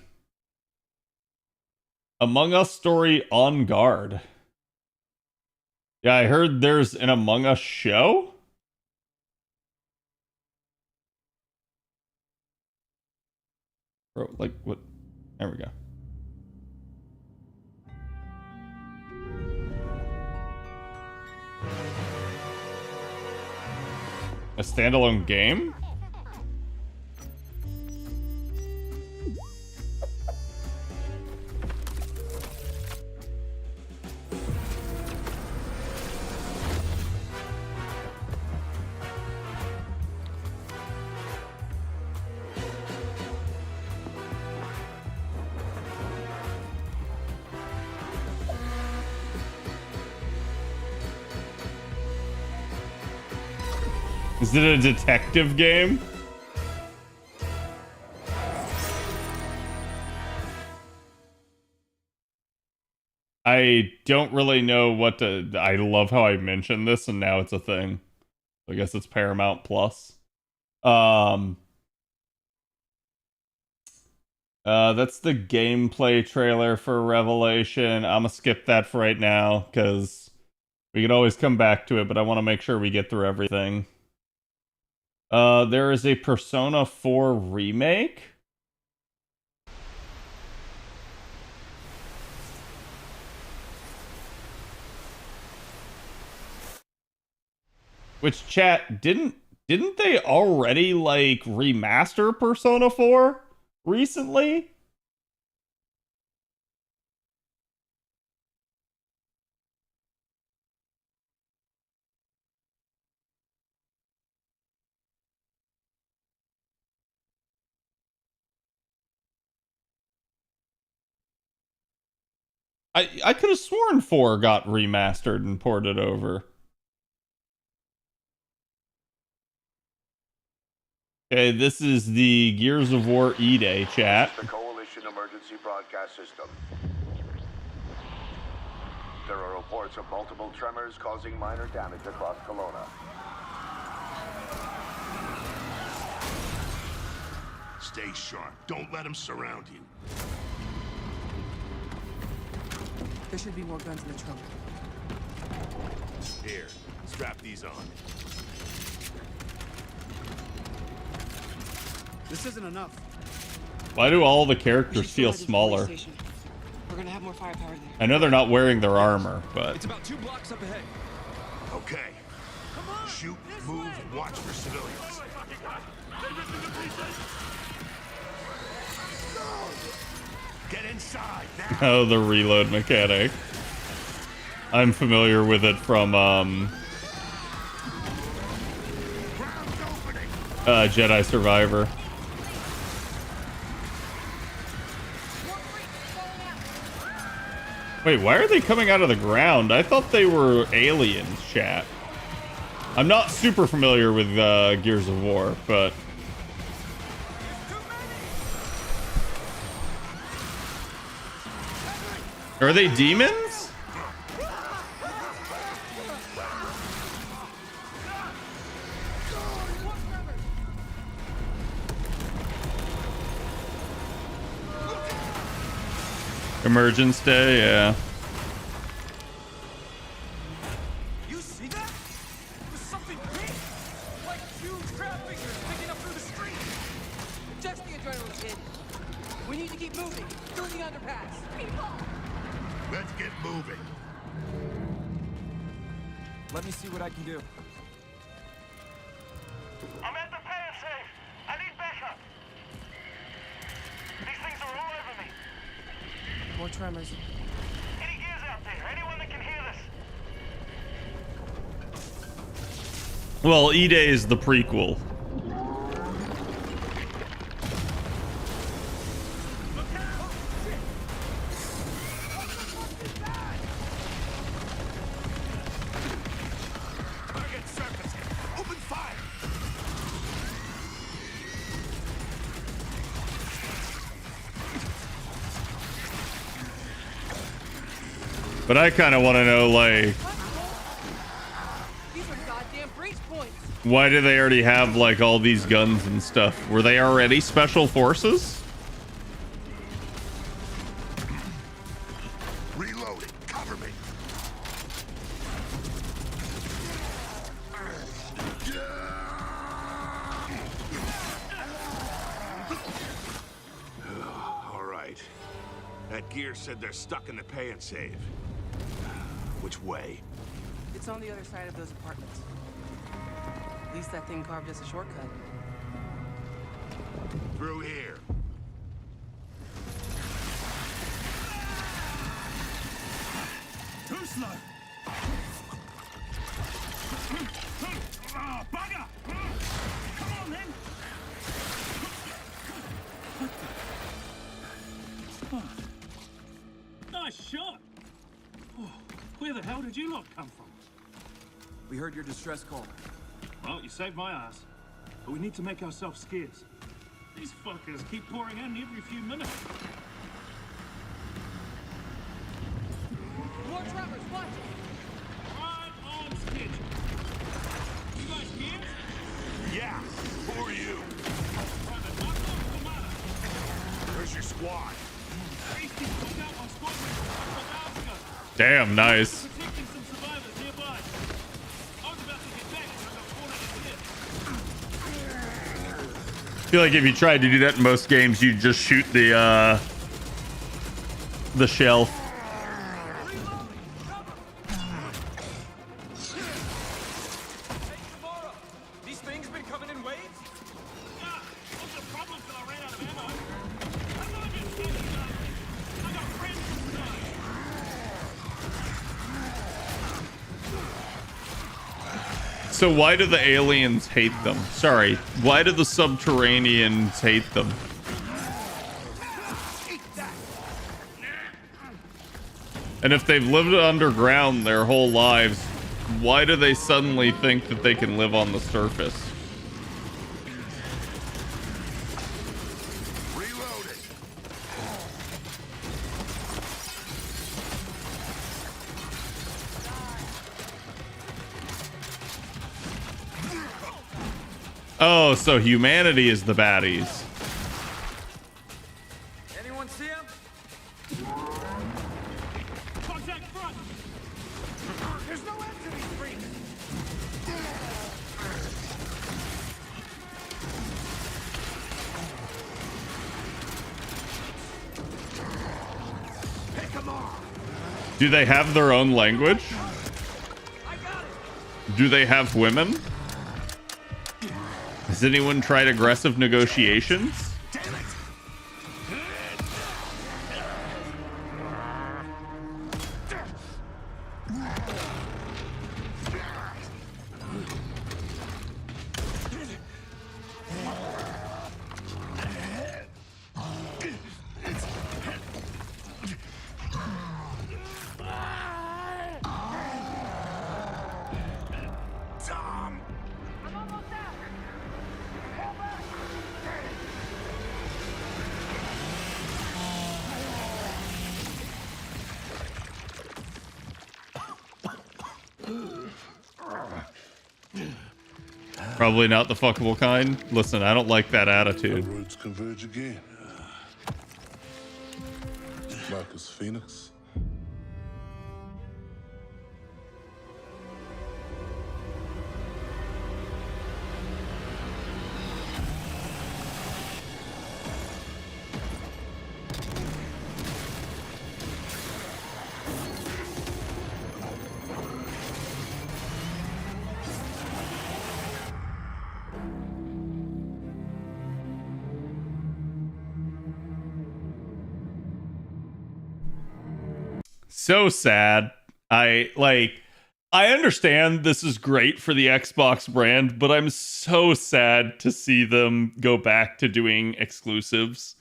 Among Us story on guard. Yeah, I heard there's an Among Us show? Bro, like, what? There we go. A standalone game? Is it a detective game? I don't really know what to... I love how I mentioned this and now it's a thing. I guess it's Paramount Plus. That's the gameplay trailer for Revelation. I'm gonna skip that for right now because we could always come back to it, but I want to make sure we get through everything. There is a Persona 4 remake. Which, chat, didn't they already like remaster Persona 4 recently? I could have sworn 4 got remastered and ported over. Okay, this is the Gears of War E-Day chat. The Coalition Emergency Broadcast System. There are reports of multiple tremors causing minor damage across Kelowna. Stay sharp. Don't let them surround you. There should be more guns in the trunk. Here, strap these on. This isn't enough. Why do all the characters feel smaller? We're gonna have more firepower there. I know they're not wearing their armor, but It's about 2 blocks up ahead. Okay. Shoot, move, watch for civilians. Get inside now. oh, the reload mechanic. I'm familiar with it from Jedi Survivor. Wait, why are they coming out of the ground? I thought they were aliens, chat. I'm not super familiar with Gears of War, but... Are they demons? Emergence Day, yeah. You see that? There's something big! Like huge crab figures picking up through the street! Just the adrenaline kid. We need to keep moving through the underpass. People! Let's get moving. Let me see what I can do. I'm at the pay safe! I need backup! These things are all over me! More tremors. Any gears out there? Anyone that can hear this? Well, E-Day is the prequel. Target surfacing. Open fire. But I kind of want to know, like, These are goddamn breach points. why do they already have, like, all these guns and stuff? Were they already special forces? Reloading. Cover me. All right. That gear said they're stuck in the pay and save. Which way? It's on the other side of those apartments. At least that thing carved us a shortcut. Through here. Too slow! Oh, bugger! Come on then! Oh. Nice shot! Oh, where the hell did you lot come from? We heard your distress call. Well, you saved my ass. But we need to make ourselves scarce. These fuckers keep pouring in every few minutes. More tremors, watch! Right on schedule. You guys here? Yeah. Who are you? Where's your squad? Damn, nice. Protecting some survivors nearby. I was about to get back when I got cornered in the I feel like if you tried to do that in most games, you'd just shoot the shelf. These things been coming in waves? Yeah, those are problems that I ran out of ammo. I'm not just standing up. I got friends inside. So why do the aliens hate them? Sorry, why do the subterraneans hate them? And if they've lived underground their whole lives, why do they suddenly think that they can live on the surface? Oh, so humanity is the baddies. Anyone see him? Contact front! There's no end to these freaks! Pick 'em off. Do they have their own language? Do they have women? Has anyone tried aggressive negotiations? Probably not the fuckable kind. Listen, I don't like that attitude. The roads converge again. Marcus Phoenix. So sad. I understand this is great for the Xbox brand, but I'm so sad to see them go back to doing exclusives.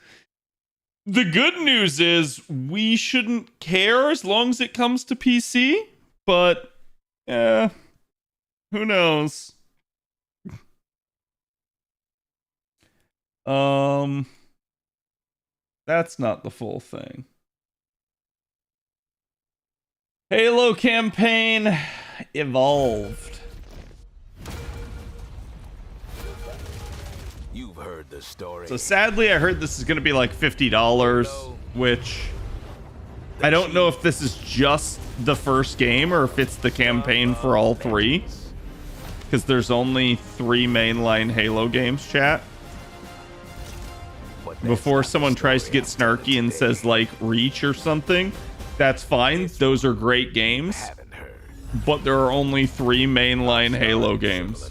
The good news is we shouldn't care as long as it comes to PC, but who knows? That's not the full thing. Halo campaign evolved. You've heard the story. So sadly, I heard this is going to be like $50, which I don't know if this is just the first game or if it's the campaign for all three. Because there's only 3 mainline Halo games, chat. Before someone tries to get snarky and says like Reach or something, that's fine. Those are great games. But there are only 3 mainline Halo games.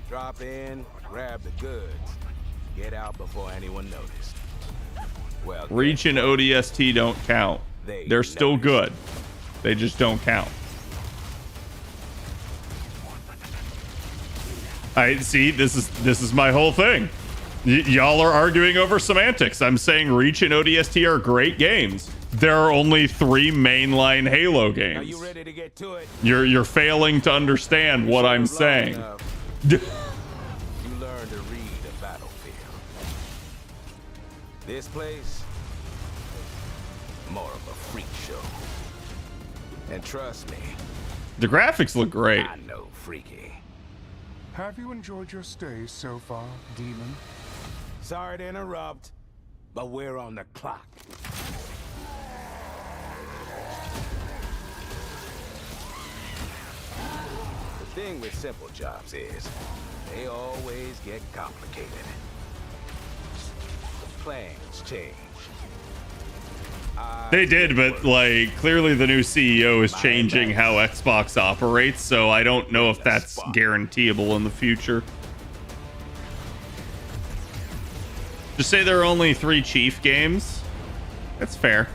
Drop in, grab the goods, get out before anyone noticed. Well, Reach and ODST don't count. They're still good. They just don't count. I see. This is my whole thing. Y'all are arguing over semantics. I'm saying Reach and ODST are great games. There are only 3 mainline Halo games. Are you ready to get to it? You're failing to understand what I'm saying. You learn to read a battlefield. This place, more of a freak show. And trust me, The graphics look great. I know freaky. Have you enjoyed your stay so far, Demon? Sorry to interrupt, but we're on the clock. The thing with simple jobs is they always get complicated. The plans change. They did, but like clearly the new CEO is changing how Xbox operates, so I don't know if that's guaranteeable in the future. Just say there are only 3 Chief games. That's fair.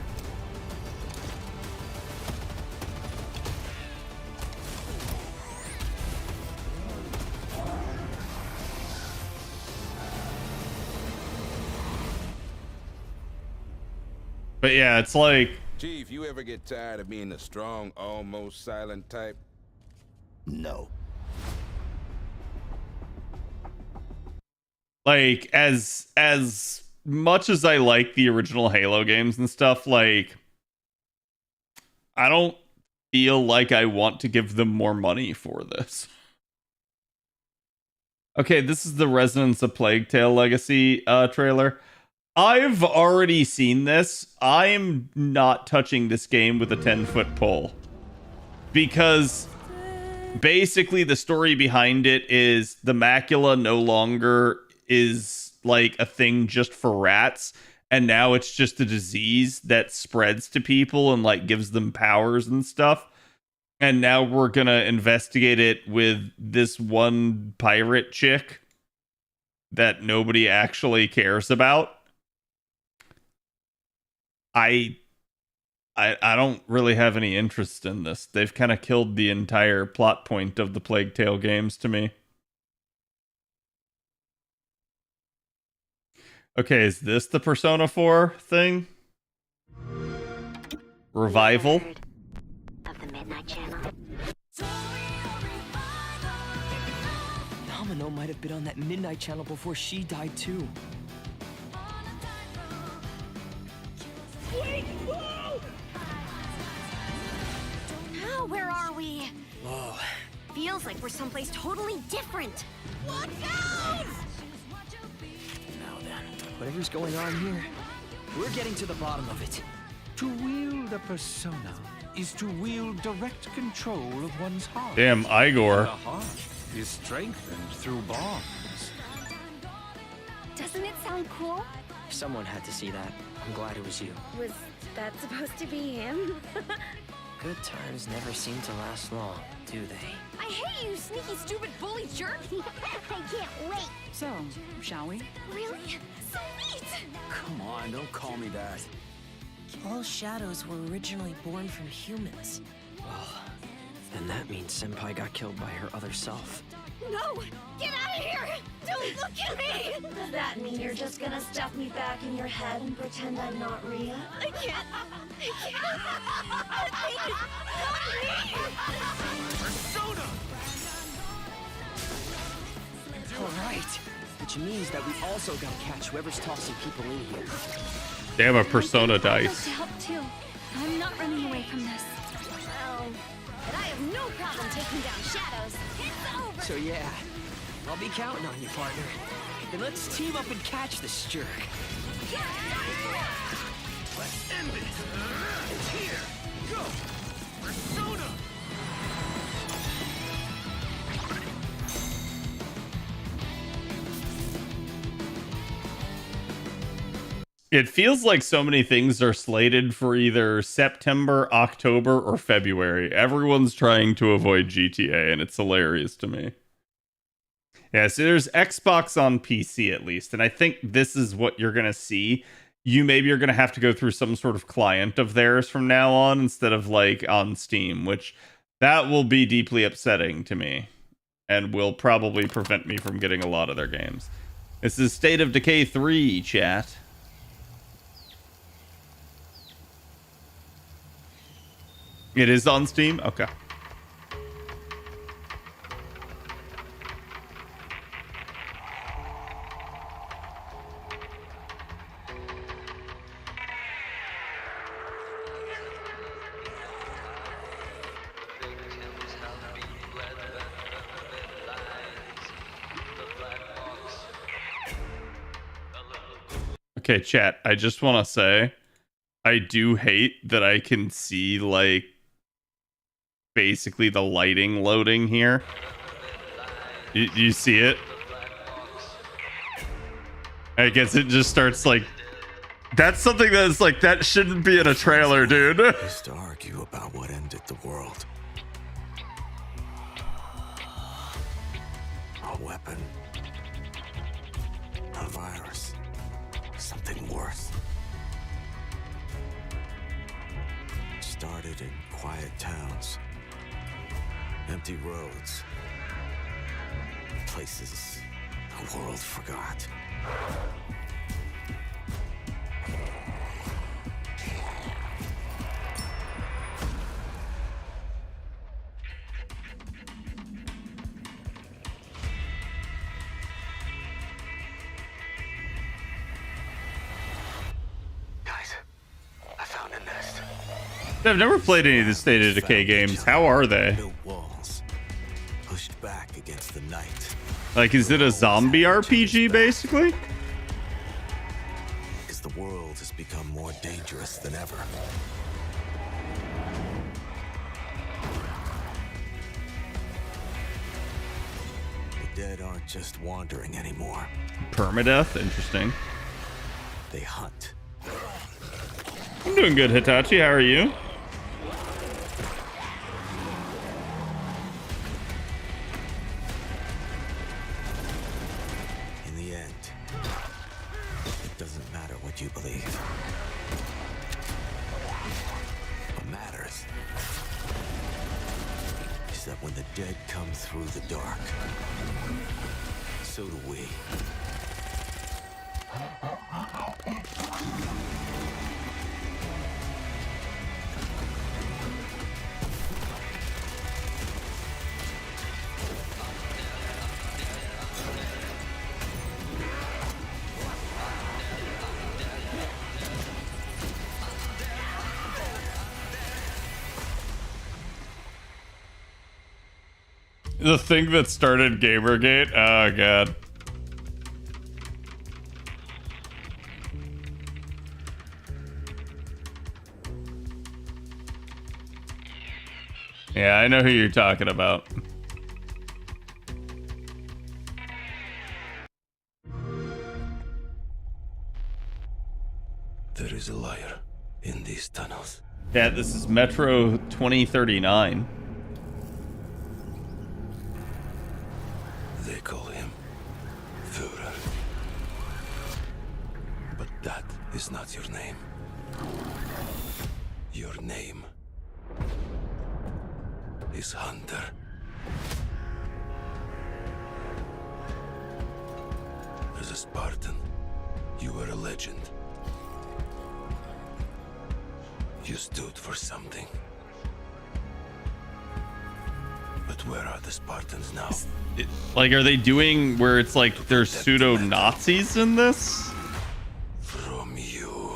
But yeah, it's like... Chief, you ever get tired of being the strong, almost silent type? No. Like, as much as I like the original Halo games and stuff, like, I don't feel like I want to give them more money for this. Okay, this is the Resonance of Plague Tale Legacy trailer. I've already seen this. I'm not touching this game with a 10-foot pole. Because basically the story behind it is the macula no longer is like a thing just for rats. And now it's just a disease that spreads to people and like gives them powers and stuff. And now we're going to investigate it with this one pirate chick that nobody actually cares about. I don't really have any interest in this. They've kind of killed the entire plot point of the Plague Tale games to me. Okay, is this the Persona 4 thing? Revival? Of the Midnight Channel. Domino might have been on that Midnight Channel before she died too. Wait! Whoa! Now where are we? Whoa. Feels like we're someplace totally different. Watch out! Now then, whatever's going on here, we're getting to the bottom of it. To wield a persona is to wield direct control of one's heart. Damn, Igor. The heart is strengthened through bonds. Doesn't it sound cool? Someone had to see that. I'm glad it was you. Was that supposed to be him? Good times never seem to last long, do they? I hate you, sneaky, stupid bully jerk! I can't wait! So, shall we? Really? So neat! Come on, don't call me that. All shadows were originally born from humans. Well, then that means Senpai got killed by her other self. No! Get out of here! Don't look at me! Does that mean you're just gonna stuff me back in your head and pretend I'm not Rhea? I can't! I can't! Persona! Alright. Which means that we also gotta catch whoever's tossing people in here. Damn, a Persona I'd like dice. to help too. I'm not running away from this. Oh, but I have no problem taking down shadows. It's over! So yeah, I'll be counting on you, partner. Then let's team up and catch this jerk. Let's end it! Here! Go! Persona! It feels like so many things are slated for either September, October, or February. Everyone's trying to avoid GTA, and it's hilarious to me. Yeah, so there's Xbox on PC at least, and I think this is what you're going to see. Maybe you're going to have to go through some sort of client of theirs from now on instead of like on Steam, which that will be deeply upsetting to me and will probably prevent me from getting a lot of their games. This is State of Decay 3, chat. It is on Steam? Okay. Okay, chat, I just want to say, I do hate that I can see, like, basically the lighting loading here. You see it? I guess it just starts like, that's something that's like, that shouldn't be in a trailer, dude. Used to argue about what ended the world. A weapon. A virus. Something worse. Started in quiet towns. Empty roads. Places the world forgot. Guys, I found a nest. I've never played any of the State of Decay games. How are they? Built walls. Pushed back against the night. Like, is it a zombie RPG, basically? As the world has become more dangerous than ever. The dead aren't just wandering anymore. Permadeath? Interesting. They hunt. I'm doing good, Hitachi. How are you? In the end, it doesn't matter what you believe. What matters is that when the dead come through the dark, so do we. The thing that started Gamergate? Oh, God. Yeah, I know who you're talking about. There is a liar in these tunnels. Yeah, this is Metro 2039. They call him Führer. But that is not your name. Your name is Hunter. As a Spartan, you were a legend. You stood for something. But where are the Spartans now? Like, are they doing where it's like there's pseudo Nazis in this? From you.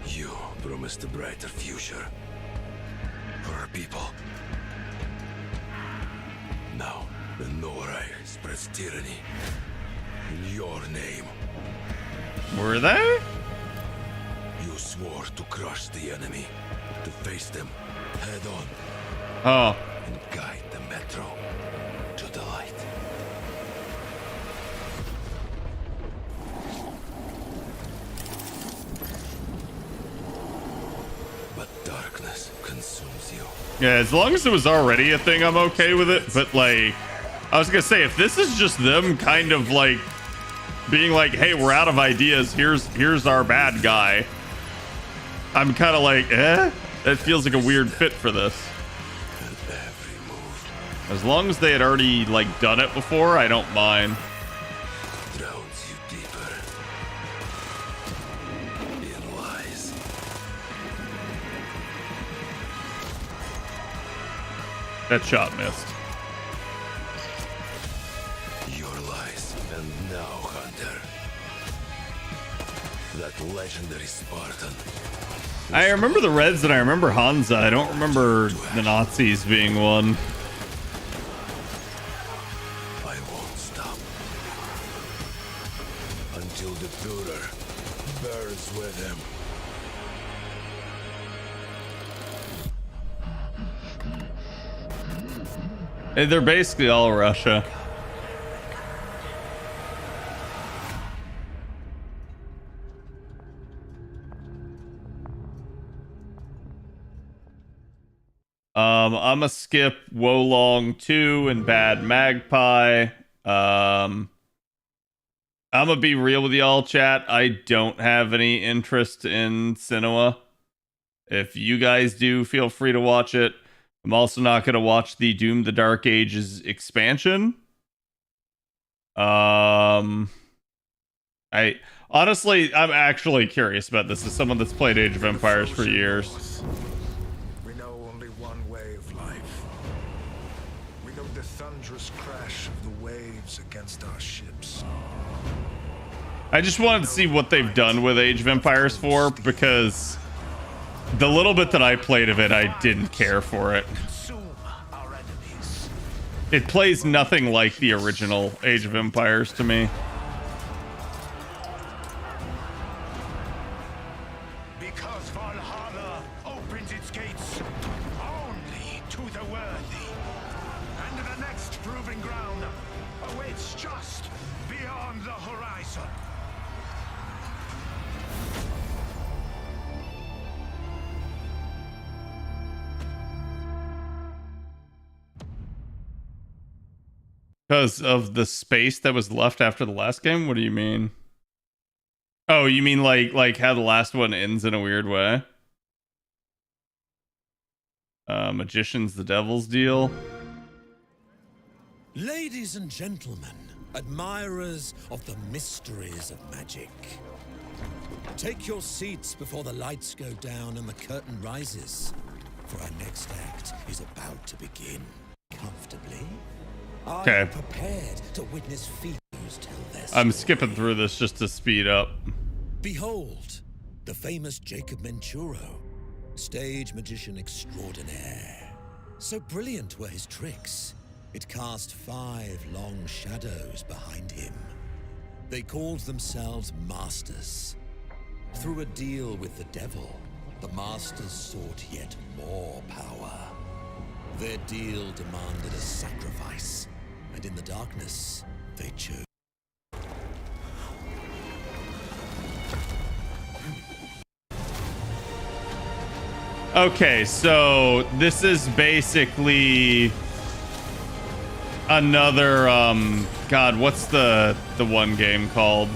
You promised a brighter future for our people. Now, the Norai spreads tyranny in your name. Were they? You swore to crush the enemy, to face them head on. Oh. And guide the Metro to the light. But darkness consumes you. Yeah, as long as it was already a thing, I'm okay with it. But, like, I was gonna say, if this is just them kind of, like, being like, hey, we're out of ideas, here's our bad guy, I'm kind of like, eh? That feels like a weird fit for this. As long as they had already, like, done it before, I don't mind. Drowns you deeper in lies. That shot missed. Your lies, and now, Hunter. That legendary Spartan. I remember the Reds and I remember Hansa. I don't remember the Nazis being one. I won't stop until the Führer burns with him. Hey, they're basically all Russia. I'm gonna skip Wolong 2 and Bad Magpie. I'm gonna be real with y'all, chat. I don't have any interest in Senua. If you guys do, feel free to watch it. I'm also not gonna watch the Doom the Dark Ages expansion. I honestly, I'm actually curious about this as someone that's played Age of Empires for years. We know only one way of life. We know the thunderous crash of the waves against our ships. I just wanted to see what they've done with Age of Empires 4 because the little bit that I played of it, I didn't care for it. It plays nothing like the original Age of Empires to me. Because Valhalla opens its gates only to the worthy. And the next proving ground awaits just beyond the horizon. Because of the space that was left after the last game? What do you mean? Oh, you mean like how the last one ends in a weird way? Magician's the devil's deal. Ladies and gentlemen, admirers of the mysteries of magic, take your seats before the lights go down and the curtain rises, for our next act is about to begin. Comfortably. Okay. Are you prepared to witness features tell their I'm story? skipping through this just to speed up. Behold, the famous Jacob Menturo, stage magician extraordinaire. So brilliant were his tricks, it cast 5 long shadows behind him. They called themselves Masters. Through a deal with the devil, the Masters sought yet more power. Their deal demanded a sacrifice, and in the darkness, they chose. Okay, so this is basically another God, what's the one game called?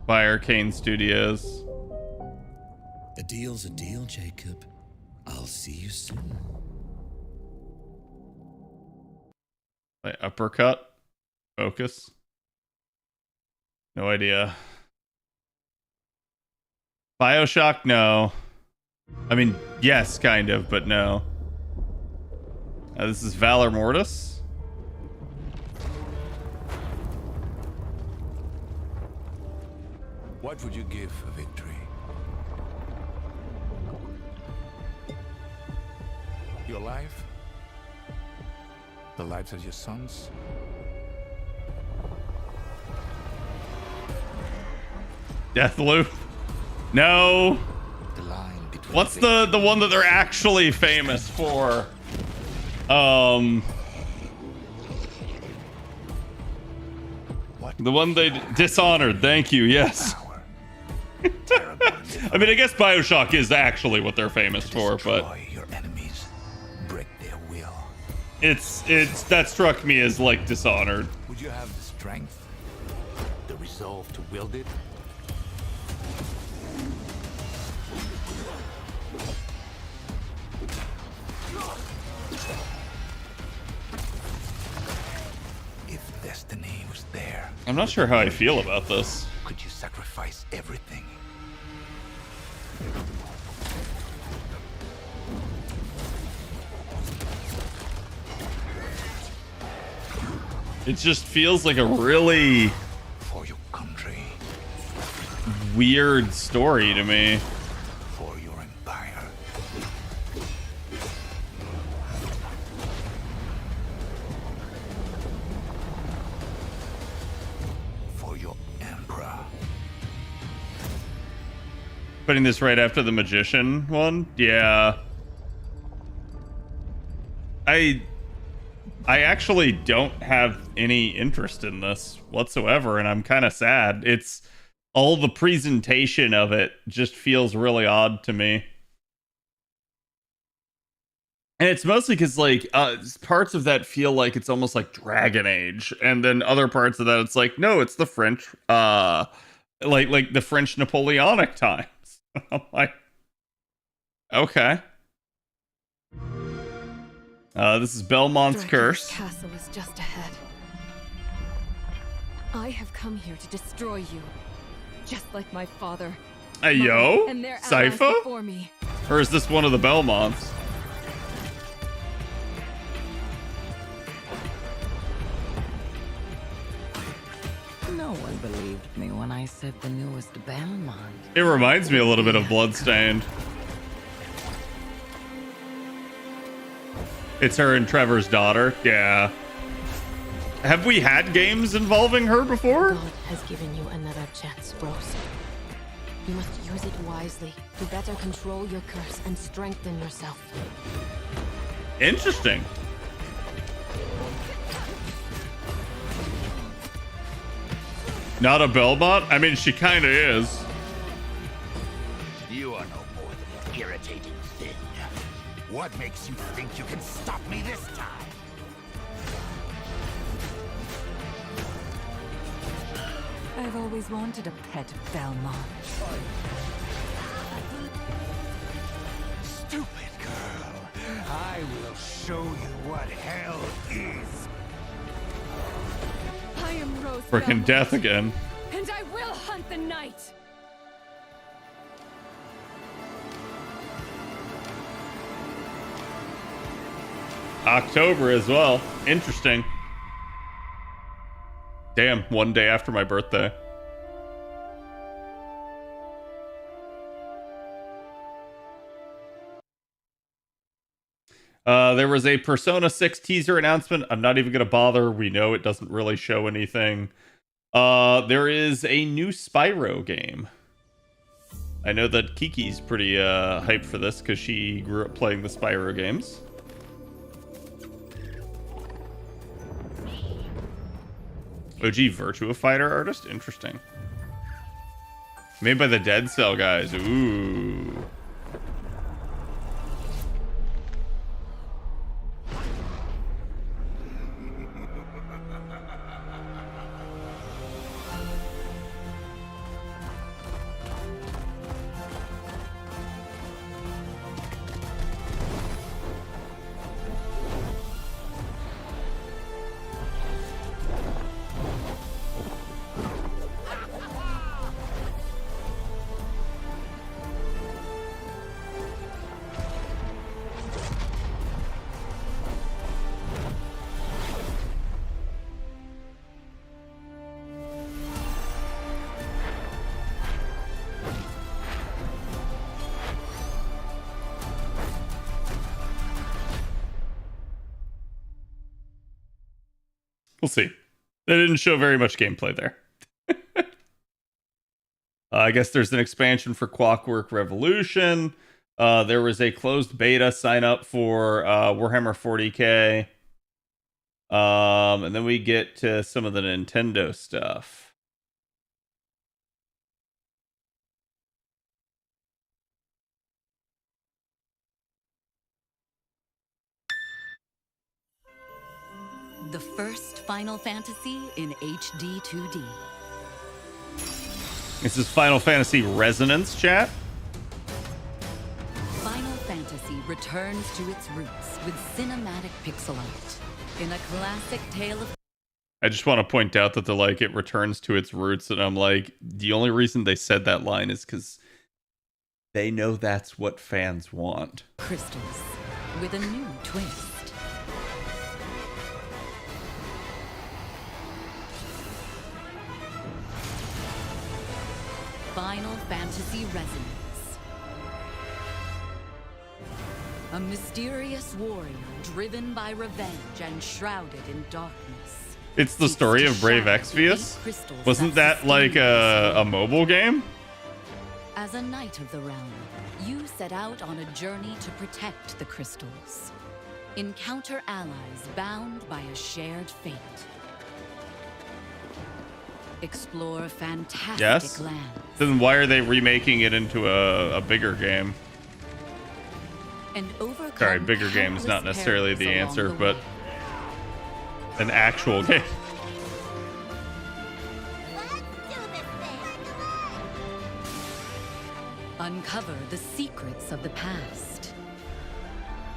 By Arcane Studios. A deal's a deal, Jacob. I'll see you soon. Like uppercut? Focus? No idea. BioShock? No. I mean, yes, kind of, but no. This is Valor Mortis. What would you give for victory? Your life? The lives of your sons? Deathloop? No. What's the one that they're actually famous for? The one they Dishonored. Thank you. Yes. I mean, I guess BioShock is actually what they're famous for, but Your enemies break their will. it's that struck me as like Dishonored. Would you have the strength, the resolve to wield it? If destiny was there, I'm not sure how I feel about this. could you sacrifice everything? It just feels like a really For your country, weird story to me. for your empire. For your emperor. Putting this right after the Magician one? Yeah. I actually don't have any interest in this whatsoever, and I'm kind of sad. It's all the presentation of it just feels really odd to me. And it's mostly because like parts of that feel like it's almost like Dragon Age, and then other parts of that it's like, no, it's the French like the French Napoleonic times. I'm like, okay. This is Belmont's Curse. Castle is just ahead. I have come here to destroy you, just like my father. Hey, yo, and their allies Sypha? before me. Or is this one of the Belmonts? No one believed me when I said the newest Belmont. It reminds me a little bit of Bloodstained. It's her and Trevor's daughter. Yeah. Have we had games involving her before? God has given you another chance, Rose. You must use it wisely to better control your curse and strengthen yourself. Interesting. Not a Belmont? I mean, she kind of is. You are no more than an irritating thing. What makes you think you can stop me this time? I've always wanted a pet Belmont. Stupid girl. I will show you what hell is. I am Rose Frickin' Belmont, death again. and I will hunt the night. October as well. Interesting. Damn, one day after my birthday. There was a Persona 6 teaser announcement. I'm not even going to bother. We know it doesn't really show anything. There is a new Spyro game. I know that Kiki's pretty hyped for this because she grew up playing the Spyro games. OG Virtua Fighter artist? Interesting. Made by the Dead Cell guys. Ooh. We'll see. They didn't show very much gameplay there. I guess there's an expansion for Clockwork Revolution. There was a closed beta sign up for Warhammer 40k. And then we get to some of the Nintendo stuff. The first Final Fantasy in HD 2D. This is Final Fantasy Resonance, chat. Final Fantasy returns to its roots with cinematic pixel art in a classic tale of... I just want to point out that it returns to its roots, and I'm like, the only reason they said that line is because they know that's what fans want. Crystals with a new twist. Final Fantasy Resonance. A mysterious warrior driven by revenge and shrouded in darkness. It's the story of Brave Exvius? Wasn't that like a mobile game? As a knight of the realm, you set out on a journey to protect the crystals. Encounter allies bound by a shared fate. Explore fantastic lands. Then why are they remaking it into a bigger game? And overcome Sorry, bigger game is not necessarily the answer, but an actual game. Uncover the secrets of the past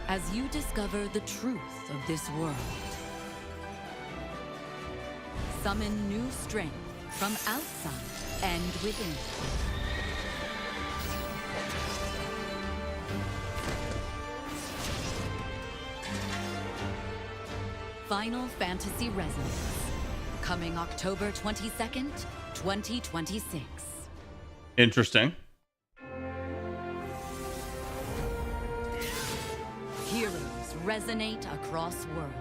as you discover the truth of this world. Summon new strength from outside and within. Final Fantasy Resonance, coming October 22nd, 2026. Interesting. Heroes resonate across worlds.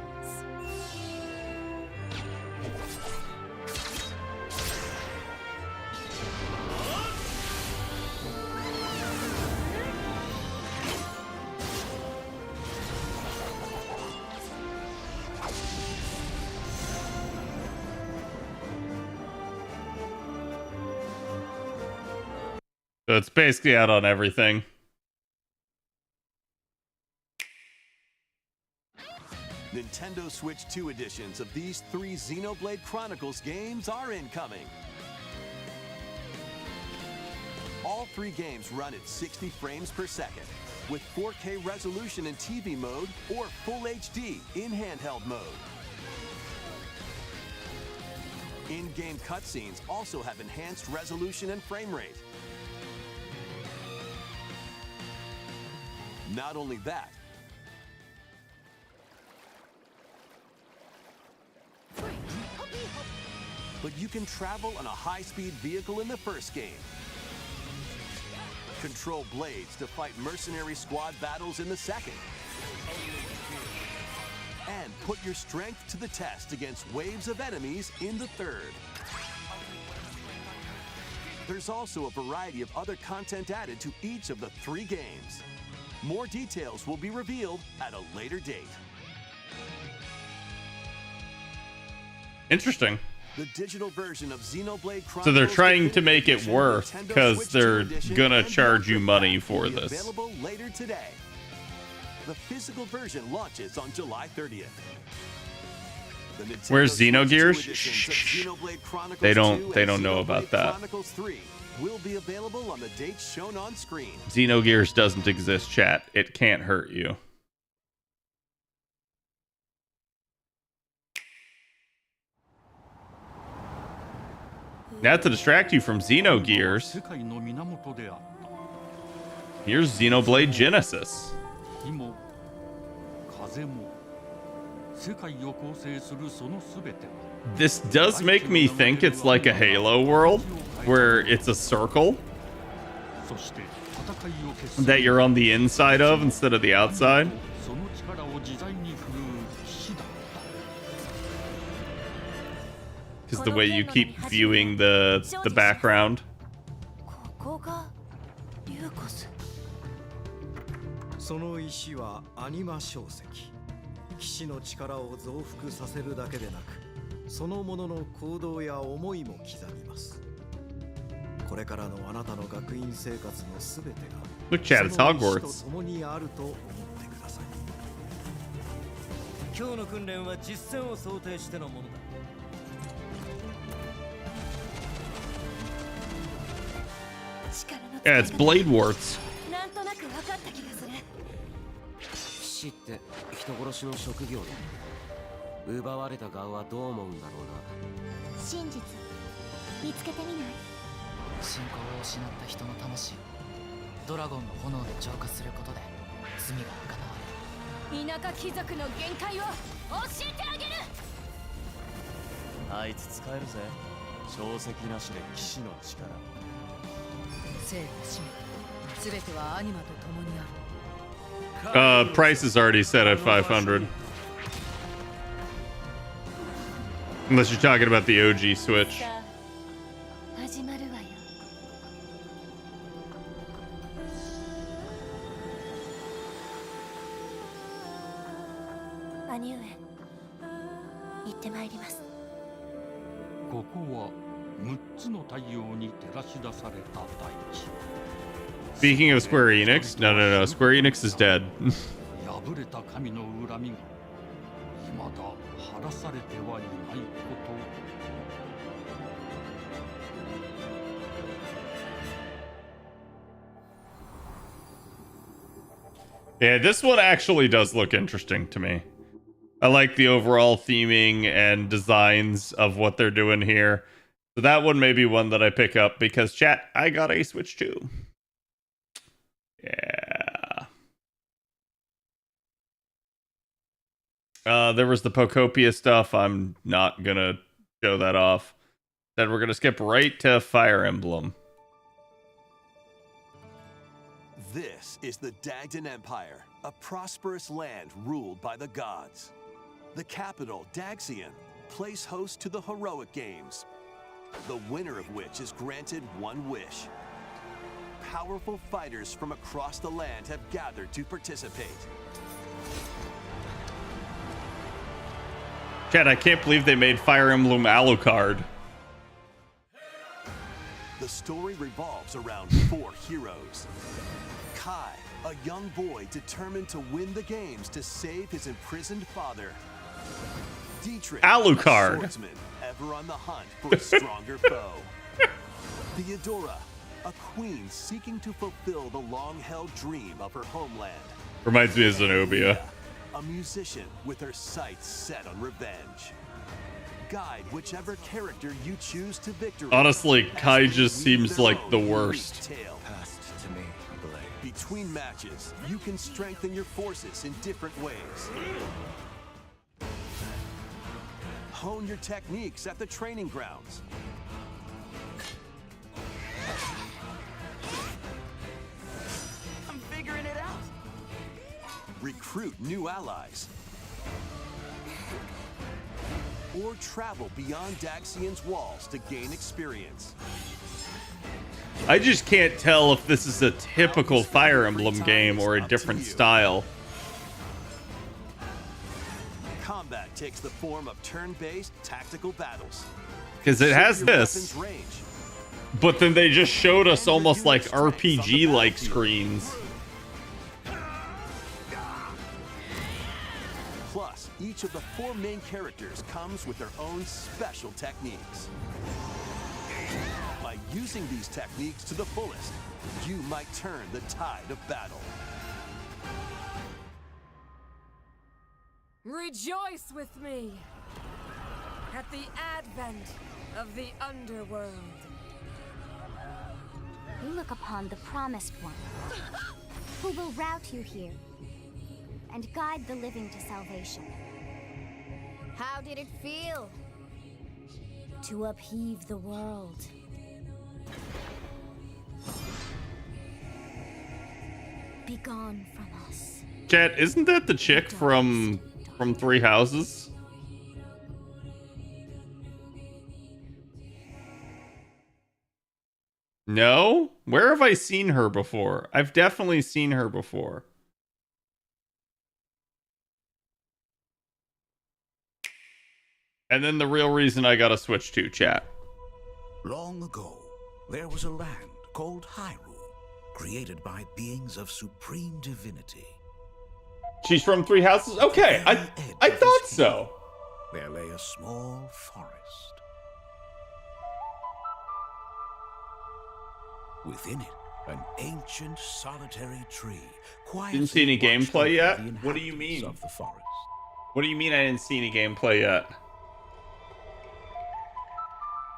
So it's basically out on everything. Nintendo Switch 2 editions of these 3 Xenoblade Chronicles games are incoming. All 3 games run at 60 frames per second, with 4K resolution in TV mode or Full HD in handheld mode. In-game cutscenes also have enhanced resolution and frame rate. Not only that, but you can travel on a high-speed vehicle in the first game, control blades to fight mercenary squad battles in the second, and put your strength to the test against waves of enemies in the third. There's also a variety of other content added to each of the 3 games. More details will be revealed at a later date. Interesting. The digital version of Xenoblade Chronicles, So they're trying to make it worth because they're gonna charge you money for this. Available later today. The physical version launches on July 30th. Where's Xenogears? Shh. They don't know about that. Chronicles 3 will be available on the dates shown on screen. Xenogears doesn't exist, chat. It can't hurt you. Not to distract you from Xenogears, here's Xenoblade Genesis. This does make me think it's like a Halo world, where it's a circle that you're on the inside of instead of the outside. Because the way you keep viewing the background. その石はアニマ小石。騎士の力を増幅させるだけでなく、そのものの行動や思いも刻みます。これからのあなたの学院生活のすべてが Look, chat, it's Hogwarts. と共にあると思ってください。今日の訓練は実戦を想定してのものだ。 Yeah, it's Blade Warts. なんとなく分かった気がする。騎士って人殺しの職業だ。奪われた側はどう思うんだろうな。真実見つけてみない？信仰を失った人の魂をドラゴンの炎で浄化することで罪が贖われる。田舎貴族の限界を教えてあげる。あいつ使えるぜ。小石なしで騎士の力。 生と死すべてはアニマと共にある。 Price is already set at 500. Unless you're talking about the OG Switch. 始まるわよ。兄上、行ってまいります。ここは6つの太陽に照らし出された大地。 Speaking of Square Enix, no, Square Enix is dead. 破れた神の恨みが未だ晴らされてはいないこと。 Yeah, this one actually does look interesting to me. I like the overall theming and designs of what they're doing here. So that one may be one that I pick up because, chat, I got a Switch too. Yeah. There was the Pocopia stuff. I'm not going to show that off. Then we're going to skip right to Fire Emblem. This is the Dagdan Empire, a prosperous land ruled by the gods. The capital, Daxian, plays host to the Heroic Games, the winner of which is granted one wish. Powerful fighters from across the land have gathered to participate. Chat, I can't believe they made Fire Emblem Alucard. The story revolves around 4 heroes. Kai, a young boy determined to win the games to save his imprisoned father. Dietrich, Alucard, a swordsman ever on the hunt for a stronger foe. Theodora, a queen seeking to fulfill the long-held dream of her homeland. Reminds me of Zenobia. A musician with her sights set on revenge. Guide whichever character you choose to victory. Honestly, Kai just seems like the worst. Passed to me, Blade. Between matches, you can strengthen your forces in different ways. Hone your techniques at the training grounds. I'm figuring it out. Recruit new allies. Or travel beyond Daxian's walls to gain experience. I just can't tell if this is a typical Fire Emblem game or a different style. Combat takes the form of turn-based tactical battles. Because it has this. But then they just showed us almost like RPG-like screens. Plus, each of the 4 main characters comes with their own special techniques. By using these techniques to the fullest, you might turn the tide of battle. Rejoice with me at the advent of the underworld. We look upon the Promised One, who will route you here and guide the living to salvation. How did it feel to upheave the world? Be gone from us. Chat, isn't that the chick from Three Houses? No? Where have I seen her before? I've definitely seen her before. And then the real reason I gotta switch to chat. Long ago, there was a land called Hyrule, created by beings of supreme divinity. She's from Three Houses? Okay, I thought so. There lay a small forest. Within it, an ancient solitary tree. Didn't see any gameplay yet? The What do you mean? Of the forest. What do you mean I didn't see any gameplay yet?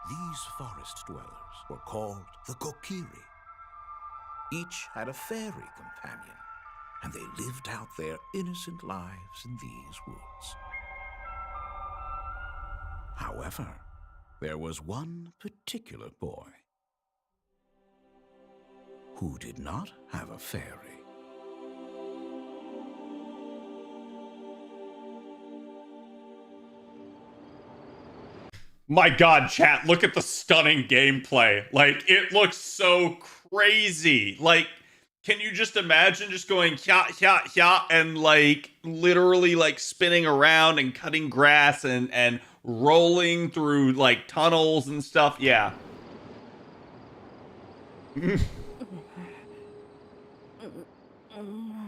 These forest dwellers were called the Kokiri. Each had a fairy companion, and they lived out their innocent lives in these woods. However, there was one particular boy who did not have a fairy. My god, chat, look at the stunning gameplay. Like, it looks so crazy. Like, can you just imagine just going hya, and like literally like spinning around and cutting grass and rolling through like tunnels and stuff? Yeah.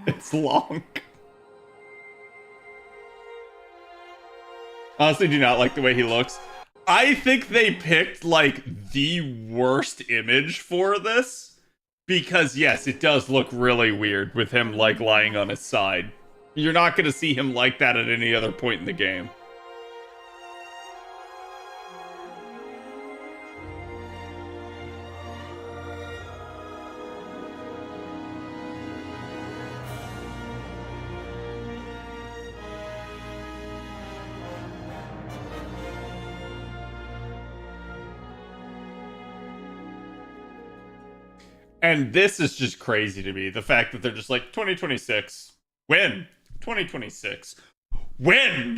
It's long. Honestly, do not like the way he looks. I think they picked like the worst image for this because yes, it does look really weird with him like lying on his side. You're not going to see him like that at any other point in the game. And this is just crazy to me. The fact that they're just like, 2026. When? 2026. When?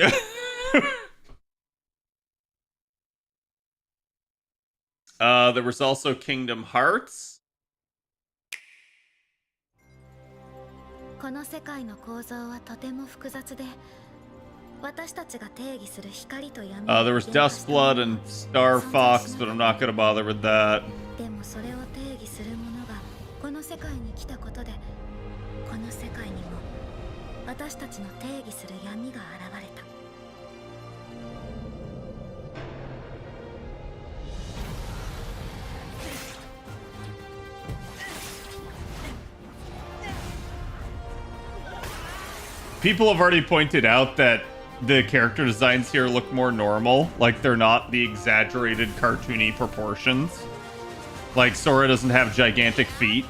There was also Kingdom Hearts. この世界の構造はとても複雑で、私たちが定義する光と闇。There was Dustblood and Star Fox, but I'm not gonna bother with that. でもそれを定義するものがこの世界に来たことで、この世界にも私たちの定義する闇が現れた。People have already pointed out that the character designs here look more normal. Like, they're not the exaggerated cartoony proportions. Like, Sora doesn't have gigantic feet.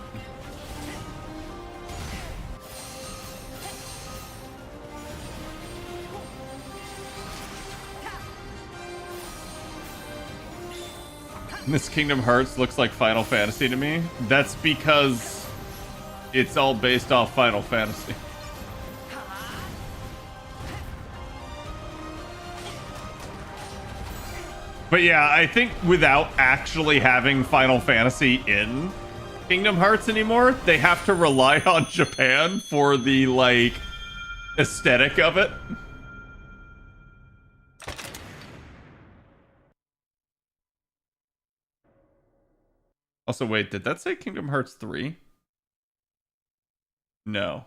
This Kingdom Hearts looks like Final Fantasy to me. That's because it's all based off Final Fantasy. But yeah, I think without actually having Final Fantasy in Kingdom Hearts anymore, they have to rely on Japan for the, like, aesthetic of it. Also, wait, did that say Kingdom Hearts 3? No.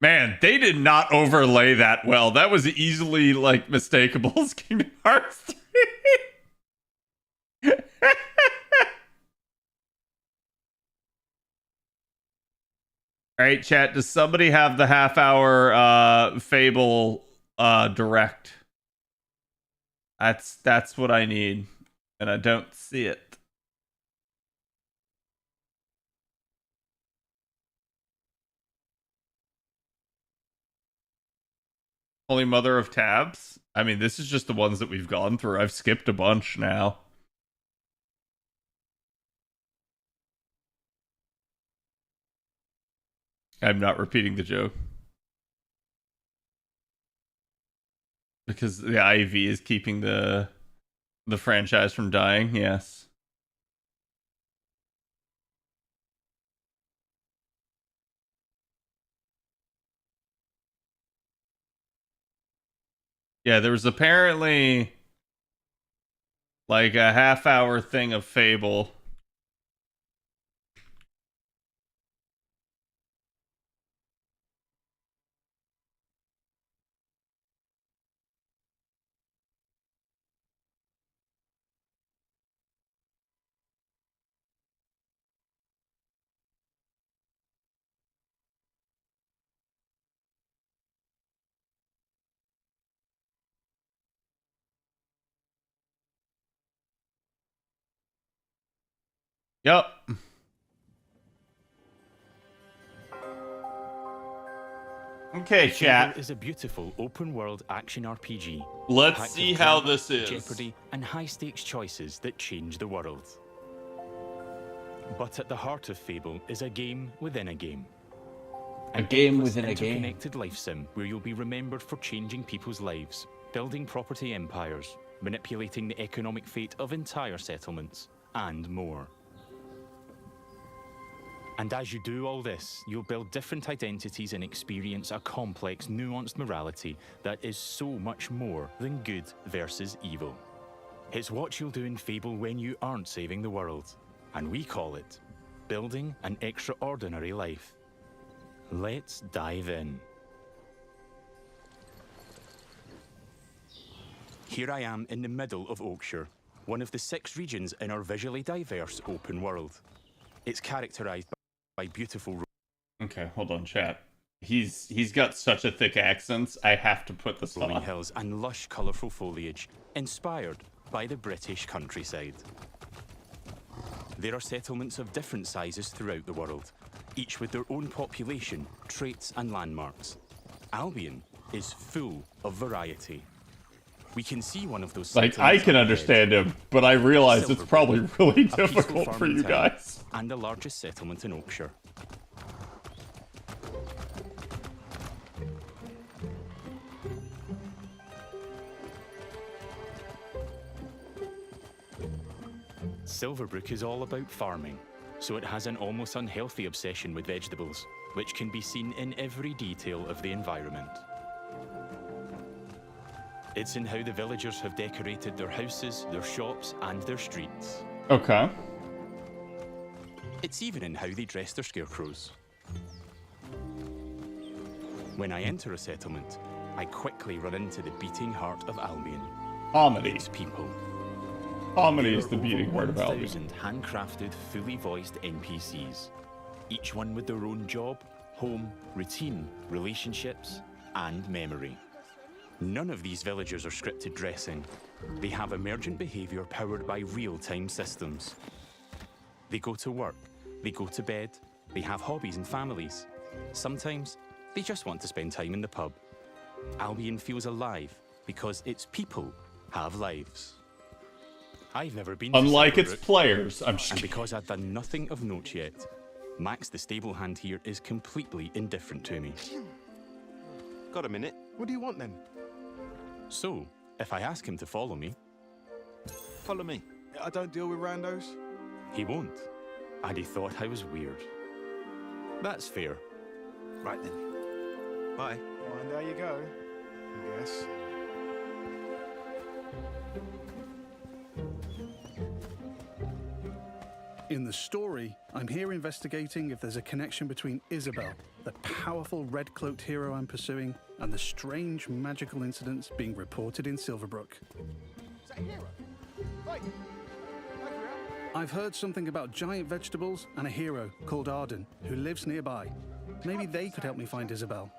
Man, they did not overlay that well. That was easily, like, mistakable as Kingdom Hearts 3. All right, chat, does somebody have the half-hour Fable direct? That's what I need, and I don't see it. Holy Mother of Tabs? I mean, this is just the ones that we've gone through. I've skipped a bunch now. I'm not repeating the joke. Because the IV is keeping the franchise from dying, yes. Yeah, there was apparently like a half-hour thing of Fable. Yep. Okay, chat. Fable is a beautiful open-world action RPG. Let's packed see with how drama, this is. Jeopardy and high-stakes choices that change the world. But at the heart of Fable is a game within a game. A game endless within a game. Interconnected life sim where you'll be remembered for changing people's lives, building property empires, manipulating the economic fate of entire settlements, and more. And as you do all this, you'll build different identities and experience a complex, nuanced morality that is so much more than good versus evil. It's what you'll do in Fable when you aren't saving the world, and we call it building an extraordinary life. Let's dive in. Here I am in the middle of Oakshire, one of the 6 regions in our visually diverse open world. It's characterized by beautiful... Okay, hold on, chat. He's got such a thick accent, I have to put this rolling on. hills and lush, colourful foliage, inspired by the British countryside. There are settlements of different sizes throughout the world, each with their own population, traits and landmarks. Albion is full of variety. We can see one of those. Like, I can understand him, but I realize it's probably really difficult for you guys. And the largest settlement in Oakshire. Silverbrook is all about farming, so it has an almost unhealthy obsession with vegetables, which can be seen in every detail of the environment. It's in how the villagers have decorated their houses, their shops, and their streets. Okay. It's even in how they dress their scarecrows. When I enter a settlement, I quickly run into the beating heart of Albion. Harmony. Its people. Harmony is the beating heart of Albion. 1,000 handcrafted, fully voiced NPCs. Each one with their own job, home, routine, relationships, and memory. None of these villagers are scripted dressing. They have emergent behavior powered by real-time systems. They go to work, they go to bed, they have hobbies and families. Sometimes, they just want to spend time in the pub. Albion feels alive because its people have lives. I've never been Unlike to its players, I'm and because I've done nothing of note yet, Max the stable hand here is completely indifferent to me. Got a minute? What do you want then? So, if I ask him to follow me... Follow me. I don't deal with randos. He won't. And he thought I was weird. That's fair. Right then. Bye. Mind how you go, I guess. In the story, I'm here investigating if there's a connection between Isabel, the powerful red-cloaked hero I'm pursuing, and the strange magical incidents being reported in Silverbrook. Is that a hero? Hey. I've heard something about giant vegetables and a hero called Arden, who lives nearby. Maybe they could help me find Isabel.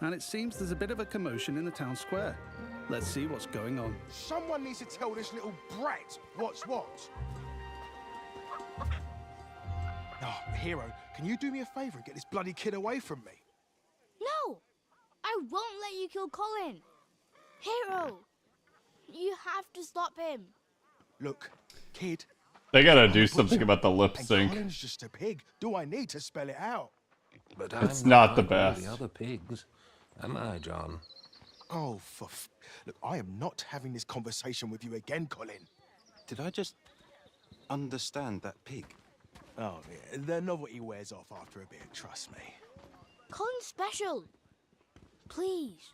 And it seems there's a bit of a commotion in the town square. Let's see what's going on. Someone needs to tell this little brat what's what. Oh, hero, can you do me a favour and get this bloody kid away from me? No! I won't let you kill Colin! Hero! You have to stop him. Look, kid. They gotta do something about the lip sync. Colin's just a pig. Do I need to spell it out? But It's I'm not the like all best. the other pigs, am I, John? Oh, look, I am not having this conversation with you again, Colin. Did I just understand that pig? Oh, yeah, the novelty wears off after a bit, trust me. Colin's special. Please.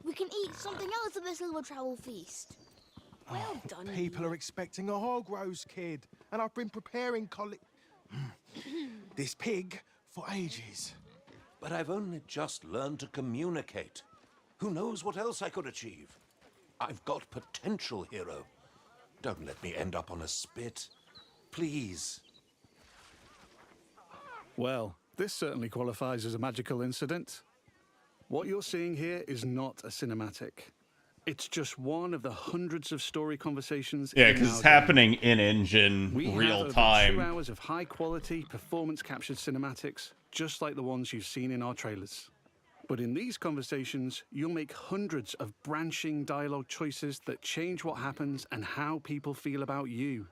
We can eat something else at the Silver Travel Feast. Well done. People are expecting a hog roast, kid, and I've been preparing this pig for ages. But I've only just learned to communicate. Who knows what else I could achieve? I've got potential, hero. Don't let me end up on a spit. Please. Well, this certainly qualifies as a magical incident. What you're seeing here is not a cinematic. It's just one of the hundreds of story conversations. Yeah, because it's happening in engine, real time. 2 hours of high quality, performance captured cinematics, just like the ones you've seen in our trailers. But in these conversations, you'll make hundreds of branching dialogue choices that change what happens and how people feel about you.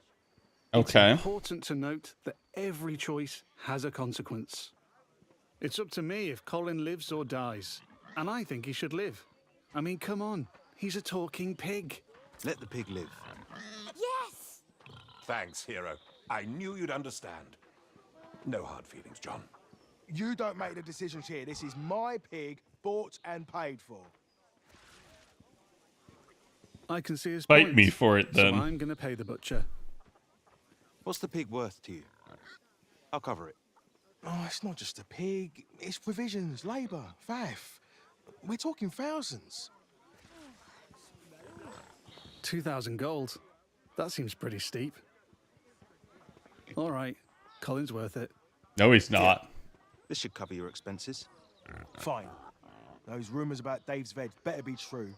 Okay. It's important to note that every choice has a consequence. It's up to me if Colin lives or dies, and I think he should live. I mean, come on. He's a talking pig. Let the pig live. Yes! Thanks, hero. I knew you'd understand. No hard feelings, John. You don't make the decisions here. This is my pig, bought and paid for. I can see his Fight point, me for it, then. So I'm going to pay the butcher. What's the pig worth to you? I'll cover it. Oh, it's not just a pig. It's provisions, labour, faff. We're talking thousands. 2,000 gold. That seems pretty steep. All right, Colin's worth it. No, he's not. This should cover your expenses. Fine. Those rumours about Dave's veg better be true.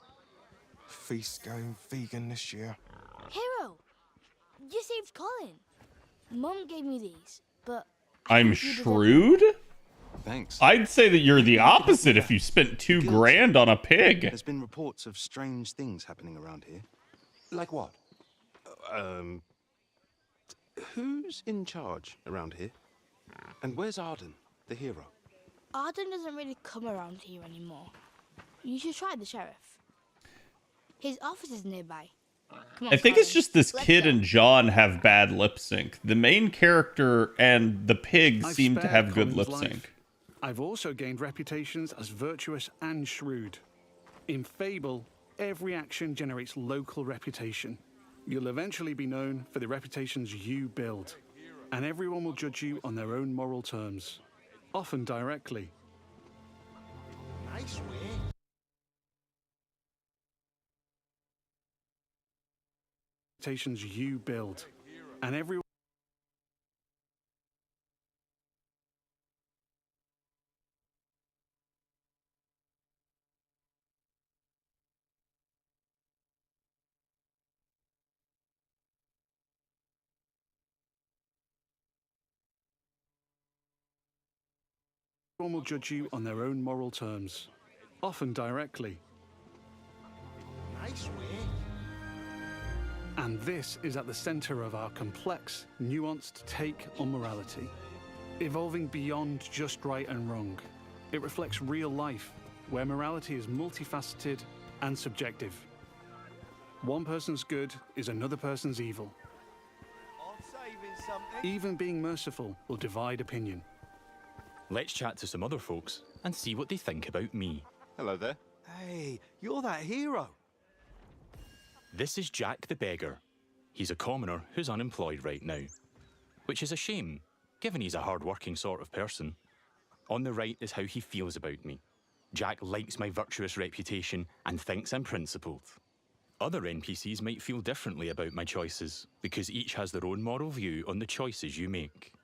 Feast going vegan this year. Hero! You saved Colin. Mum gave me these, but... I'm shrewd? Thanks. I'd say that you're the opposite if you spent $2 grand on a pig. There's been reports of strange things happening around here. Like what? Who's in charge around here? And where's Arden, the hero? Arden doesn't really come around here anymore. You should try the sheriff. His office is nearby. Come on, I think it's just this Let's kid go. and John have bad lip sync. The main character and the pig I've seem to spared have good Colin's lip sync. life. I've also gained reputations as virtuous and shrewd. In Fable, every action generates local reputation. You'll eventually be known for the reputations you build, and everyone will judge you on their own moral terms, often directly. Nice way. Reputations you build, and everyone will judge you on their own moral terms, often directly. Nice way. And this is at the center of our complex, nuanced take on morality, evolving beyond just right and wrong. It reflects real life, where morality is multifaceted and subjective. One person's good is another person's evil. I'm saving something. Even being merciful will divide opinion. Let's chat to some other folks and see what they think about me. Hello there. Hey, you're that hero. This is Jack the Beggar. He's a commoner who's unemployed right now, which is a shame, given he's a hard-working sort of person. On the right is how he feels about me. Jack likes my virtuous reputation and thinks I'm principled. Other NPCs might feel differently about my choices, because each has their own moral view on the choices you make.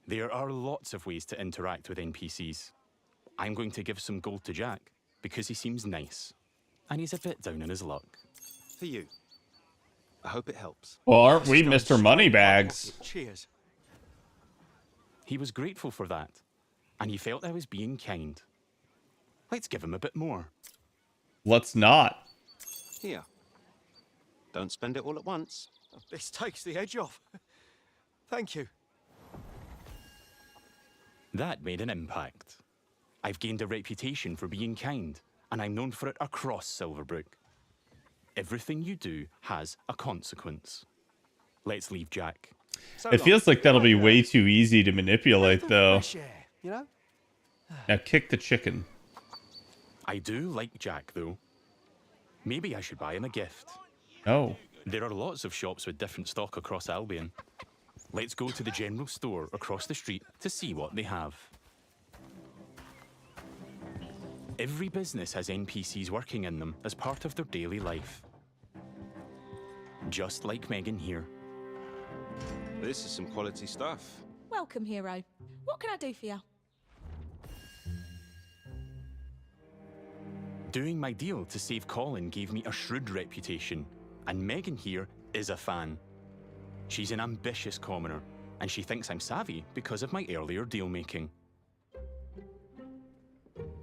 There are lots of ways to interact with NPCs. I'm going to give some gold to Jack, because he seems nice, and he's a bit down on his luck. For you. I hope it helps. Well, aren't we Mr. Moneybags? Cheers. He was grateful for that, and he felt I was being kind. Let's give him a bit more. Let's not. Here. Don't spend it all at once. This takes the edge off. Thank you. That made an impact. I've gained a reputation for being kind, and I'm known for it across Silverbrook. Everything you do has a consequence. Let's leave Jack. It feels like that'll be way too easy to manipulate, though. Fresh air, you know? Now kick the chicken. I do like Jack, though. Maybe I should buy him a gift. Oh. There are lots of shops with different stock across Albion. Let's go to the general store across the street to see what they have. Every business has NPCs working in them as part of their daily life. Just like Megan here. This is some quality stuff. Welcome, hero. What can I do for you? Doing my deal to save Colin gave me a shrewd reputation, and Megan here is a fan. She's an ambitious commoner, and she thinks I'm savvy because of my earlier deal-making.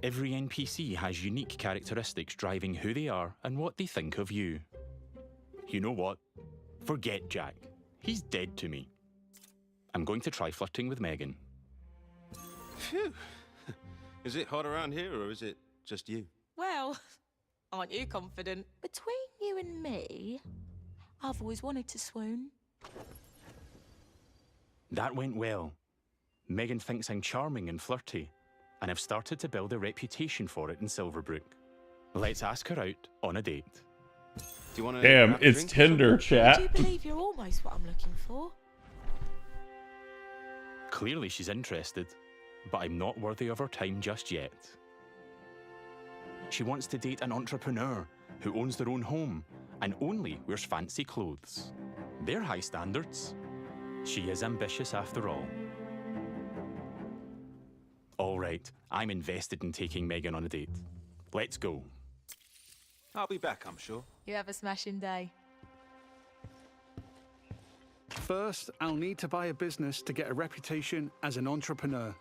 Every NPC has unique characteristics driving who they are and what they think of you. You know what? Forget Jack. He's dead to me. I'm going to try flirting with Megan. Phew. Is it hot around here, or is it just you? Well, aren't you confident? Between you and me, I've always wanted to swoon. That went well. Megan thinks I'm charming and flirty, and I've started to build a reputation for it in Silverbrook. Let's ask her out on a date. Do you want to Damn, it's Tinder, chat. Do you believe you're almost what I'm looking for? Clearly she's interested, but I'm not worthy of her time just yet. She wants to date an entrepreneur who owns their own home and only wears fancy clothes. They're high standards. She is ambitious after all. All right, I'm invested in taking Megan on a date. Let's go. I'll be back, I'm sure. You have a smashing day. First, I'll need to buy a business to get a reputation as an entrepreneur.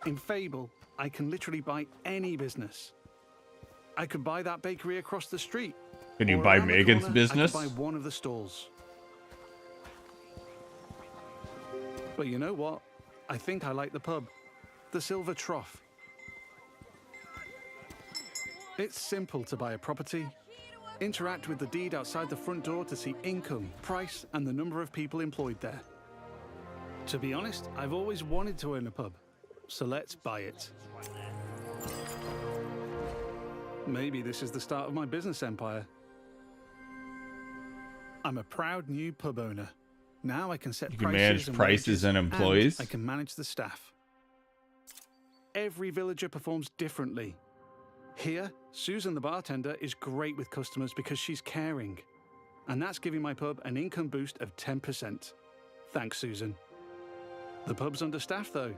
In Fable, I can literally buy any business. I could buy that bakery across the street. Can you or buy around the Megan's corner, business? I could buy one of the stalls. But you know what? I think I like the pub. The Silver Trough. It's simple to buy a property. Interact with the deed outside the front door to see income, price, and the number of people employed there. To be honest, I've always wanted to own a pub, so let's buy it. Maybe this is the start of my business empire. I'm a proud new pub owner. Now I can set You can prices manage and prices wages, and employees. I can manage the staff. Every villager performs differently. Here, Susan the bartender is great with customers because she's caring. And that's giving my pub an income boost of 10%. Thanks, Susan. The pub's understaffed though.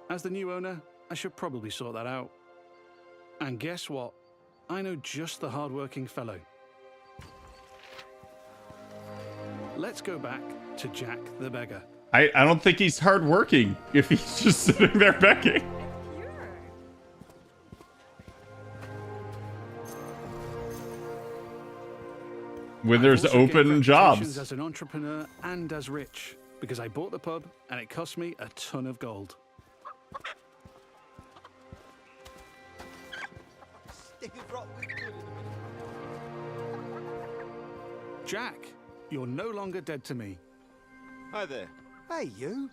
As the new owner, I should probably sort that out. And guess what? I know just the hard-working fellow. Let's go back to Jack the beggar. I don't think he's hardworking if he's just sitting there begging. When there's I've also gained open jobs. reputations as an entrepreneur and as rich, because I bought the pub and it cost me a ton of gold. Jack, you're no longer dead to me. Hi there. Hey, you.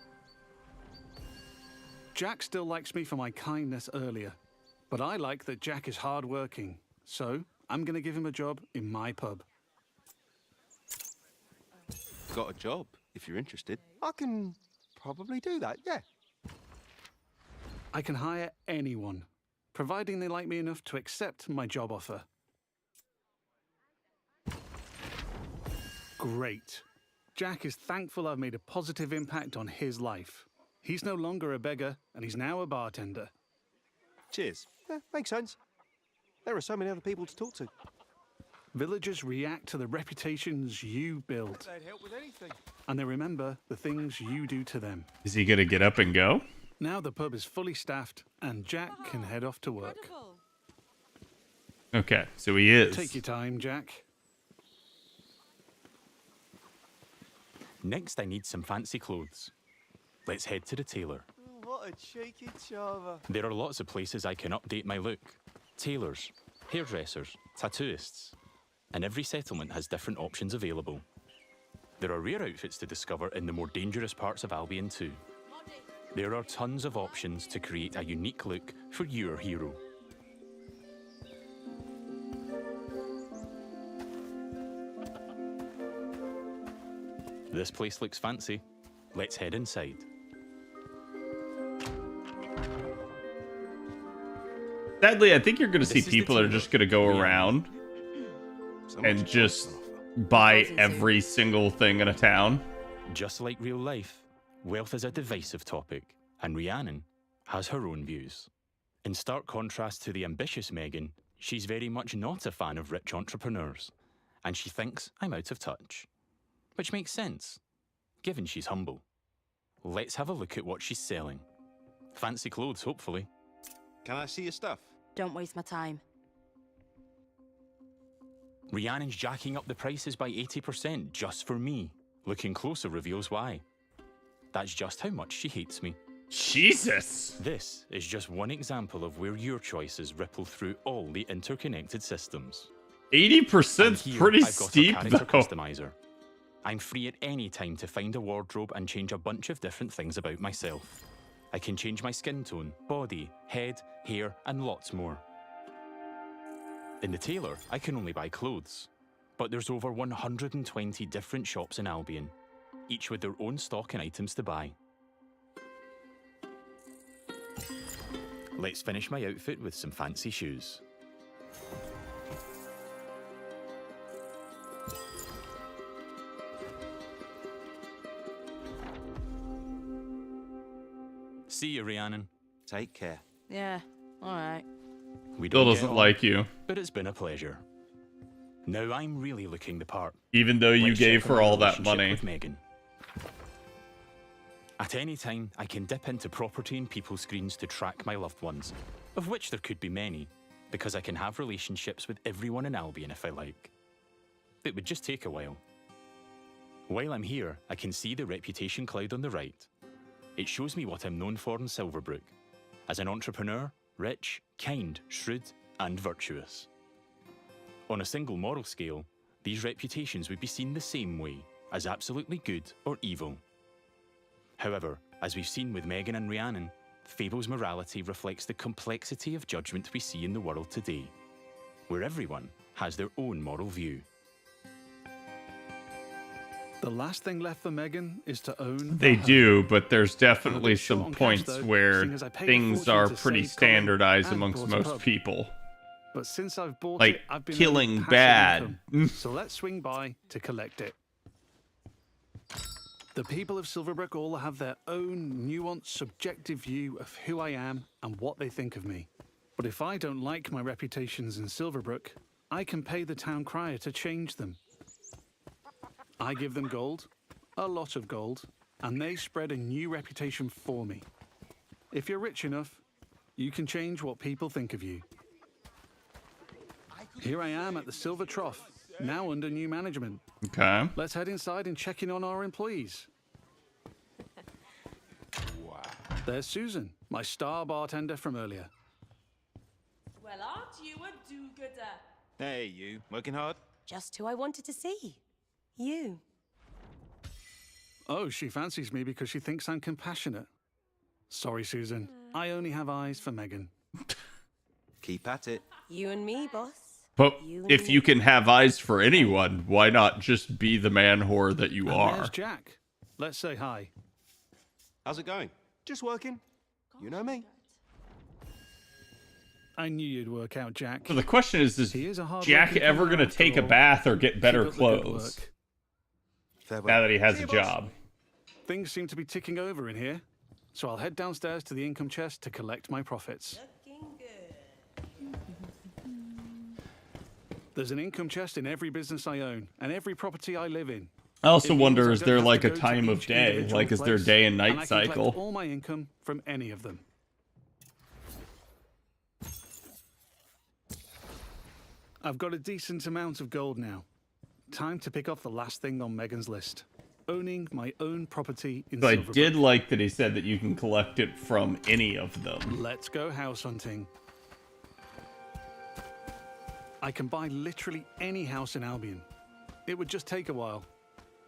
Jack still likes me for my kindness earlier, but I like that Jack is hardworking, so I'm going to give him a job in my pub. Got a job, if you're interested. I can probably do that, yeah. I can hire anyone, providing they like me enough to accept my job offer. Great. Jack is thankful I've made a positive impact on his life. He's no longer a beggar, and he's now a bartender. Cheers. Yeah, makes sense. There are so many other people to talk to. Villagers react to the reputations you build, They'd help with anything. and they remember the things you do to them. Is he gonna get up and go? Now the pub is fully staffed, and Jack can head off to work. Okay, so he is. Take your time, Jack. Next, I need some fancy clothes. Let's head to the tailor. What a cheeky chava. There are lots of places I can update my look. Tailors, hairdressers, tattooists. And every settlement has different options available. There are rare outfits to discover in the more dangerous parts of Albion too. There are tons of options to create a unique look for your hero. This place looks fancy. Let's head inside. Sadly, I think you're gonna see This is the people that are tailor. just gonna go around and just buy every single thing in a town. Just like real life, wealth is a divisive topic, and Rhiannon has her own views. In stark contrast to the ambitious Megan, she's very much not a fan of rich entrepreneurs, and she thinks I'm out of touch. Which makes sense, given she's humble. Let's have a look at what she's selling. Fancy clothes, hopefully. Can I see your stuff? Don't waste my time. Rhiannon's jacking up the prices by 80% just for me. Looking closer reveals why. That's just how much she hates me. Jesus! This is just one example of where your choices ripple through all the interconnected systems. 80%'s And here, pretty I've got steep, a character though. customizer. I'm free at any time to find a wardrobe and change a bunch of different things about myself. I can change my skin tone, body, head, hair, and lots more. In the tailor, I can only buy clothes. But there's over 120 different shops in Albion, each with their own stock and items to buy. Let's finish my outfit with some fancy shoes. See you, Rhiannon. Take care. Yeah, alright. We Still don't doesn't get on, like you. But it's been a pleasure. Now I'm really looking the part. Even though you Let's gave check on her my all that relationship money. with Megan. At any time, I can dip into property and people screens to track my loved ones, of which there could be many, because I can have relationships with everyone in Albion if I like. It would just take a while. While I'm here, I can see the reputation cloud on the right. It shows me what I'm known for in Silverbrook, as an entrepreneur, rich, kind, shrewd, and virtuous. On a single moral scale, these reputations would be seen the same way, as absolutely good or evil. However, as we've seen with Megan and Rhiannon, Fable's morality reflects the complexity of judgment we see in the world today, where everyone has their own moral view. The last thing left for Megan is to own. They do, but there's definitely some points where things are pretty standardized amongst most people. But since I've bought like it, I've been killing earning passive bad. income. So let's swing by to collect it. The people of Silverbrook all have their own nuanced, subjective view of who I am and what they think of me. But if I don't like my reputations in Silverbrook, I can pay the town crier to change them. I give them gold, a lot of gold, and they spread a new reputation for me. If you're rich enough, you can change what people think of you. Here I am at the Silver Trough, now under new management. Okay. Let's head inside and check in on our employees. Wow. There's Susan, my star bartender from earlier. Well, aren't you a do-gooder? Hey, you. Working hard? Just who I wanted to see. You. Oh, she fancies me because she thinks I'm compassionate. Sorry, Susan. I only have eyes for Megan. Keep at it. You and me, boss. But if you can have eyes for anyone, why not just be the man whore that you And are? there's Jack. Let's say hi. How's it going? Just working. You know me. I knew you'd work out, Jack. So the question is He is a Jack hard-working ever fellow going to after take a all. bath or get better Keep up the good clothes? work. Now that he has See a you, boss. job. Things seem to be ticking over in here, so I'll head downstairs to the income chest to collect my profits. There's an income chest in every business I own and every property I live in. I also It means wonder, I is don't there have to like a go to time of each day? individual Like, is there place, day and and I night can collect cycle? all my income from any of them. I've got a decent amount of gold now. Time to pick off the last thing on Megan's list. Owning my own property in But I Silverbrook. did like that he said that you can collect it from any of them. Let's go house hunting. I can buy literally any house in Albion. It would just take a while.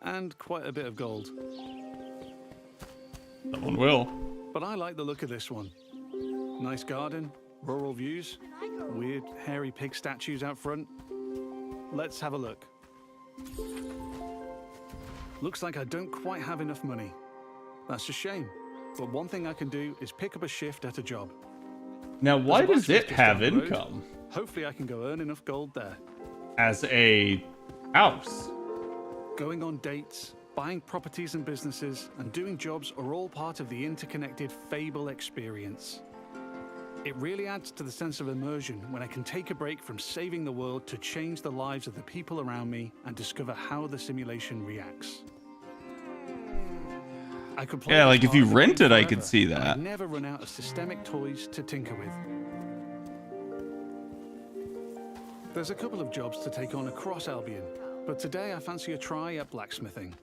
And quite a bit of gold. Someone will. But I like the look of this one. Nice garden, rural views, weird hairy pig statues out front. Let's have a look. Looks like I don't quite have enough money. That's a shame. But one thing I can do is pick up a shift at a job. Now, why There's a does blacksmith it just down have the road. income Hopefully I can go earn enough gold there. as a house? Going on dates, buying properties and businesses, and doing jobs are all part of the interconnected Fable experience. It really adds to the sense of immersion when I can take a break from saving the world to change the lives of the people around me and discover how the simulation reacts. I could play Yeah, this like if part you of the rent game it, I could forever, see and I'd that. never run out of systemic toys to tinker with. There's a couple of jobs to take on across Albion, but today I fancy a try at blacksmithing.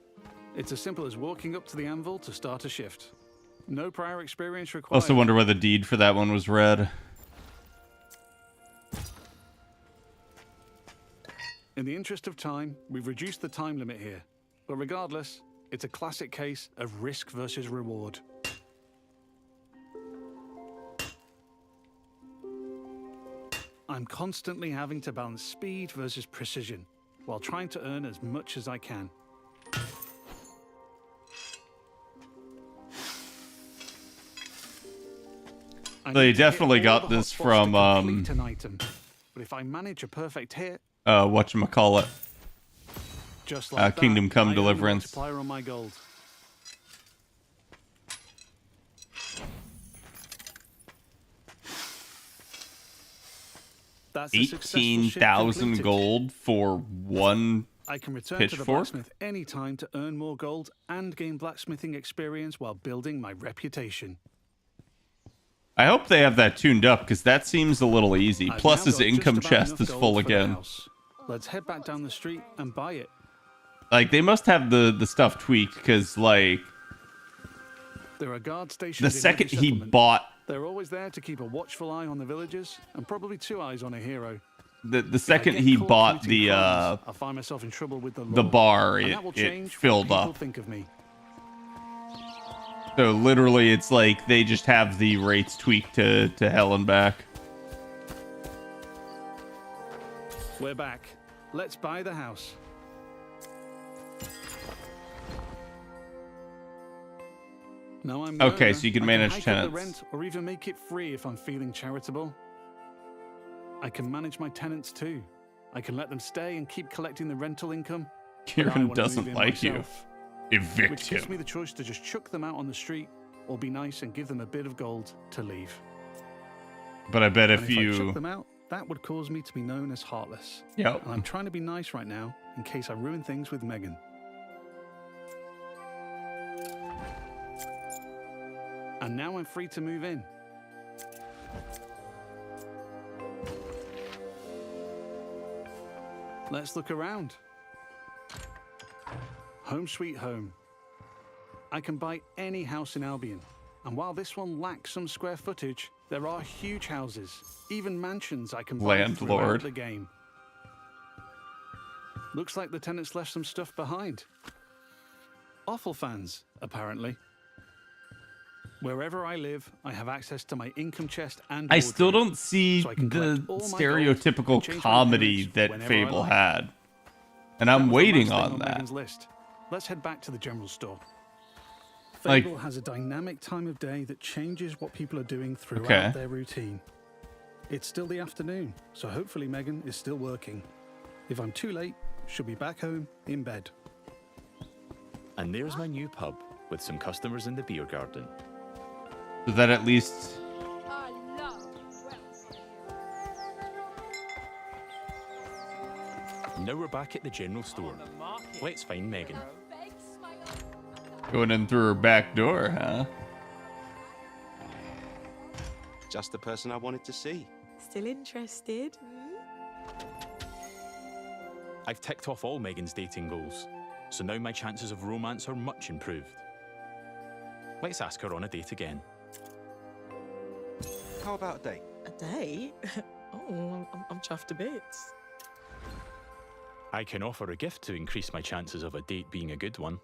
It's as simple as walking up to the anvil to start a shift. No prior experience required. Also wonder why the deed for that one was red. In the interest of time, we've reduced the time limit here. But regardless, it's a classic case of risk versus reward. I'm constantly having to balance speed versus precision, while trying to earn as much as I can. I They need to hit definitely all got the this hotspots to from complete an item. But if I manage a perfect hit, Whatchamacallit. just like that, Kingdom Come I earn a Deliverance. multiplier on my gold. That's a successful shift 18,000 completed. gold for one I can return to the Pitchfork? blacksmith any time to earn more gold and gain blacksmithing experience while building my reputation. I hope they have that tuned up, because that seems a little easy. I've Plus now his got just income about chest enough is gold full for the again. house. Let's head back down the street and buy it. Like, they must have the stuff tweaked, because, like, There are guard stations the in second every he settlement. bought They're always there to keep a watchful eye on the villagers, and probably 2 eyes on a hero. the second he bought the I'll find myself in trouble with the law. bar, And it that will it change what filled people up. think of me. So literally, it's like they just have the rates tweaked to hell and back. We're back. Let's buy the house. Now I'm the Okay, owner. so you can I manage hike up tenants. the rent or even make it free if I'm feeling charitable. I can manage my tenants too. I can let them stay and keep collecting the rental income. but I Kieran wanna doesn't move in like you. myself, Evict which gives him. me the choice to just chuck them out on the street or be nice and give them a bit of gold to leave. But I bet And if I chuck you... them out, that would cause me to be known as heartless. Yep. And I'm trying to be nice right now in case I ruin things with Megan. And now I'm free to move in. Let's look around. Home sweet home. I can buy any house in Albion. And while this one lacks some square footage, there are huge houses, even mansions I can buy throughout Landlord. the game. Looks like the tenants left some stuff behind. Awful fans, apparently. Wherever I live, I have access to my income chest and I still wardrobe, don't see so I can the collect all my gold stereotypical and change my comedy image that whenever I Fable like. had. And That I'm was the waiting last thing on that. Megan's list. Let's head back to the general store. Like- Fable has a dynamic time of day that changes what people are doing throughout Okay. their routine. It's still the afternoon, so hopefully Megan is still working. If I'm too late, she'll be back home in bed. And there's my new pub with some customers in the beer garden. So that at least... Now we're back at the general store. Let's find Megan. Going in through her back door, huh? Just the person I wanted to see. Still interested? I've ticked off all Megan's dating goals, so now my chances of romance are much improved. Let's ask her on a date again. How about a date? A date? Oh, I'm chuffed to bits. I can offer a gift to increase my chances of a date being a good one.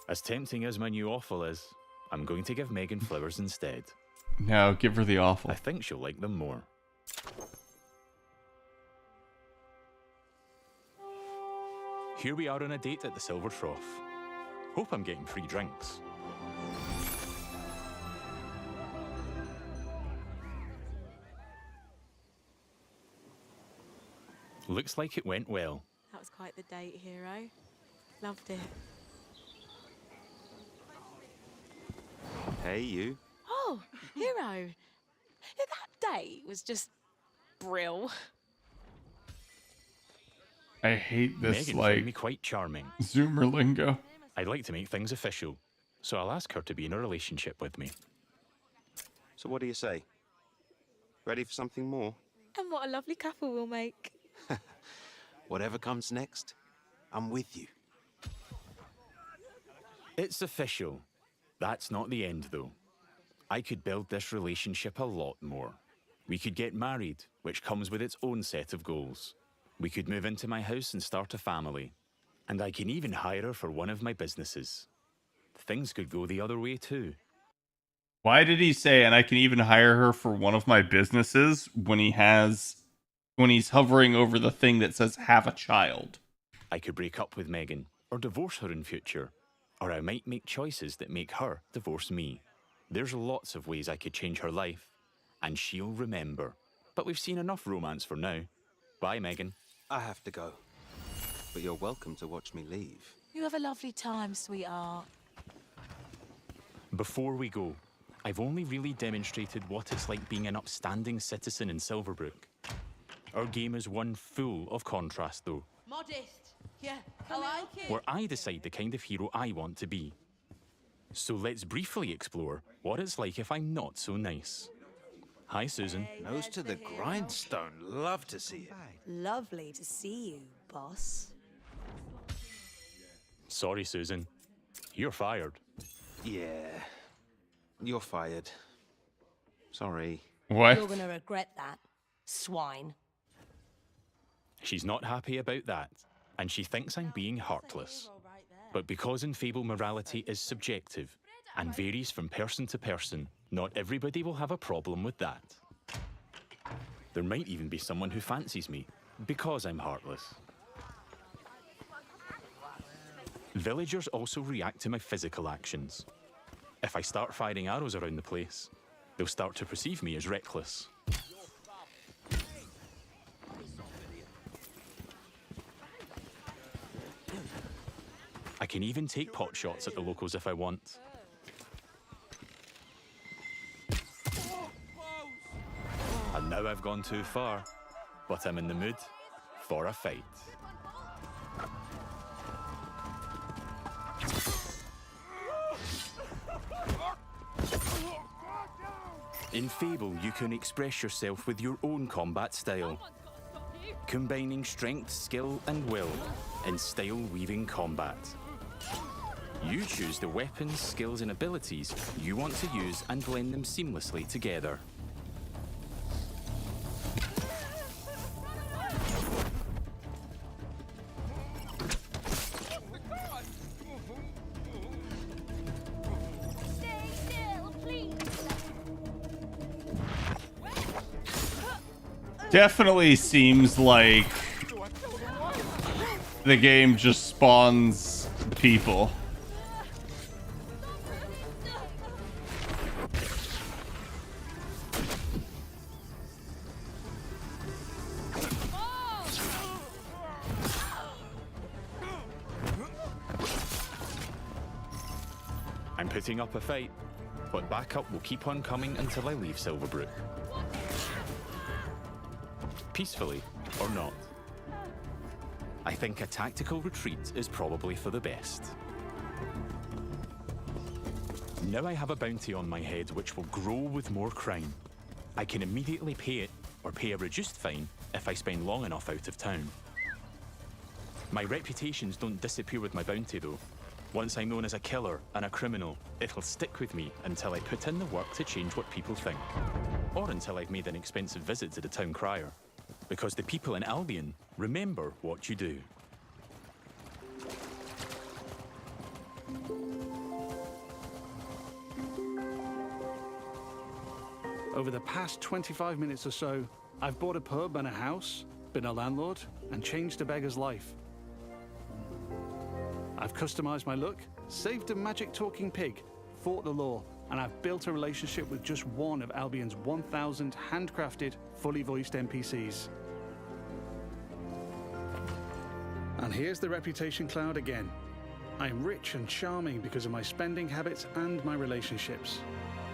As tempting as my new offal is, I'm going to give Megan flowers instead. No, give her the awful. I think she'll like them more. Here we are on a date at the Silver Trough. Hope I'm getting free drinks. Looks like it went well. That was quite the date, hero. Loved it. Hey, you. Oh, hero. Yeah, that date was just brill. I hate this, Megan like, found me quite charming. Zoomer lingo. I'd like to make things official, so I'll ask her to be in a relationship with me. So what do you say? Ready for something more? And what a lovely couple we'll make. Whatever comes next, I'm with you. It's official. That's not the end, though. I could build this relationship a lot more. We could get married, which comes with its own set of goals. We could move into my house and start a family. And I can even hire her for one of my businesses. Things could go the other way, too. Why did he say, and I can even hire her for one of my businesses when he's hovering over the thing that says have a child? I could break up with Megan, or divorce her in future. Or I might make choices that make her divorce me. There's lots of ways I could change her life, and she'll remember. But we've seen enough romance for now. Bye, Megan. I have to go. But you're welcome to watch me leave. You have a lovely time, sweetheart. Before we go, I've only really demonstrated what it's like being an upstanding citizen in Silverbrook. Our game is one full of contrast, though. Modest. Yeah, I like it. where I decide the kind of hero I want to be. So let's briefly explore what it's like if I'm not so nice. Hi, Susan. Nose to the grindstone. Love to see it. Lovely to see you, boss. Sorry, Susan. You're fired. Yeah. You're fired. Sorry. What? You're gonna regret that, swine. She's not happy about that, and she thinks I'm being heartless. But because in Fable morality is subjective and varies from person to person, not everybody will have a problem with that. There might even be someone who fancies me because I'm heartless. Villagers also react to my physical actions. If I start firing arrows around the place, they'll start to perceive me as reckless. I can even take pot shots at the locals if I want. And now I've gone too far, but I'm in the mood for a fight. In Fable, you can express yourself with your own combat style, combining strength, skill, and will in style-weaving combat. You choose the weapons, skills, and abilities you want to use and blend them seamlessly together. Definitely seems like the game just spawns people. I'm putting up a fight, but backup will keep on coming until I leave Silverbrook. Peacefully or not. I think a tactical retreat is probably for the best. Now I have a bounty on my head which will grow with more crime. I can immediately pay it or pay a reduced fine if I spend long enough out of town. My reputations don't disappear with my bounty though. Once I'm known as a killer and a criminal, it'll stick with me until I put in the work to change what people think. Or until I've made an expensive visit to the town crier. Because the people in Albion remember what you do. Over the past 25 minutes or so, I've bought a pub and a house, been a landlord, and changed a beggar's life. I've customized my look, saved a magic talking pig, fought the law, and I've built a relationship with just one of Albion's 1,000 handcrafted, fully voiced NPCs. And here's the reputation cloud again. I'm rich and charming because of my spending habits and my relationships.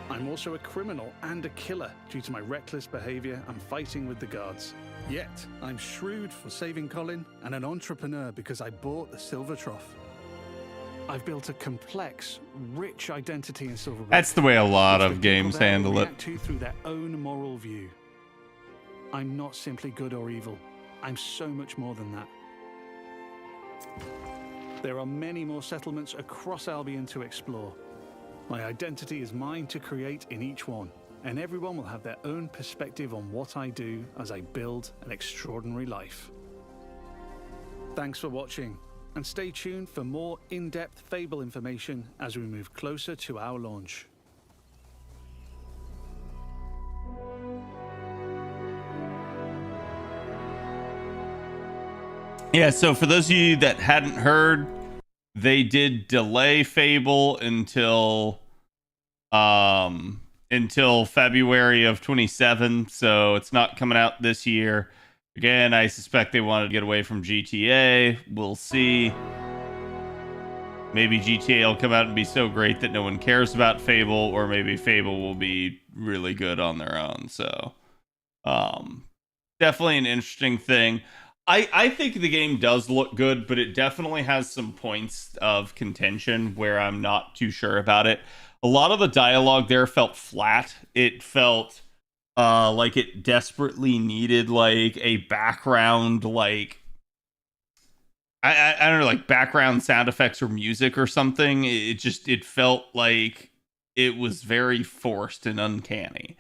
I'm also a criminal and a killer due to my reckless behavior and fighting with the guards. Yet, I'm shrewd for saving Colin and an entrepreneur because I bought the Silver Trough. I've built a complex, rich identity in Silverbrook. That's the way a lot of games handle it. To through their own moral view. I'm not simply good or evil. I'm so much more than that. There are many more settlements across Albion to explore. My identity is mine to create in each one, and everyone will have their own perspective on what I do as I build an extraordinary life. Thanks for watching, and stay tuned for more in-depth Fable information as we move closer to our launch. Yeah, so for those of you that hadn't heard, they did delay Fable until February of 27, so it's not coming out this year. Again, I suspect they wanted to get away from GTA. We'll see. Maybe GTA will come out and be so great that no one cares about Fable, or maybe Fable will be really good on their own. So, definitely an interesting thing. I think the game does look good, but it definitely has some points of contention where I'm not too sure about it. A lot of the dialogue there felt flat. It felt like it desperately needed like a background, like I don't know, like background sound effects or music or something. It felt like it was very forced and uncanny.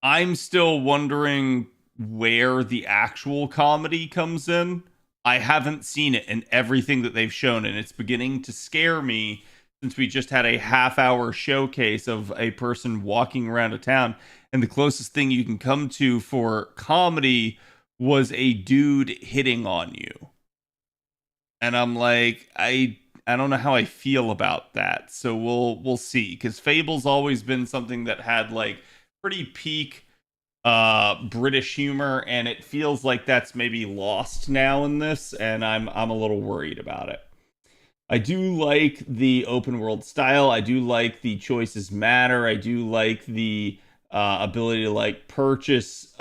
I'm still wondering where the actual comedy comes in. I haven't seen it in everything that they've shown, and it's beginning to scare me since we just had a half-hour showcase of a person walking around a town, and the closest thing you can come to for comedy was a dude hitting on you. And I'm like, I don't know how I feel about that. So we'll see, because Fable's always been something that had like pretty peak British humor, and it feels like that's maybe lost now in this, and I'm a little worried about it. I do like the open world style. I do like the choices matter. I do like the ability to like purchase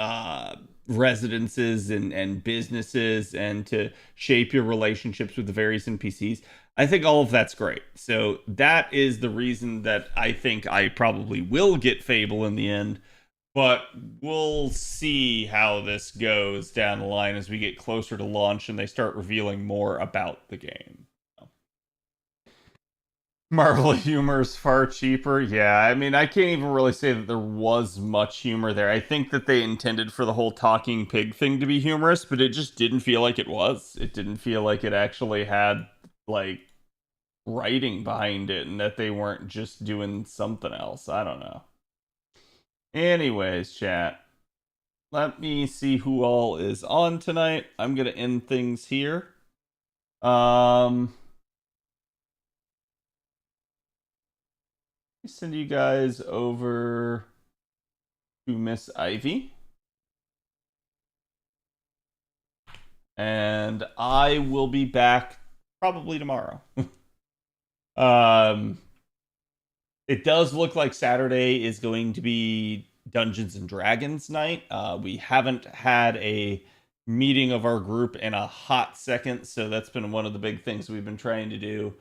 residences and businesses and to shape your relationships with the various NPCs. I think all of that's great. So that is the reason that I think I probably will get Fable in the end. But we'll see how this goes down the line as we get closer to launch and they start revealing more about the game. Marvel humor is far cheaper. Yeah, I mean, I can't even really say that there was much humor there. I think that they intended for the whole talking pig thing to be humorous, but it just didn't feel like it was. It didn't feel like it actually had, like, writing behind it and that they weren't just doing something else. I don't know. Anyways, chat. Let me see who all is on tonight. I'm going to end things here. Send you guys over to Miss Ivy. And I will be back probably tomorrow. It does look like Saturday is going to be Dungeons and Dragons night. We haven't had a meeting of our group in a hot second, so that's been one of the big things we've been trying to do.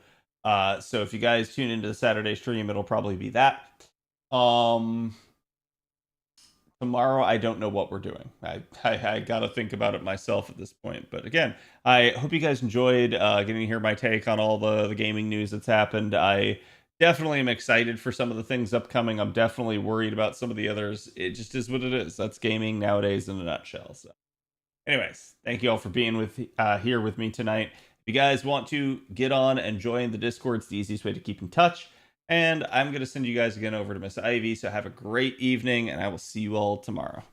So if you guys tune into the Saturday stream, it'll probably be that. Tomorrow, I don't know what we're doing. I gotta think about it myself at this point. But again, I hope you guys enjoyed getting to hear my take on all the gaming news that's happened. I definitely am excited for some of the things upcoming. I'm definitely worried about some of the others. It just is what it is. That's gaming nowadays in a nutshell. So anyways, thank you all for being here with me tonight. If you guys want to get on and join the Discord, it's the easiest way to keep in touch. And I'm going to send you guys again over to Miss Ivy. So have a great evening, and I will see you all tomorrow.